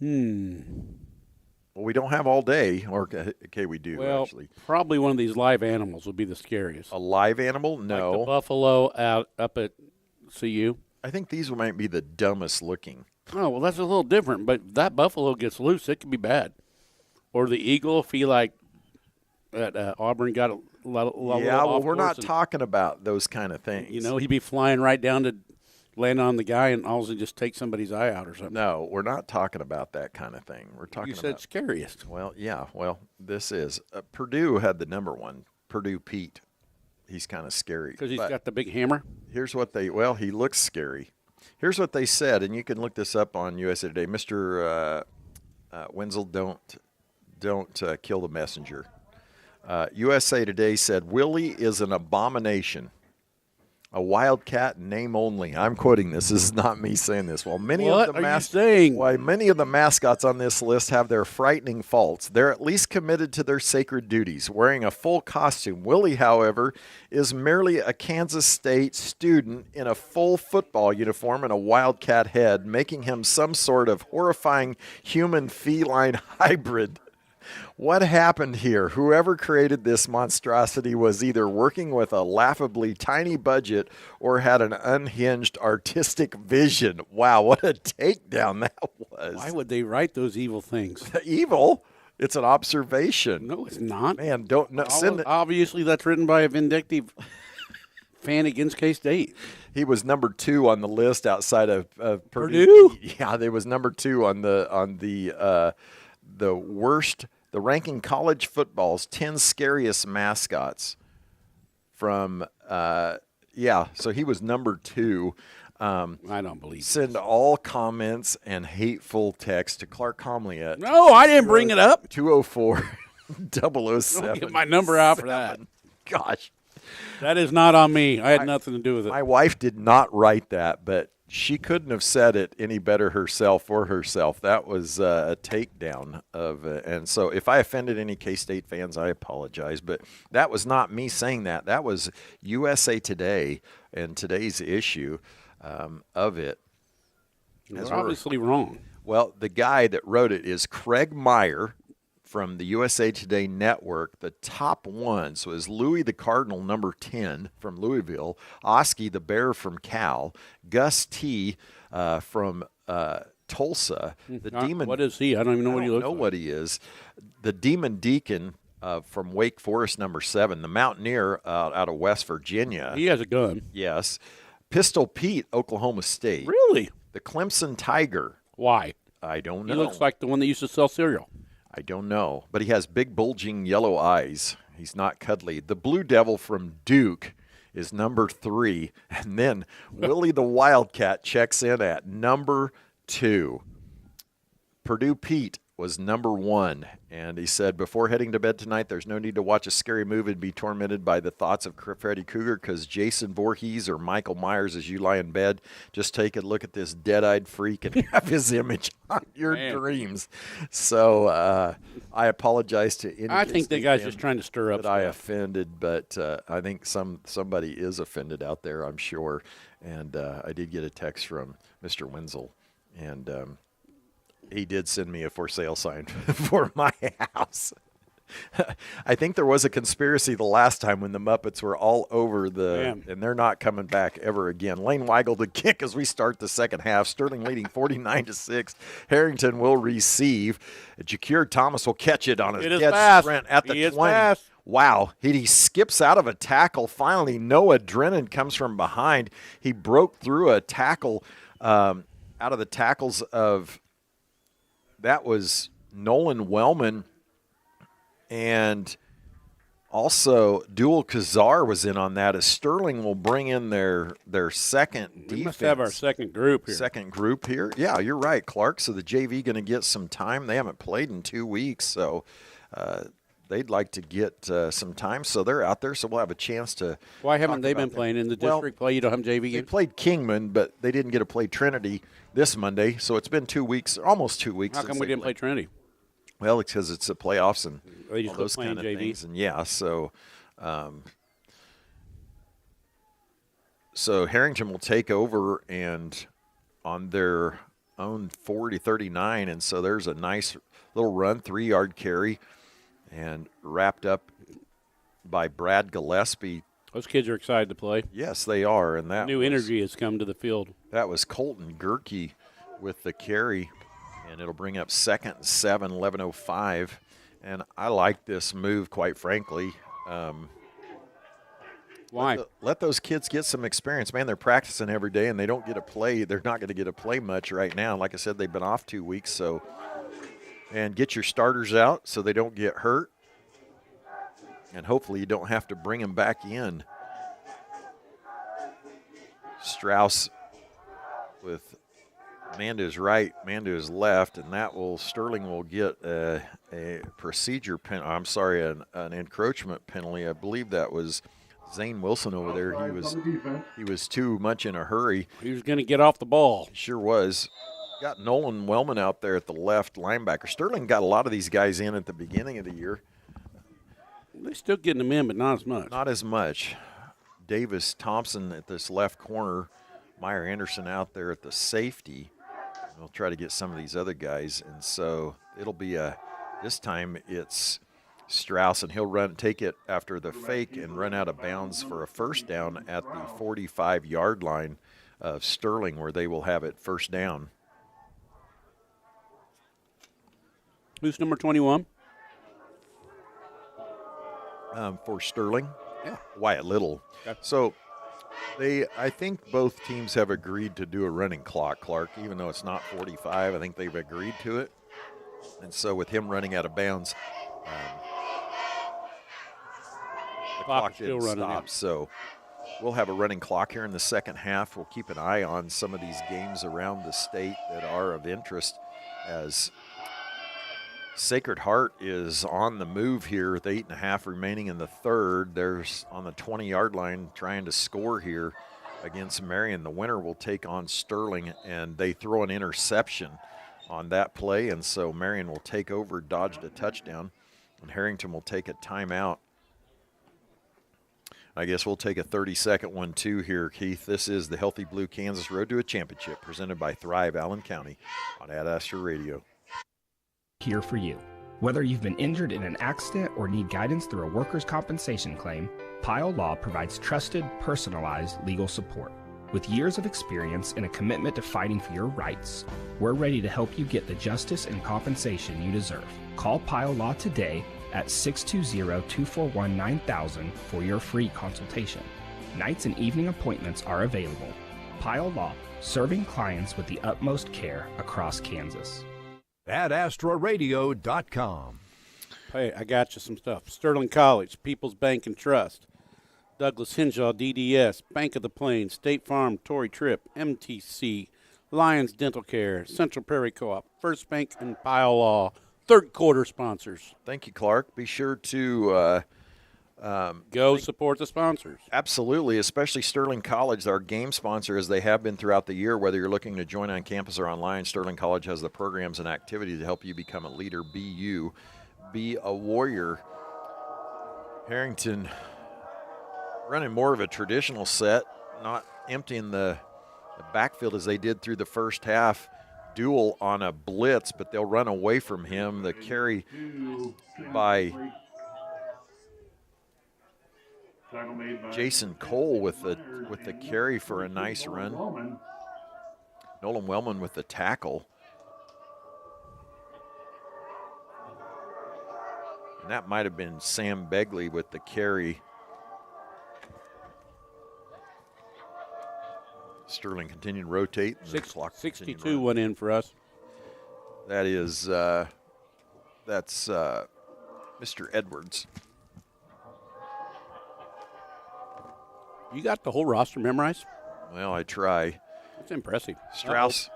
Well, we don't have all day, or okay, we do actually. Probably one of these live animals would be the scariest. A live animal? No. Like the buffalo up at CU. I think these might be the dumbest looking. Oh, well, that's a little different, but if that buffalo gets loose, it could be bad. Or the eagle, if he like at Auburn got a lot Yeah, well, we're not talking about those kind of things. You know, he'd be flying right down to land on the guy and all of a sudden just take somebody's eye out or something. No, we're not talking about that kind of thing. We're talking You said about scariest. Well, yeah. Well, this is Purdue had the number one. Purdue Pete. He's kind of scary because he's got the big hammer. Here's what he looks scary. Here's what they said, and you can look this up on USA Today. Mr. Wenzel, don't kill the messenger. USA Today said Willie is an abomination. A wildcat name only. I'm quoting this. This is not me saying this. Well, many of the mascots on this list have their frightening faults. They're at least committed to their sacred duties, wearing a full costume. Willie, however, is merely a Kansas State student in a full football uniform and a wildcat head, making him some sort of horrifying human-feline hybrid. What happened here? Whoever created this monstrosity was either working with a laughably tiny budget or had an unhinged artistic vision. Wow, what a takedown that was. Why would they write those evil things? Evil? It's an observation. No, it's not. Man, don't send it. Obviously, that's written by a vindictive fan against K-State. He was number 2 on the list outside of Purdue? Yeah, they was number 2 on the worst. The ranking college football's 10 scariest mascots from, so he was number 2. I don't believe Send all comments and hateful text to Clark Comley at No, I didn't bring it up. 204-007. Don't get my number out for that. Gosh. That is not on me. I had nothing to do with it. My wife did not write that, but she couldn't have said it any better herself. That was a takedown of and so if I offended any K-State fans, I apologize. But that was not me saying that. That was USA Today and today's issue of it. You're obviously wrong. Well, the guy that wrote it is Craig Meyer from the USA Today Network. The top ones was Louis the Cardinal, number 10 from Louisville, Oski the Bear from Cal, Gus T from Tulsa. The Demon. What is he? I don't even know what he looks like. I don't know what he is. The Demon Deacon from Wake Forest, number 7. The Mountaineer out of West Virginia. He has a gun. Yes. Pistol Pete, Oklahoma State. Really? The Clemson Tiger. Why? I don't know. He looks like the one that used to sell cereal. I don't know, but he has big bulging yellow eyes. He's not cuddly. The Blue Devil from Duke is number 3, and then Willie the Wildcat checks in at number 2. Purdue Pete was number 1. And he said, before heading to bed tonight, there's no need to watch a scary movie and be tormented by the thoughts of Freddy Krueger, because Jason Voorhees or Michael Myers, as you lie in bed, just take a look at this dead-eyed freak and have his image on your dreams. So I apologize to any. I think the guy's just trying to stir up that I stuff. offended, but I think somebody is offended out there, I'm sure. And I did get a text from Mr. Wenzel, and he did send me a for sale sign for my house. I think there was a conspiracy the last time when the Muppets were all over and they're not coming back ever again. Lane Weigel to kick as we start the second half. Sterling leading 49-6. Herington will receive. Jakir Thomas will catch it on a dead sprint at the 20. Wow. He skips out of a tackle. Finally, Noah Drennan comes from behind. He broke through a tackle out of the tackles of – that was Nolan Wellman, and also Dual Kazar was in on that, as Sterling will bring in their second defense. We must have our second group here. Second group here. Yeah, you're right, Clark. So the JV going to get some time. They haven't played in 2 weeks, so they'd like to get some time. So they're out there, so we'll have a chance to. Why haven't they been playing in the district play? You don't have JV games? They played Kingman, but they didn't get to play Trinity this Monday, so it's been 2 weeks, almost 2 weeks. How come we didn't play Trinity? Well, it's because it's the playoffs and they all those kind of things. And so Herington will take over and on their own 40-39, and so there's a nice little run, 3-yard carry, and wrapped up by Brad Gillespie. Those kids are excited to play. Yes, they are, and that new energy has come to the field. That was Colton Gerke with the carry, and it'll bring up 2nd and 7, 11:05. And I like this move, quite frankly. Why? Let those kids get some experience. Man, they're practicing every day, and they don't get to play. They're not going to get to play much right now. Like I said, they've been off 2 weeks. So, and get your starters out so they don't get hurt. And hopefully you don't have to bring them back in. Strauss with Manda's right, Manda's left, and that will Sterling will get a procedure penalty. I'm sorry, an encroachment penalty. I believe that was Zane Wilson over there. He was too much in a hurry. He was going to get off the ball. Sure was. Got Nolan Wellman out there at the left linebacker. Sterling got a lot of these guys in at the beginning of the year. They're still getting them in, but not as much. Not as much. Davis Thompson at this left corner. Meyer Anderson out there at the safety. We'll try to get some of these other guys. And so it'll be this time it's Strauss, and he'll take it after the fake and run out of bounds for a first down at the 45-yard line of Sterling, where they will have it first down. Who's number 21? For Sterling? Yeah. Wyatt Little. Okay. So I think both teams have agreed to do a running clock, Clark, even though it's not 45. I think they've agreed to it. And so with him running out of bounds, the clock didn't stop. So we'll have a running clock here in the second half. We'll keep an eye on some of these games around the state that are of interest, as Sacred Heart is on the move here with 8.5 remaining in the third. There's on the 20-yard line trying to score here against Marion. The winner will take on Sterling, and they throw an interception on that play, and so Marion will take over, dodged a touchdown, and Herington will take a timeout. I guess we'll take a 30-second one, too, here, Keith. This is the Healthy Blue Kansas Road to a Championship, presented by Thrive Allen County on Ad Astra Radio. Here for you. Whether you've been injured in an accident or need guidance through a workers' compensation claim, Pyle Law provides trusted, personalized legal support. With years of experience and a commitment to fighting for your rights, we're ready to help you get the justice and compensation you deserve. Call Pyle Law today at 620-241-9000 for your free consultation. Nights and evening appointments are available. Pyle Law, serving clients with the utmost care across Kansas. At AstraRadio.com. Hey, I got you some stuff. Sterling College, People's Bank and Trust, Douglas Henshaw, DDS, Bank of the Plains, State Farm, Tory Tripp, MTC, Lions Dental Care, Central Prairie Co-op, First Bank, and Pyle Law. third quarter sponsors. Thank you, Clark. Be sure to go support the sponsors. Absolutely, especially Sterling College, our game sponsor, as they have been throughout the year. Whether you're looking to join on campus or online, Sterling College has the programs and activities to help you become a leader. Be you. Be a warrior. Herington running more of a traditional set, not emptying the backfield as they did through the first half. Duel on a blitz, but they'll run away from him. The carry by Jason Cole with the carry for a nice run. Nolan Wellman with the tackle. And that might have been Sam Begley with the carry. Sterling continued to rotate. 62 went in for us. That is, that's Mr. Edwards. You got the whole roster memorized? Well, I try. That's impressive. Strauss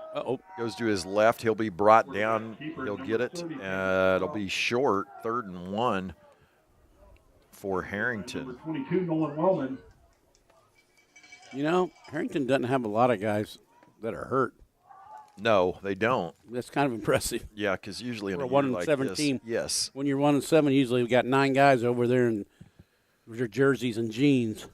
goes to his left. He'll be brought down. He'll get it. It'll be short, 3rd and 1 for Herington. 22, Nolan Wellman. You know, Herington doesn't have a lot of guys that are hurt. No, they don't. That's kind of impressive. Yeah, because usually in a we're year 1 like 17. this, yes. When you're 1-7, usually we've got 9 guys over there in their jerseys and jeans.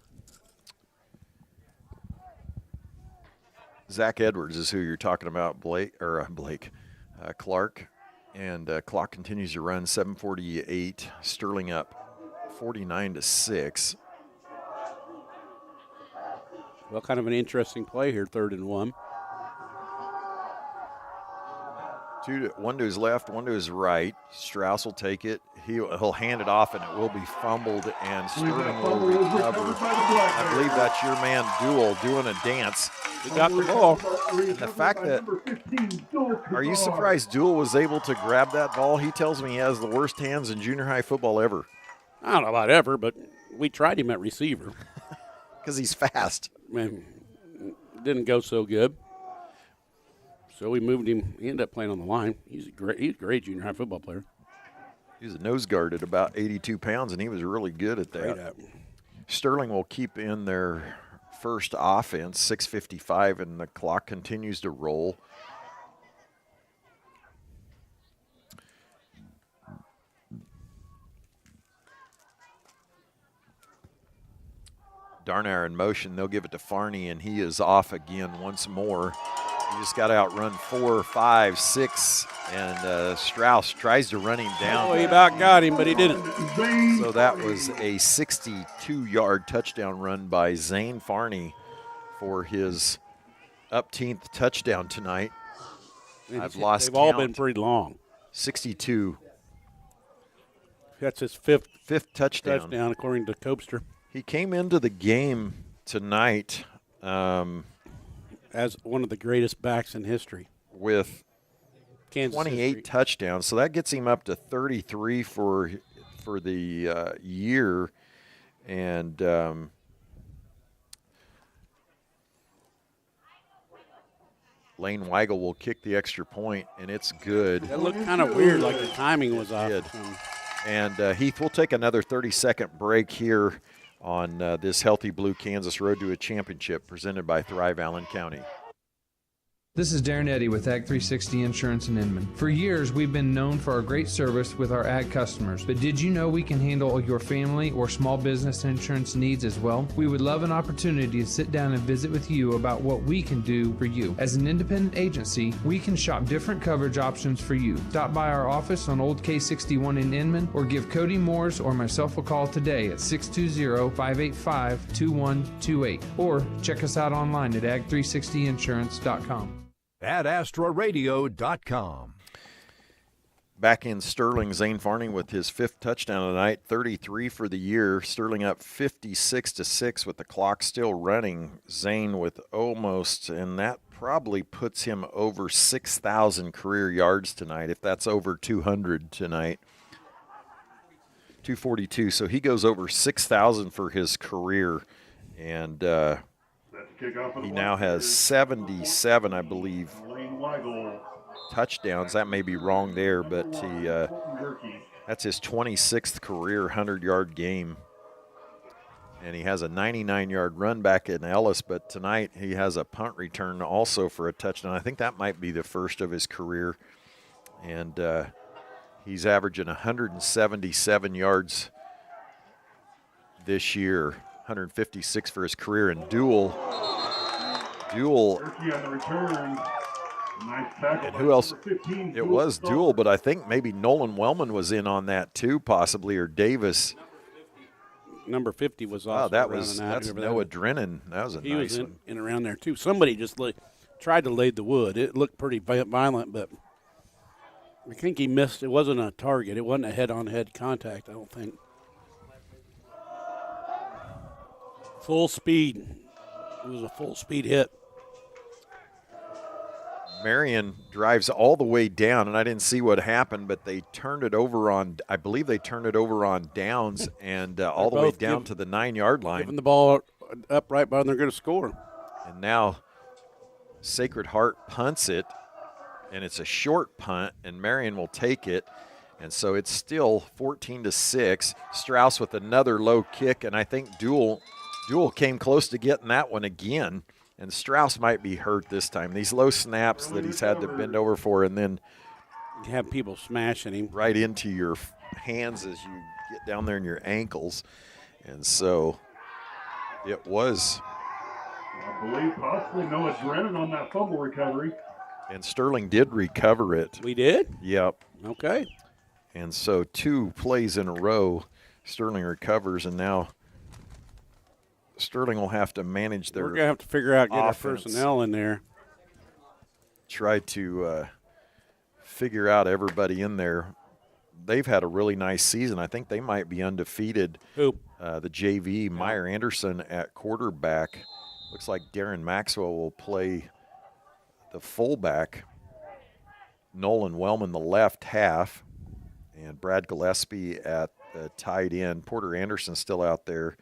Zach Edwards is who you're talking about, Clark. And clock continues to run, 7:48. Sterling up 49-6. Well, kind of an interesting play here, 3rd and 1. One to his left, one to his right. Strauss will take it. He'll hand it off, and it will be fumbled, and Sterling will recover. I believe that's your man, Duel, doing a dance. He got the ball. And the fact that, are you surprised Duel was able to grab that ball? He tells me he has the worst hands in junior high football ever. I don't know about ever, but we tried him at receiver. Because he's fast. Man, didn't go so good. So we moved him. He ended up playing on the line. He's a great junior high football player. He was a nose guard at about 82 pounds, and he was really good at that. Great at. Sterling will keep in their first offense, 6:55, and the clock continues to roll. Darnare in motion. They'll give it to Farney, and he is off again once more. He just got to outrun 4, 5, 6, and Strauss tries to run him down. Oh, he about got him, but he didn't. So that was a 62-yard touchdown run by Zane Farney for his upteenth touchdown tonight. I've lost They've all been pretty long. 62. That's his fifth touchdown. According to Copster. He came into the game tonight as one of the greatest backs in history with Kansas 28 history. touchdowns. So that gets him up to 33 for the year. And Lane Weigel will kick the extra point, and it's good. That looked kind of weird, like the timing was off. And Heath, we'll take another 30-second break here on this Healthy Blue Kansas Road to a Championship presented by Thrive Allen County. This is Darren Eddy with Ag 360 Insurance in Inman. For years, we've been known for our great service with our ag customers, but did you know we can handle your family or small business insurance needs as well? We would love an opportunity to sit down and visit with you about what we can do for you. As an independent agency, we can shop different coverage options for you. Stop by our office on Old K61 in Inman or give Cody Moores or myself a call today at 620-585-2128 or check us out online at ag360insurance.com. At AstraRadio.com. Back in Sterling, Zane Farney with his 5th touchdown tonight, 33 for the year. Sterling up 56-6 with the clock still running. Zane with almost, and that probably puts him over 6,000 career yards tonight, if that's over 200 tonight. 242, so he goes over 6,000 for his career, and he now has 77, I believe, touchdowns. That may be wrong there, but that's his 26th career 100-yard game. And he has a 99-yard run back in Ellis, but tonight he has a punt return also for a touchdown. I think that might be the first of his career. And he's averaging 177 yards this year, 156 for his career. And Duel, and who else? It was Duel, but I think maybe Nolan Wellman was in on that too, possibly, or Davis. Number 50 was also that's Noah Drennan. That was a he nice was one. in around there too. Somebody just tried to lay the wood. It looked pretty violent, but I think he missed. It wasn't a target. It wasn't a head-on-head contact, I don't think. Full speed. It was a full-speed hit. Marion drives all the way down, and I didn't see what happened, but they turned it over on, I believe they turned it over on downs and all the way down to the 9-yard line. Giving the ball up right by, and they're going to score. And now Sacred Heart punts it, and it's a short punt, and Marion will take it. And so it's still 14-6. Strauss with another low kick, and I think Duel came close to getting that one again. And Strauss might be hurt this time. These low snaps that he's had to bend over for, and then you have people smashing him right into your hands as you get down there in your ankles. And so it was. I believe possibly Noah Drennan on that fumble recovery. And Sterling did recover it. We did? Yep. Okay. And so 2 plays in a row, Sterling recovers, and now Sterling will have to manage their. We're going to have to figure out, get offense. our personnel in there. Try to figure out everybody in there. They've had a really nice season. I think they might be undefeated. Who? The JV, Meyer Anderson at quarterback. Looks like Darren Maxwell will play the fullback. Nolan Wellman the left half. And Brad Gillespie at the tight end. Porter Anderson still out there.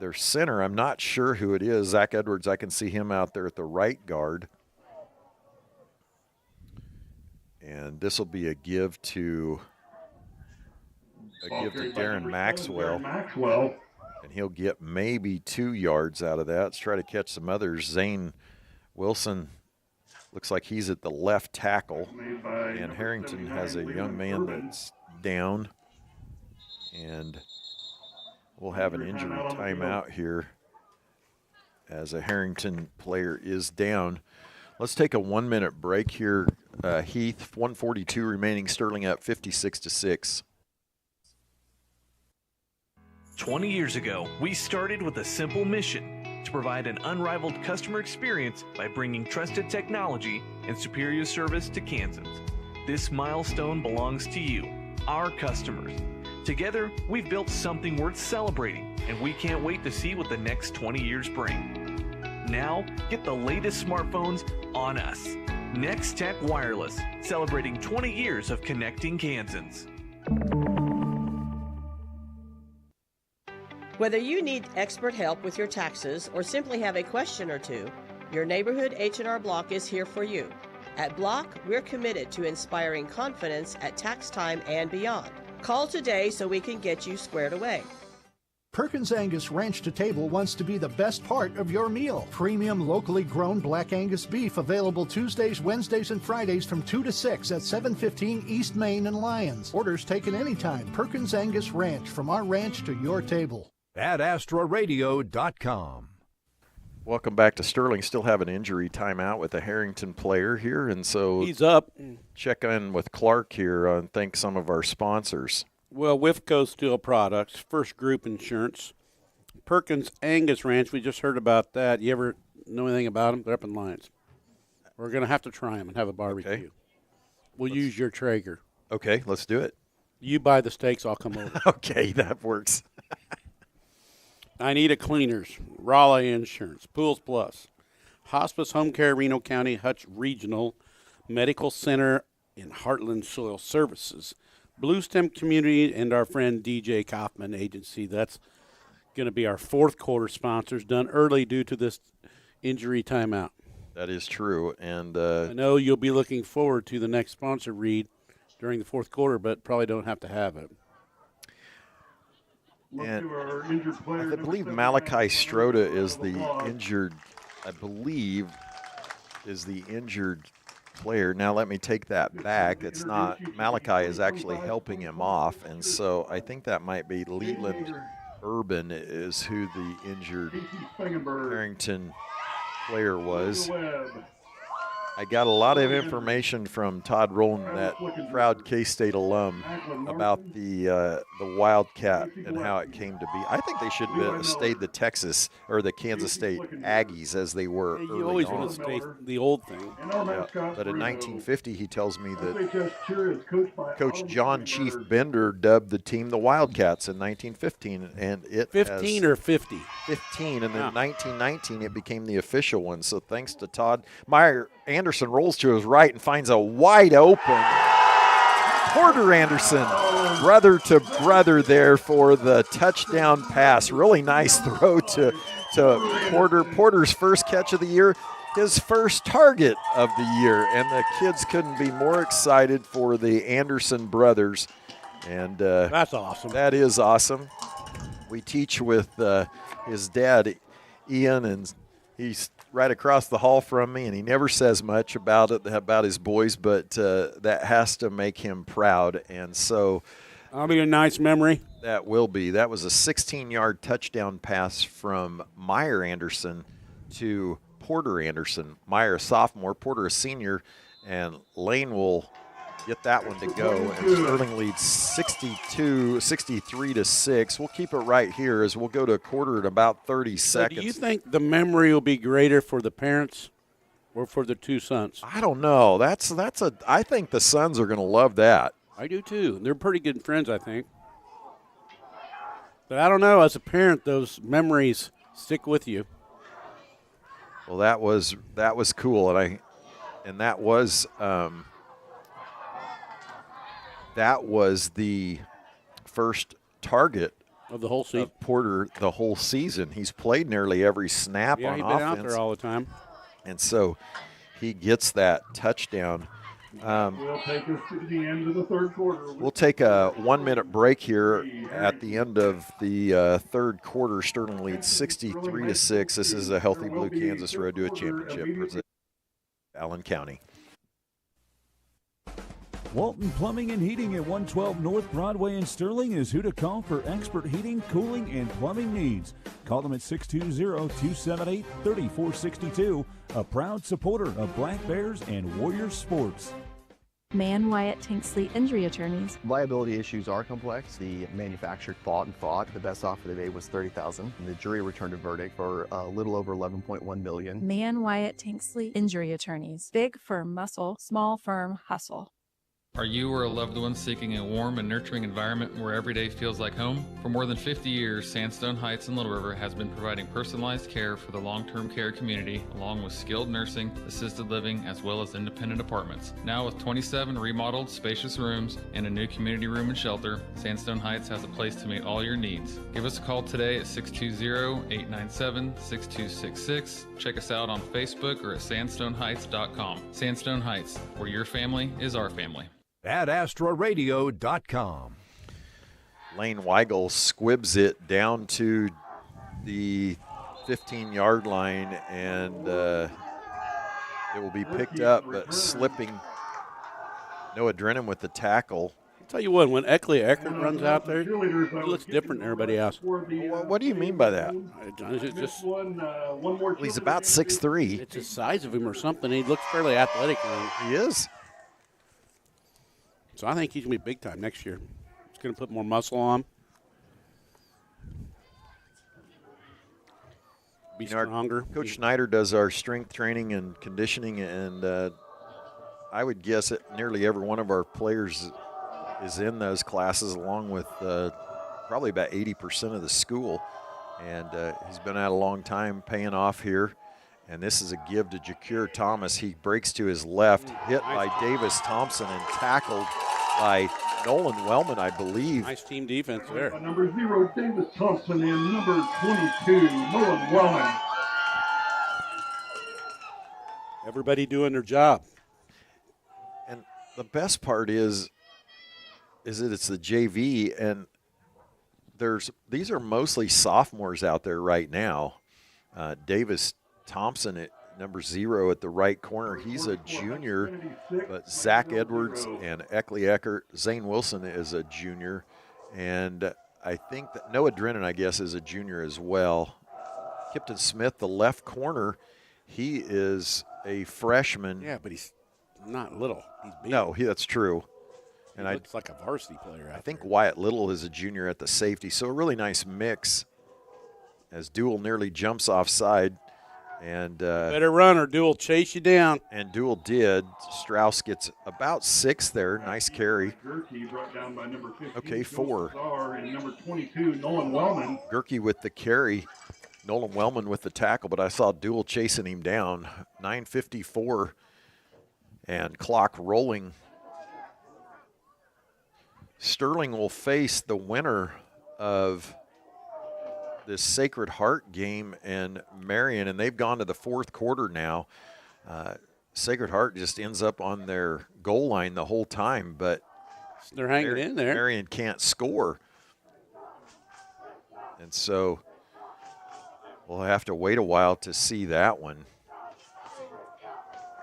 Their center, I'm not sure who it is. Zach Edwards, I can see him out there at the right guard. And this will be a give to Darren Maxwell. And he'll get maybe 2 yards out of that. Let's try to catch some others. Zane Wilson looks like he's at the left tackle. And Herington has a young man that's down. And we'll have an injury timeout here as a Herington player is down. Let's take a 1-minute break here. Heath, 1:42 remaining. Sterling up 56-6. 20 years ago, we started with a simple mission to provide an unrivaled customer experience by bringing trusted technology and superior service to Kansans. This milestone belongs to you, our customers. Together, we've built something worth celebrating, and we can't wait to see what the next 20 years bring. Now, get the latest smartphones on us. Next Tech Wireless, celebrating 20 years of connecting Kansans. Whether you need expert help with your taxes or simply have a question or two, your neighborhood H&R Block is here for you. At Block, we're committed to inspiring confidence at tax time and beyond. Call today so we can get you squared away. Perkins Angus Ranch to Table wants to be the best part of your meal. Premium locally grown Black Angus beef available Tuesdays, Wednesdays, and Fridays from 2 to 6 at 715 East Main in Lyons. Orders taken anytime. Perkins Angus Ranch, from our ranch to your table. At AstraRadio.com. Welcome back to Sterling. Still have an injury timeout with a Herington player here, and so he's up. Check in with Clark here and thank some of our sponsors. Well, Wifco Steel Products, First Group Insurance, Perkins Angus Ranch. We just heard about that. You ever know anything about them? They're up in Lyons. We're going to have to try them and have a barbecue. Okay. We'll use your Traeger. Okay, let's do it. You buy the steaks, I'll come over. Okay, that works. I Need a Cleaners, Raleigh Insurance, Pools Plus, Hospice Home Care, Reno County, Hutch Regional, Medical Center in Heartland Soil Services, Blue Stem Community, and our friend DJ Kaufman Agency. That's going to be our fourth quarter sponsors, done early due to this injury timeout. That is true. And I know you'll be looking forward to the next sponsor read during the fourth quarter, but probably don't have to have it. And I believe Malachi Stroda is the injured player. Now let me take that back. It's not. Malachi is actually helping him off, and so I think that might be Leland Urban is who the injured Herington player was. I got a lot of information from Todd Rowland, that proud K-State alum, about the Wildcat and how it came to be. I think they should have stayed the Texas or the Kansas State Aggies as they were. You always want to stay the old thing. Yeah. But in 1950, he tells me that Coach John Chief Bender dubbed the team the Wildcats in 1915, and it 15 or 50? 15, and then 1919 it became the official one. So thanks to Todd. Anderson rolls to his right and finds a wide open Porter Anderson, brother to brother there for the touchdown pass. Really nice throw to Porter. Porter's first catch of the year, his first target of the year, and the kids couldn't be more excited for the Anderson brothers. And that's awesome. That is awesome. We teach with his dad, Ian, and he's right across the hall from me, and he never says much about his boys, but that has to make him proud. And so that'll be a nice memory. That will be. That was a 16-yard touchdown pass from Meyer Anderson to Porter Anderson. Meyer a sophomore, Porter a senior, and Lane will get that one to go. And Sterling leads 63-6. We'll keep it right here as we'll go to a quarter in about 30 seconds. Do you think the memory will be greater for the parents or for the two sons? I don't know. I think the sons are going to love that. I do too. They're pretty good friends, I think. But I don't know. As a parent, those memories stick with you. Well, that was cool, and that was. That was the first target of the whole season. Of Porter the whole season. He's played nearly every snap on offense. Yeah, he's been out there all the time. And so he gets that touchdown. We'll take us to the end of the third quarter. We'll take a 1-minute break here at the end of the third quarter. Sterling leads 63-6. This is a Healthy Blue Kansas Road to a Championship presented by Allen County. Walton Plumbing and Heating at 112 North Broadway in Sterling is who to call for expert heating, cooling, and plumbing needs. Call them at 620-278-3462, a proud supporter of Black Bears and Warriors sports. Man Wyatt Tanksley Injury Attorneys. Liability issues are complex. The manufacturer fought and fought. The best offer they made was $30,000. And the jury returned a verdict for a little over $11.1 million. Man Wyatt Tanksley Injury Attorneys. Big firm muscle, small firm hustle. Are you or a loved one seeking a warm and nurturing environment where every day feels like home? For more than 50 years, Sandstone Heights in Little River has been providing personalized care for the long-term care community, along with skilled nursing, assisted living, as well as independent apartments. Now with 27 remodeled, spacious rooms and a new community room and shelter, Sandstone Heights has a place to meet all your needs. Give us a call today at 620-897-6266. Check us out on Facebook or at sandstoneheights.com. Sandstone Heights, where your family is our family. At AstroRadio.com. Lane Weigel squibs it down to the 15-yard line, and it will be picked up, but slipping. Noah Drennan with the tackle. I'll tell you what, when Eckert runs out there, he looks different than everybody else. What do you mean by that? Just, he's about 6'3". It's the size of him or something. He looks fairly athletic. He is. So I think he's going to be big time next year. He's going to put more muscle on. Be stronger. Coach Schneider does our strength training and conditioning, and I would guess that nearly every one of our players is in those classes, along with probably about 80% of the school. And he's been out a long time, paying off here. And this is a give to Jakir Thomas. He breaks to his left, hit by Davis Thompson and tackled by Nolan Wellman, I believe. Nice team defense there. Number 0, Davis Thompson, and number 22, Nolan Wellman. Everybody doing their job. And the best part is that it's the JV, and these are mostly sophomores out there right now. Davis Thompson at number 0 at the right corner. He's a junior, but Zach Edwards and Eckley Eckert, Zane Wilson is a junior, and I think that Noah Drennan, I guess, is a junior as well. Kipton Smith, the left corner, he is a freshman. Yeah, but he's not little. He's big. No, that's true. And he looks like a varsity player. I think Wyatt Little is a junior at the safety, so a really nice mix as Duell nearly jumps offside. And better run or Duell chase you down. And Duell did. Strauss gets about 6 there. Nice carry. Gerke brought down by number 15. Okay, 4. And number 22, Nolan Wellman. Gerke with the carry. Nolan Wellman with the tackle, but I saw Duell chasing him down. 9:54 and clock rolling. Sterling will face the winner of this Sacred Heart game and Marion, and they've gone to the 4th quarter now. Sacred Heart just ends up on their goal line the whole time, but they're hanging in there. Marion can't score. And so we'll have to wait a while to see that one.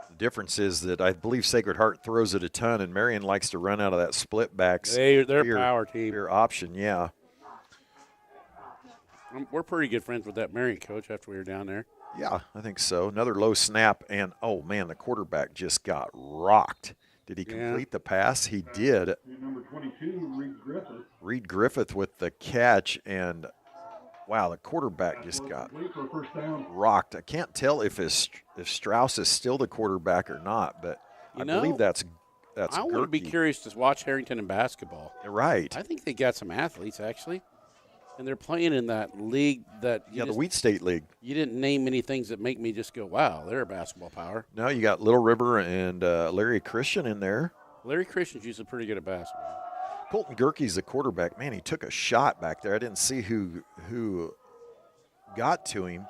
The difference is that I believe Sacred Heart throws it a ton, and Marion likes to run out of that split backs. They're power team. Your option, yeah. We're pretty good friends with that Marion coach after we were down there. Yeah, I think so. Another low snap, and, oh, man, the quarterback just got rocked. Did he complete the pass? He did. Number 22, Reed Griffith. Reed Griffith with the catch, and, wow, the quarterback just got rocked. I can't tell if Strauss is still the quarterback or not, but I believe that's I want to be curious to watch Herington in basketball. Right. I think they got some athletes, actually. And they're playing in that league that the Wheat State League. You didn't name many things that make me just go, wow, they're a basketball power. No, you got Little River and Larry Christian in there. Larry Christian's usually pretty good at basketball. Colton Gerke's the quarterback. Man, he took a shot back there. I didn't see who got to him.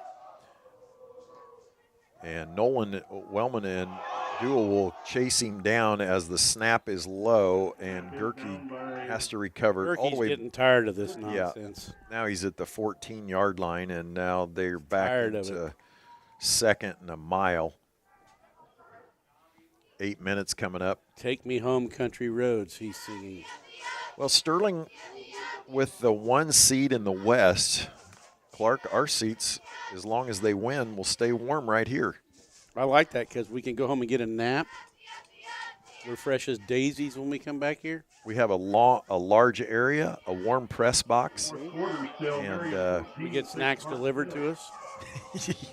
And Nolan Wellman and Duell will chase him down as the snap is low, and Gerke has to recover all the way. Gerke's getting tired of this nonsense. Yeah. Now he's at the 14-yard line, and now they're back into 2nd and a mile. 8 minutes coming up. Take me home, country roads, he's singing. Well, Sterling with the 1 seed in the West. Clark, our seats, as long as they win, will stay warm right here. I like that because we can go home and get a nap. We're fresh as daisies when we come back here. We have a large area, a warm press box, and we get snacks delivered to us.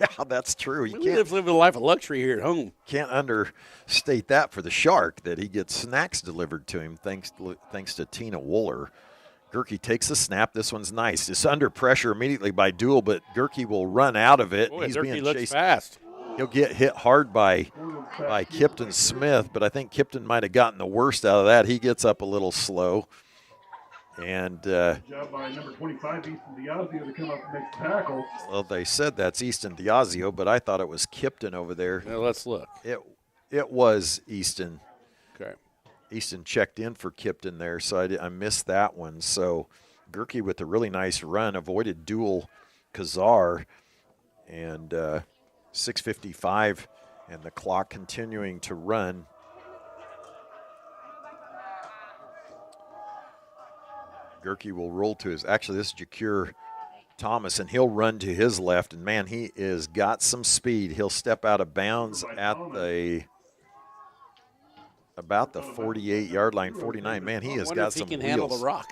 Yeah, that's true. You can't live a life of luxury here at home. Can't understate that for the Shark, that he gets snacks delivered to him thanks to Tina Wooler. Gerke takes the snap. This one's nice. It's under pressure immediately by Duell, but Gerke will run out of it. Boy, He's Gerke being looks chased fast. He'll get hit hard by Kipton Smith, but I think Kipton might have gotten the worst out of that. He gets up a little slow. And job by number 25, Easton Diazio, to come up and make the tackle. Well, they said that's Easton Diazio, but I thought it was Kipton over there. Now let's look. It was Easton. Okay. Easton checked in for Kipton there, so I missed that one. So Gerke with a really nice run, avoided Duell Kazar, and 6:55, and the clock continuing to run. Gerke will roll to his, actually this is Jacure Thomas, and he'll run to his left, and man, he is got some speed. He'll step out of bounds at about the 48-yard line, 49. Man, he has got some wheels. He can handle the rock.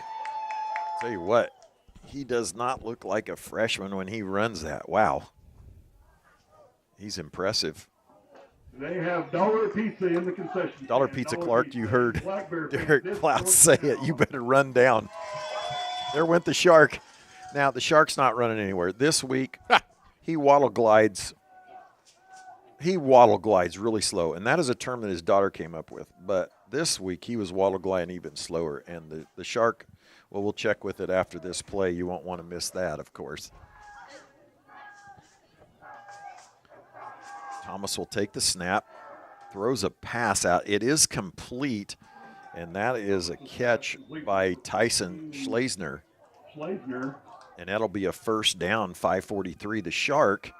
Tell you what, he does not look like a freshman when he runs that. Wow. He's impressive. They have Dollar Pizza in the concession. Dollar Pizza, Clark, you heard Derek Clout say it. You better run down. There went the Shark. Now, the Shark's not running anywhere. This week, he waddle glides. He waddle glides really slow, and that is a term that his daughter came up with. But this week, he was waddle gliding even slower. And the Shark, well, we'll check with it after this play. You won't want to miss that, of course. Thomas will take the snap, throws a pass out. It is complete, and that is a catch by Tyson Schlesner. And that'll be a first down, 5:43. The Shark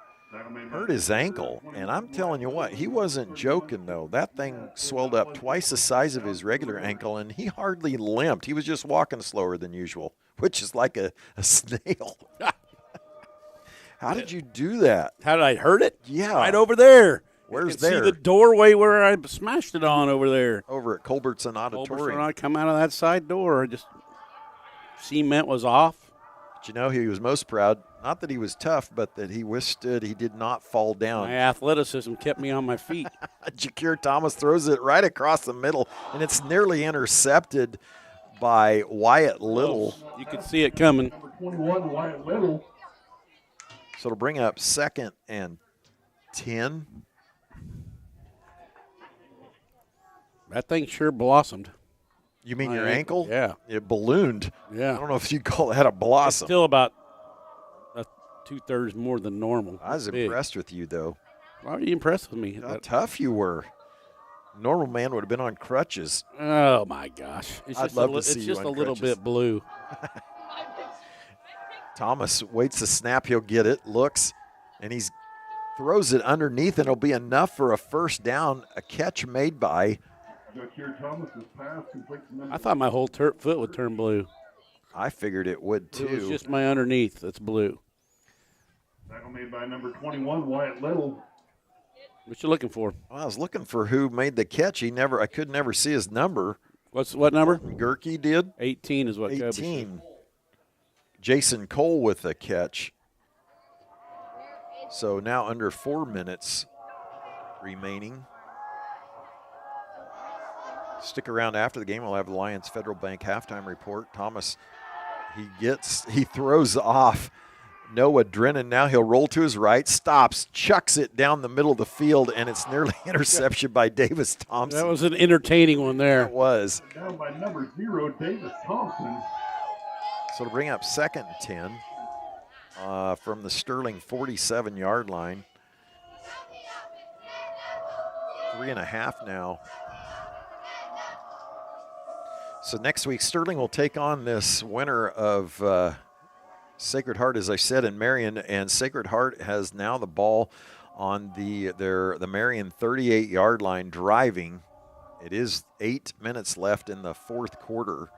hurt his ankle, and I'm telling you what, he wasn't joking, though. That thing swelled up twice the size of his regular ankle, and he hardly limped. He was just walking slower than usual, which is like a snail. How did you do that? How did I hurt it? Yeah. Right over there. Where's you can there? See the doorway where I smashed it on over there. Over at Culbertson Auditorium. I come out of that side door. Just cement was off. But you know, he was most proud, not that he was tough, but that he withstood. He did not fall down. My athleticism kept me on my feet. Jakir Thomas throws it right across the middle, and it's nearly intercepted by Wyatt Little. You could see it coming. Number 21, Wyatt Little. So it'll bring up 2nd and 10. That thing sure blossomed. You mean your ankle? Yeah. It ballooned. Yeah. I don't know if you call that a blossom. It's still about 2/3 more than normal. I was impressed with you, though. Why were you impressed with me? How tough you were. Normal man would have been on crutches. Oh, my gosh. It's I'd just love to see you just on a little crutches. bit blue. Thomas waits the snap. He'll get it, looks, and he throws it underneath, and it'll be enough for a first down. A catch made by. I thought my whole foot would turn blue. I figured it would, too. It was just my underneath that's blue. Tackle made by number 21, Wyatt Little. What you looking for? Well, I was looking for who made the catch. I could never see his number. What number? Gerke did. 18 is what 18. Jason Cole with the catch. So now under 4 minutes remaining. Stick around after the game. We'll have the Lions Federal Bank halftime report. Thomas, he throws off Noah Drennan. Now he'll roll to his right, stops, chucks it down the middle of the field, and it's nearly interception by Davis Thompson. That was an entertaining one there. It was. Down by number 0, Davis Thompson. So to bring up 2nd and 10 from the Sterling 47-yard line. 3.5 now. So next week, Sterling will take on this winner of Sacred Heart, as I said, in Marion, and Sacred Heart has now the ball on the Marion 38-yard line driving. It is 8 minutes left in the fourth quarter.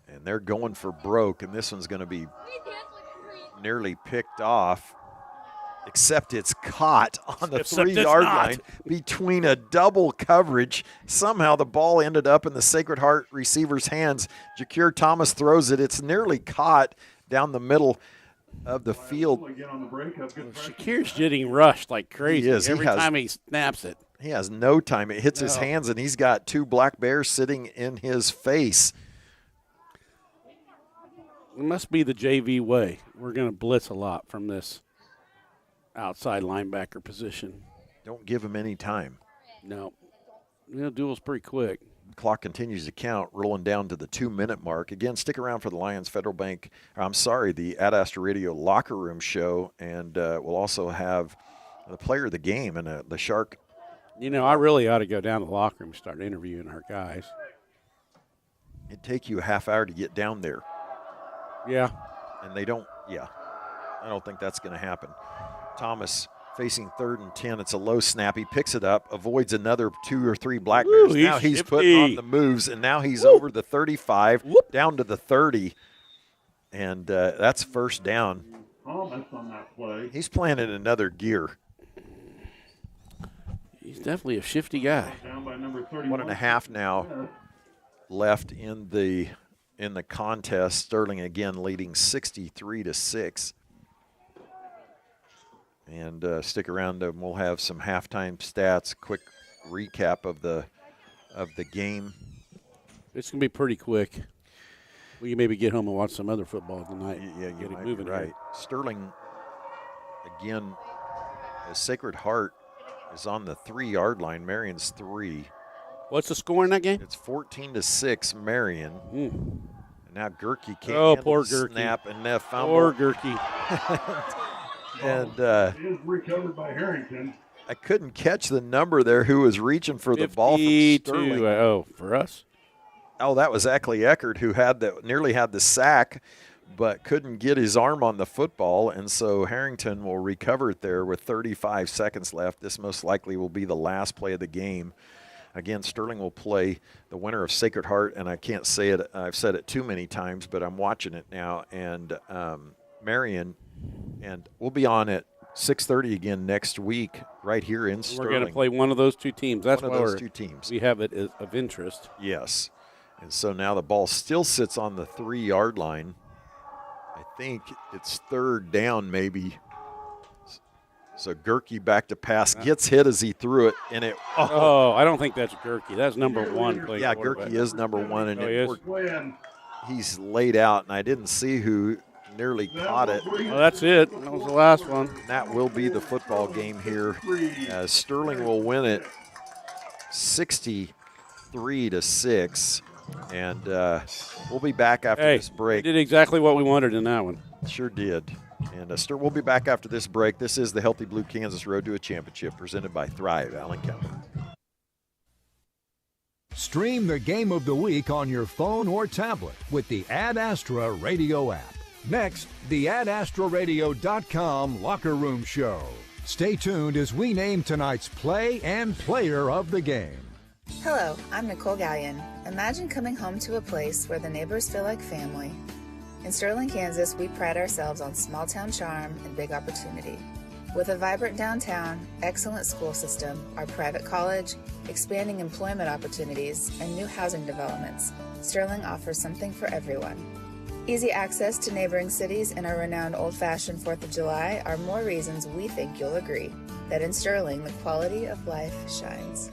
And they're going for broke, and this one's going to be nearly picked off, except it's caught on the 3-yard line between a double coverage. Somehow the ball ended up in the Sacred Heart receiver's hands. Jakir Thomas throws it. It's nearly caught down the middle of the field. Shakir's getting rushed like crazy. He is. Every time he snaps it. He has no time. It hits his hands, and he's got 2 black bears sitting in his face. It must be the JV way. We're going to blitz a lot from this outside linebacker position. Don't give him any time. No. Duel's pretty quick. Clock continues to count, rolling down to the 2-minute mark. Again, stick around for the Lions Federal Bank, the Ad Astra Radio locker room show, and we'll also have the player of the game and the Shark. I really ought to go down to the locker room and start interviewing our guys. It'd take you a half hour to get down there. Yeah. And I don't think that's going to happen. Thomas facing 3rd and 10. It's a low snap. He picks it up, avoids another 2 or 3 black bears. Now he's putting on the moves, and now he's over the 35, down to the 30. And that's first down. Thomas on that play. He's playing in another gear. He's definitely a shifty guy. Down by number 31. 1.5 now left in the contest. Sterling again leading 63-6. And stick around, and we'll have some halftime stats, quick recap of the game. It's going to be pretty quick. We can maybe get home and watch some other football tonight. Yeah, get it moving. Right. Sterling, again, the Sacred Heart is on the 3-yard line. Marion's 3. What's the score in that game? It's 14-6 Marion. And Now Gerke can't Oh, handle poor the Gerke. snap, and that fumble. Poor Gerke. And It is recovered by Herington. I couldn't catch the number there who was reaching for the ball from 52. Sterling. Oh, for us? Oh, that was Eckley Eckert who nearly had the sack, but couldn't get his arm on the football, and so Herington will recover it there with 35 seconds left. This most likely will be the last play of the game. Again, Sterling will play the winner of Sacred Heart, and I can't say it. I've said it too many times, but I'm watching it now, and Marion, and we'll be on at 6:30 again next week right here in Sterling. We're going to play one of those two teams. That's one of those two teams. We have it of interest. Yes. And so now the ball still sits on the 3-yard line. I think it's third down maybe. So Gerke back to pass, gets hit as he threw it, and it. Oh, I don't think that's Gerke. That's number one. Yeah, Gerke is number one, and he's laid out, and I didn't see who nearly caught it. Well, that's it. That was the last one. And that will be the football game here, as Sterling will win it 63-6. And we'll be back after this break. We did exactly what we wanted in that one. Sure did. And we'll be back after this break. This is the Healthy Blue Kansas Road to a Championship presented by Thrive Allen County. Stream the game of the week on your phone or tablet with the Ad Astra Radio app. Next, the AdAstraRadio.com Locker Room Show. Stay tuned as we name tonight's play and player of the game. Hello, I'm Nicole Gallion. Imagine coming home to a place where the neighbors feel like family. In Sterling, Kansas, we pride ourselves on small town charm and big opportunity. With a vibrant downtown, excellent school system, our private college, expanding employment opportunities, and new housing developments, Sterling offers something for everyone. Easy access to neighboring cities and our renowned old-fashioned 4th of July are more reasons we think you'll agree that in Sterling, the quality of life shines.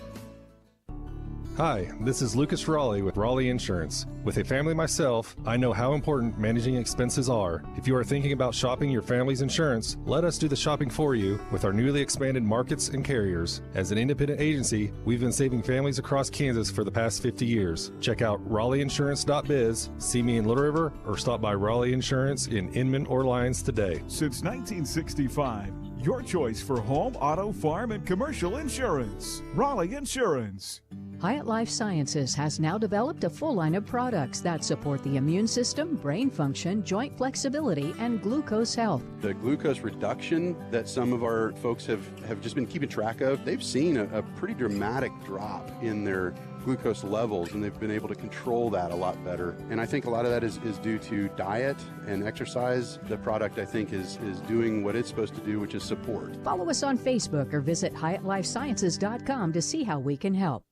Hi, this is Lucas Raleigh with Raleigh Insurance. With a family myself, I know how important managing expenses are. If you are thinking about shopping your family's insurance, let us do the shopping for you with our newly expanded markets and carriers. As an independent agency, we've been saving families across Kansas for the past 50 years. Check out RaleighInsurance.biz, see me in Little River, or stop by Raleigh Insurance in Inman or Lyons today. Since 1965, your choice for home, auto, farm, and commercial insurance. Raleigh Insurance. Hyatt Life Sciences has now developed a full line of products that support the immune system, brain function, joint flexibility, and glucose health. The glucose reduction that some of our folks have just been keeping track of, they've seen a pretty dramatic drop in their glucose levels, and they've been able to control that a lot better. And I think a lot of that is due to diet and exercise. The product, I think, is doing what it's supposed to do, which is support. Follow us on Facebook or visit HyattLifeSciences.com to see how we can help.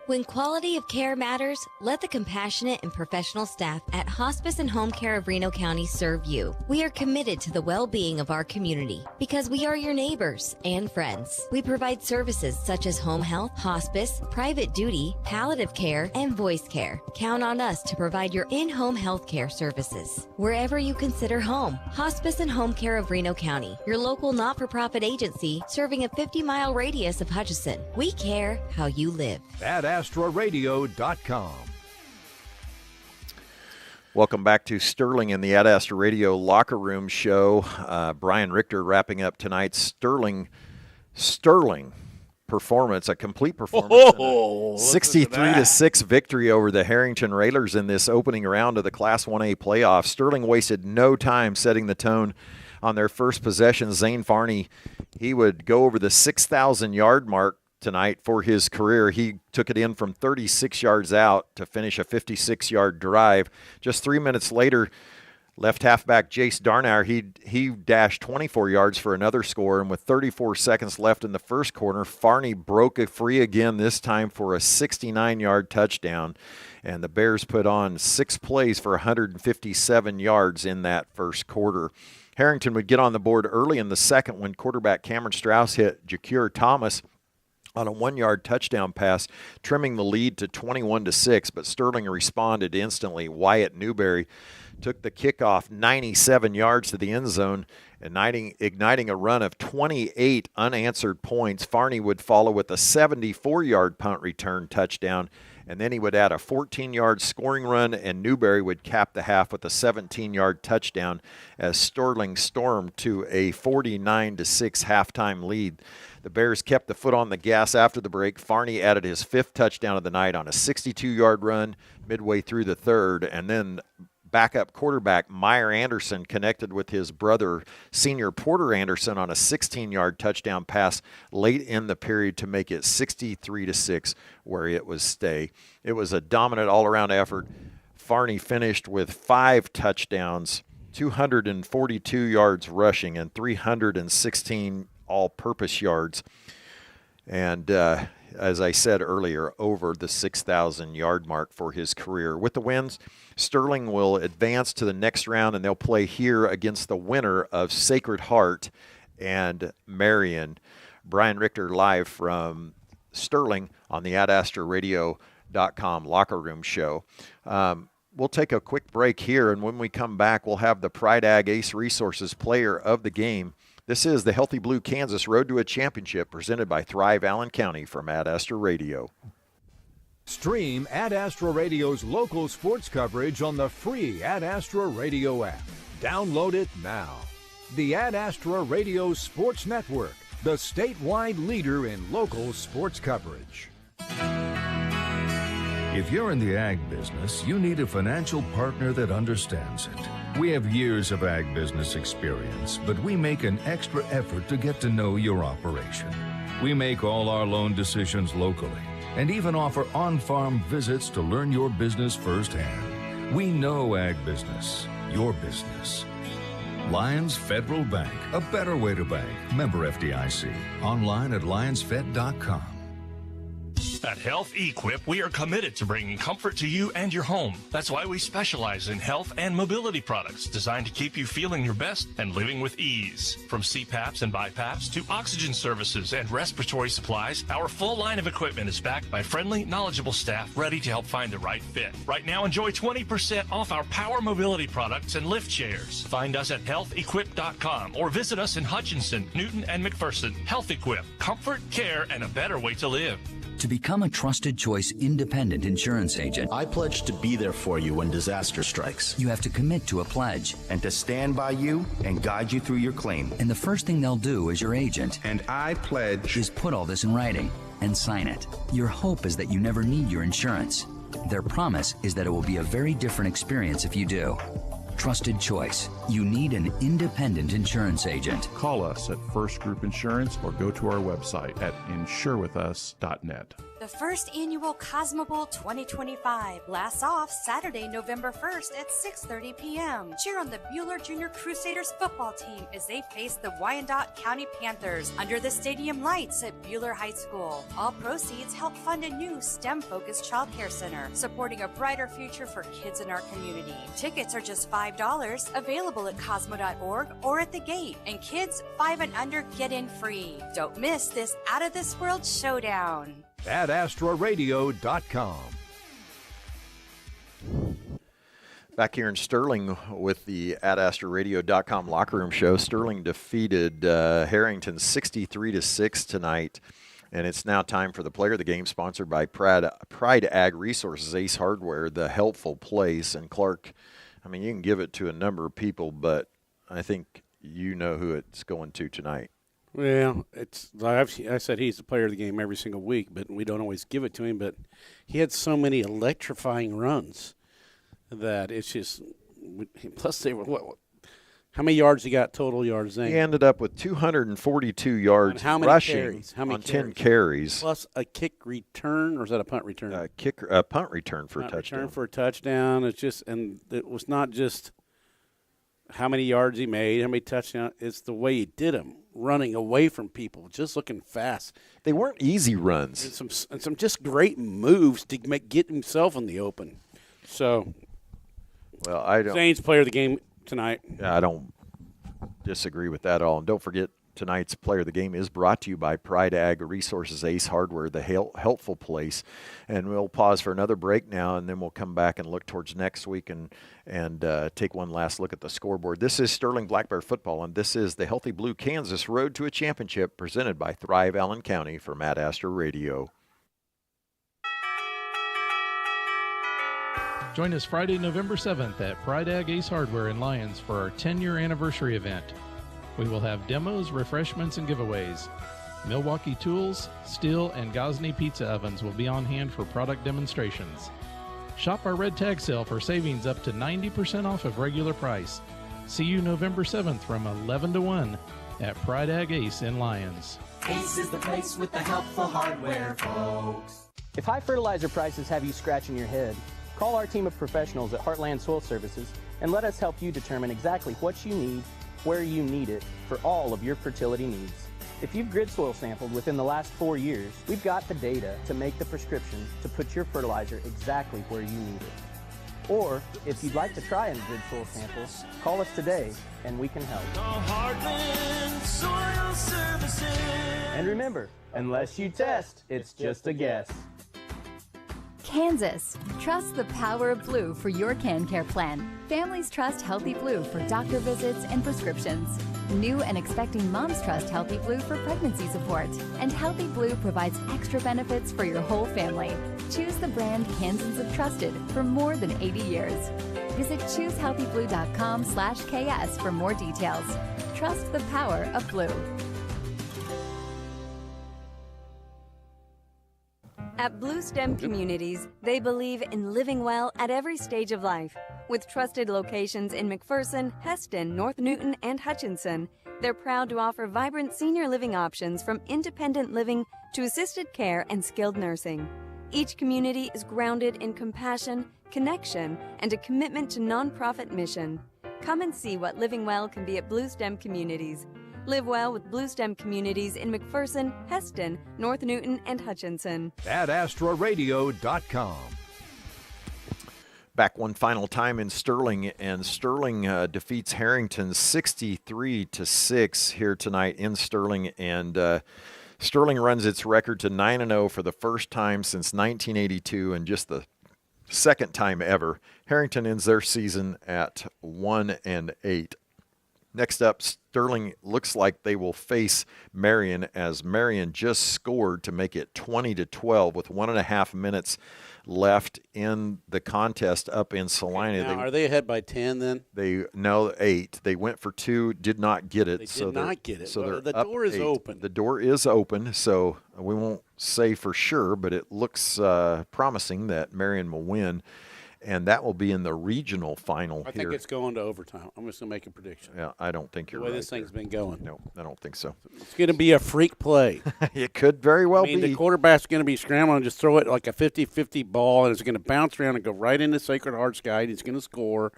When quality of care matters, let the compassionate and professional staff at Hospice and Home Care of Reno County serve you. We are committed to the well-being of our community because we are your neighbors and friends. We provide services such as home health, hospice, private duty, palliative care, and voice care. Count on us to provide your in-home health care services. Wherever you consider home, Hospice and Home Care of Reno County, your local not-for-profit agency serving a 50-mile radius of Hutchinson. We care how you live. AdAstraRadio.com. Welcome back to Sterling and the Ad Astra Radio Locker Room Show. Brian Richter wrapping up tonight's Sterling performance, a complete performance. 63-6 victory over the Herington Railers in this opening round of the Class 1A playoffs. Sterling wasted no time setting the tone on their first possession. Zane Farney, he would go over the 6,000-yard mark tonight for his career. He took it in from 36 yards out to finish a 56-yard drive. Just 3 minutes later, left halfback Jace Darnauer, he dashed 24 yards for another score, and with 34 seconds left in the first quarter, Farney broke it free again, this time for a 69-yard touchdown. And the Bears put on 6 plays for 157 yards in that first quarter. Herington would get on the board early in the second when quarterback Cameron Strauss hit Jacure Thomas on a 1-yard touchdown pass, trimming the lead to 21-6, but Sterling responded instantly. Wyatt Newberry took the kickoff 97 yards to the end zone, igniting a run of 28 unanswered points. Farney would follow with a 74-yard punt return touchdown, And then he would add a 14-yard scoring run, and Newberry would cap the half with a 17-yard touchdown as Sterling stormed to a 49-6 halftime lead. The Bears kept the foot on the gas after the break. Farney added his 5th touchdown of the night on a 62-yard run midway through the third, and then backup quarterback Meyer Anderson connected with his brother, senior Porter Anderson, on a 16-yard touchdown pass late in the period to make it 63-6, where it was stay. It was a dominant all-around effort. Farney finished with 5 touchdowns, 242 yards rushing, and 316 all-purpose yards. And as I said earlier, over the 6,000-yard mark for his career. With the wins, Sterling will advance to the next round, and they'll play here against the winner of Sacred Heart and Marion. Brian Richter live from Sterling on the AdAstraRadio.com Locker Room Show. We'll take a quick break here, and when we come back, we'll have the Pride Ag Ace Resources Player of the Game. This is the Healthy Blue Kansas Road to a Championship, presented by Thrive Allen County from Ad Astra Radio. Stream Ad Astra Radio's local sports coverage on the free Ad Astra Radio app. Download it now. The Ad Astra Radio Sports Network, the statewide leader in local sports coverage. If you're in the ag business, you need a financial partner that understands it. We have years of ag business experience, but we make an extra effort to get to know your operation. We make all our loan decisions locally and even offer on-farm visits to learn your business firsthand. We know ag business, your business. Lions Federal Bank, a better way to bank. Member FDIC. Online at lionsfed.com. At Health Equip, we are committed to bringing comfort to you and your home. That's why we specialize in health and mobility products designed to keep you feeling your best and living with ease. From CPAPs and BiPAPs to oxygen services and respiratory supplies, our full line of equipment is backed by friendly, knowledgeable staff ready to help find the right fit. Right now, enjoy 20% off our power mobility products and lift chairs. Find us at healthequip.com or visit us in Hutchinson, Newton, and McPherson. Health Equip, comfort, care, and a better way to live. To become a trusted choice independent insurance agent, I pledge to be there for you when disaster strikes. You have to commit to a pledge. And to stand by you and guide you through your claim. And the first thing they'll do as your agent, and I pledge, is put all this in writing and sign it. Your hope is that you never need your insurance. Their promise is that it will be a very different experience if you do. Trusted choice. You need an independent insurance agent. Call us at First Group Insurance or go to our website at insurewithus.net. The first annual Cosmo Bowl 2025 blasts off Saturday, November 1st at 6:30 p.m. Cheer on the Buhler Junior Crusaders football team as they face the Wyandotte County Panthers under the stadium lights at Buhler High School. All proceeds help fund a new STEM-focused childcare center, supporting a brighter future for kids in our community. Tickets are just $5, available at Cosmo.org or at the gate, and kids 5 and under get in free. Don't miss this out-of-this-world showdown. AdAstraRadio.com. Back here in Sterling with the AdAstraRadio.com Locker Room Show. Sterling defeated Herington 63-6 tonight, and it's now time for the player of the game, sponsored by Pride Ag Resources, Ace Hardware, the helpful place. And Clark, I mean, you can give it to a number of people, but I think you know who it's going to tonight. Well, it's like I said, he's the player of the game every single week, but we don't always give it to him. But he had so many electrifying runs that it's just – plus they were what how many yards he got total yards? He ended up with 242 yards rushing carries? How many on carries? 10 carries. Plus a kick return, or is that a punt return? A punt return for a touchdown. Return for a touchdown. It's just – and it was not just how many yards he made, how many touchdowns. It's the way he did them. Running away from people, just looking fast. They weren't easy runs. And some just great moves to get himself in the open. So, well, I don't. Saints player of the game tonight. Yeah, I don't disagree with that at all. And don't forget, tonight's player of the game is brought to you by Pride Ag Resources, Ace Hardware, the helpful place. And we'll pause for another break now, and then we'll come back and look towards next week and take one last look at the scoreboard. This is Sterling Black Bear football, and this is the Healthy Blue Kansas Road to a Championship, presented by Thrive Allen County from Ad Astra Radio. Join us Friday, November 7th at Pride Ag Ace Hardware in Lyons for our 10-year anniversary event. We will have demos, refreshments, and giveaways. Milwaukee tools, steel, and Gosney pizza ovens will be on hand for product demonstrations. Shop our red tag sale for savings up to 90% off of regular price. See you November 7th from 11 to 1 at Pride Ag Ace in Lyons. Ace is the place with the helpful hardware, folks. If high fertilizer prices have you scratching your head, call our team of professionals at Heartland Soil Services and let us help you determine exactly what you need, where you need it, for all of your fertility needs. If you've grid soil sampled within the last 4 years, we've got the data to make the prescription to put your fertilizer exactly where you need it. Or, if you'd like to try a grid soil sample, call us today and we can help. Heartland Soil Services. And remember, unless you test, it's just a guess. Kansas. Trust the power of Blue for your CanCare plan. Families trust Healthy Blue for doctor visits and prescriptions. New and expecting moms trust Healthy Blue for pregnancy support. And Healthy Blue provides extra benefits for your whole family. Choose the brand Kansans have trusted for more than 80 years. Visit choosehealthyblue.com/KS for more details. Trust the power of Blue. At Blue Stem Communities, they believe in living well at every stage of life. With trusted locations in McPherson, Heston, North Newton, and Hutchinson, they're proud to offer vibrant senior living options from independent living to assisted care and skilled nursing. Each community is grounded in compassion, connection, and a commitment to nonprofit mission. Come and see what living well can be at Blue Stem Communities. Live well with Blue Stem Communities in McPherson, Heston, North Newton, and Hutchinson. At AstroRadio.com. Back one final time in Sterling, and Sterling defeats Herington 63-6 here tonight in Sterling, and Sterling runs its record to 9-0 for the first time since 1982, and just the second time ever. Herington ends their season at 1-8. Next up, Sterling looks like they will face Marion, as Marion just scored to make it 20-12 with 1.5 minutes left in the contest up in Salina. Now, are they ahead by 10 then? No, 8. They went for 2, did not get it. They did not get it. So Well, they're the up door is 8. open. The door is open, so we won't say for sure, but it looks promising that Marion will win. And that will be in the regional final I think it's going to overtime. I'm just going to make a prediction. Yeah, I don't think you're right. The way this thing's been going. No, I don't think so. It's going to be a freak play. It could very well be. be. The quarterback's going to be scrambling and just throw it like a 50-50 ball, and it's going to bounce around and go right into Sacred Heart's guy. He's going to score,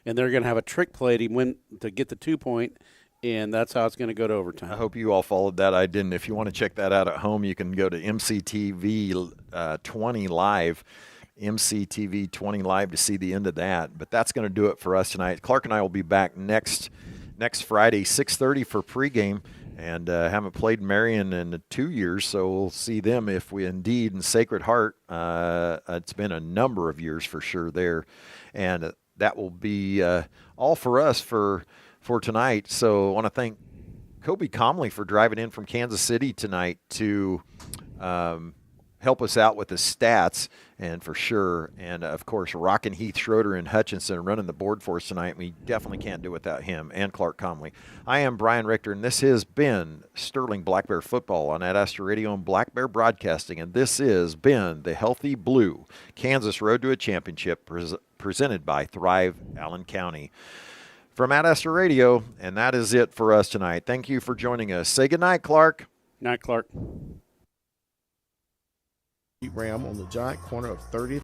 and they're going to have a trick play to get the 2-point, and that's how it's going to go to overtime. I hope you all followed that. I didn't. If you want to check that out at home, you can go to MCTV 20 Live. MCTV 20 Live to see the end of that. But that's going to do it for us tonight. Clark and I will be back next Friday, 6:30 for pregame, and haven't played Marion in 2 years, so we'll see them if we indeed in Sacred Heart. It's been a number of years for sure there, and that will be all for us for tonight. So I want to thank Kobe Comley for driving in from Kansas City tonight to help us out with the stats, and for sure. And, of course, Rockin' Heath Schroeder and Hutchinson running the board for us tonight. We definitely can't do it without him and Clark Comley. I am Brian Richter, and this has been Sterling Black Bear Football on Adastra Radio and Black Bear Broadcasting. And this has been the Healthy Blue Kansas Road to a Championship presented by Thrive Allen County. From Adastra Radio, and that is it for us tonight. Thank you for joining us. Say goodnight, Clark. Night, Clark. Ram on the giant corner of 30th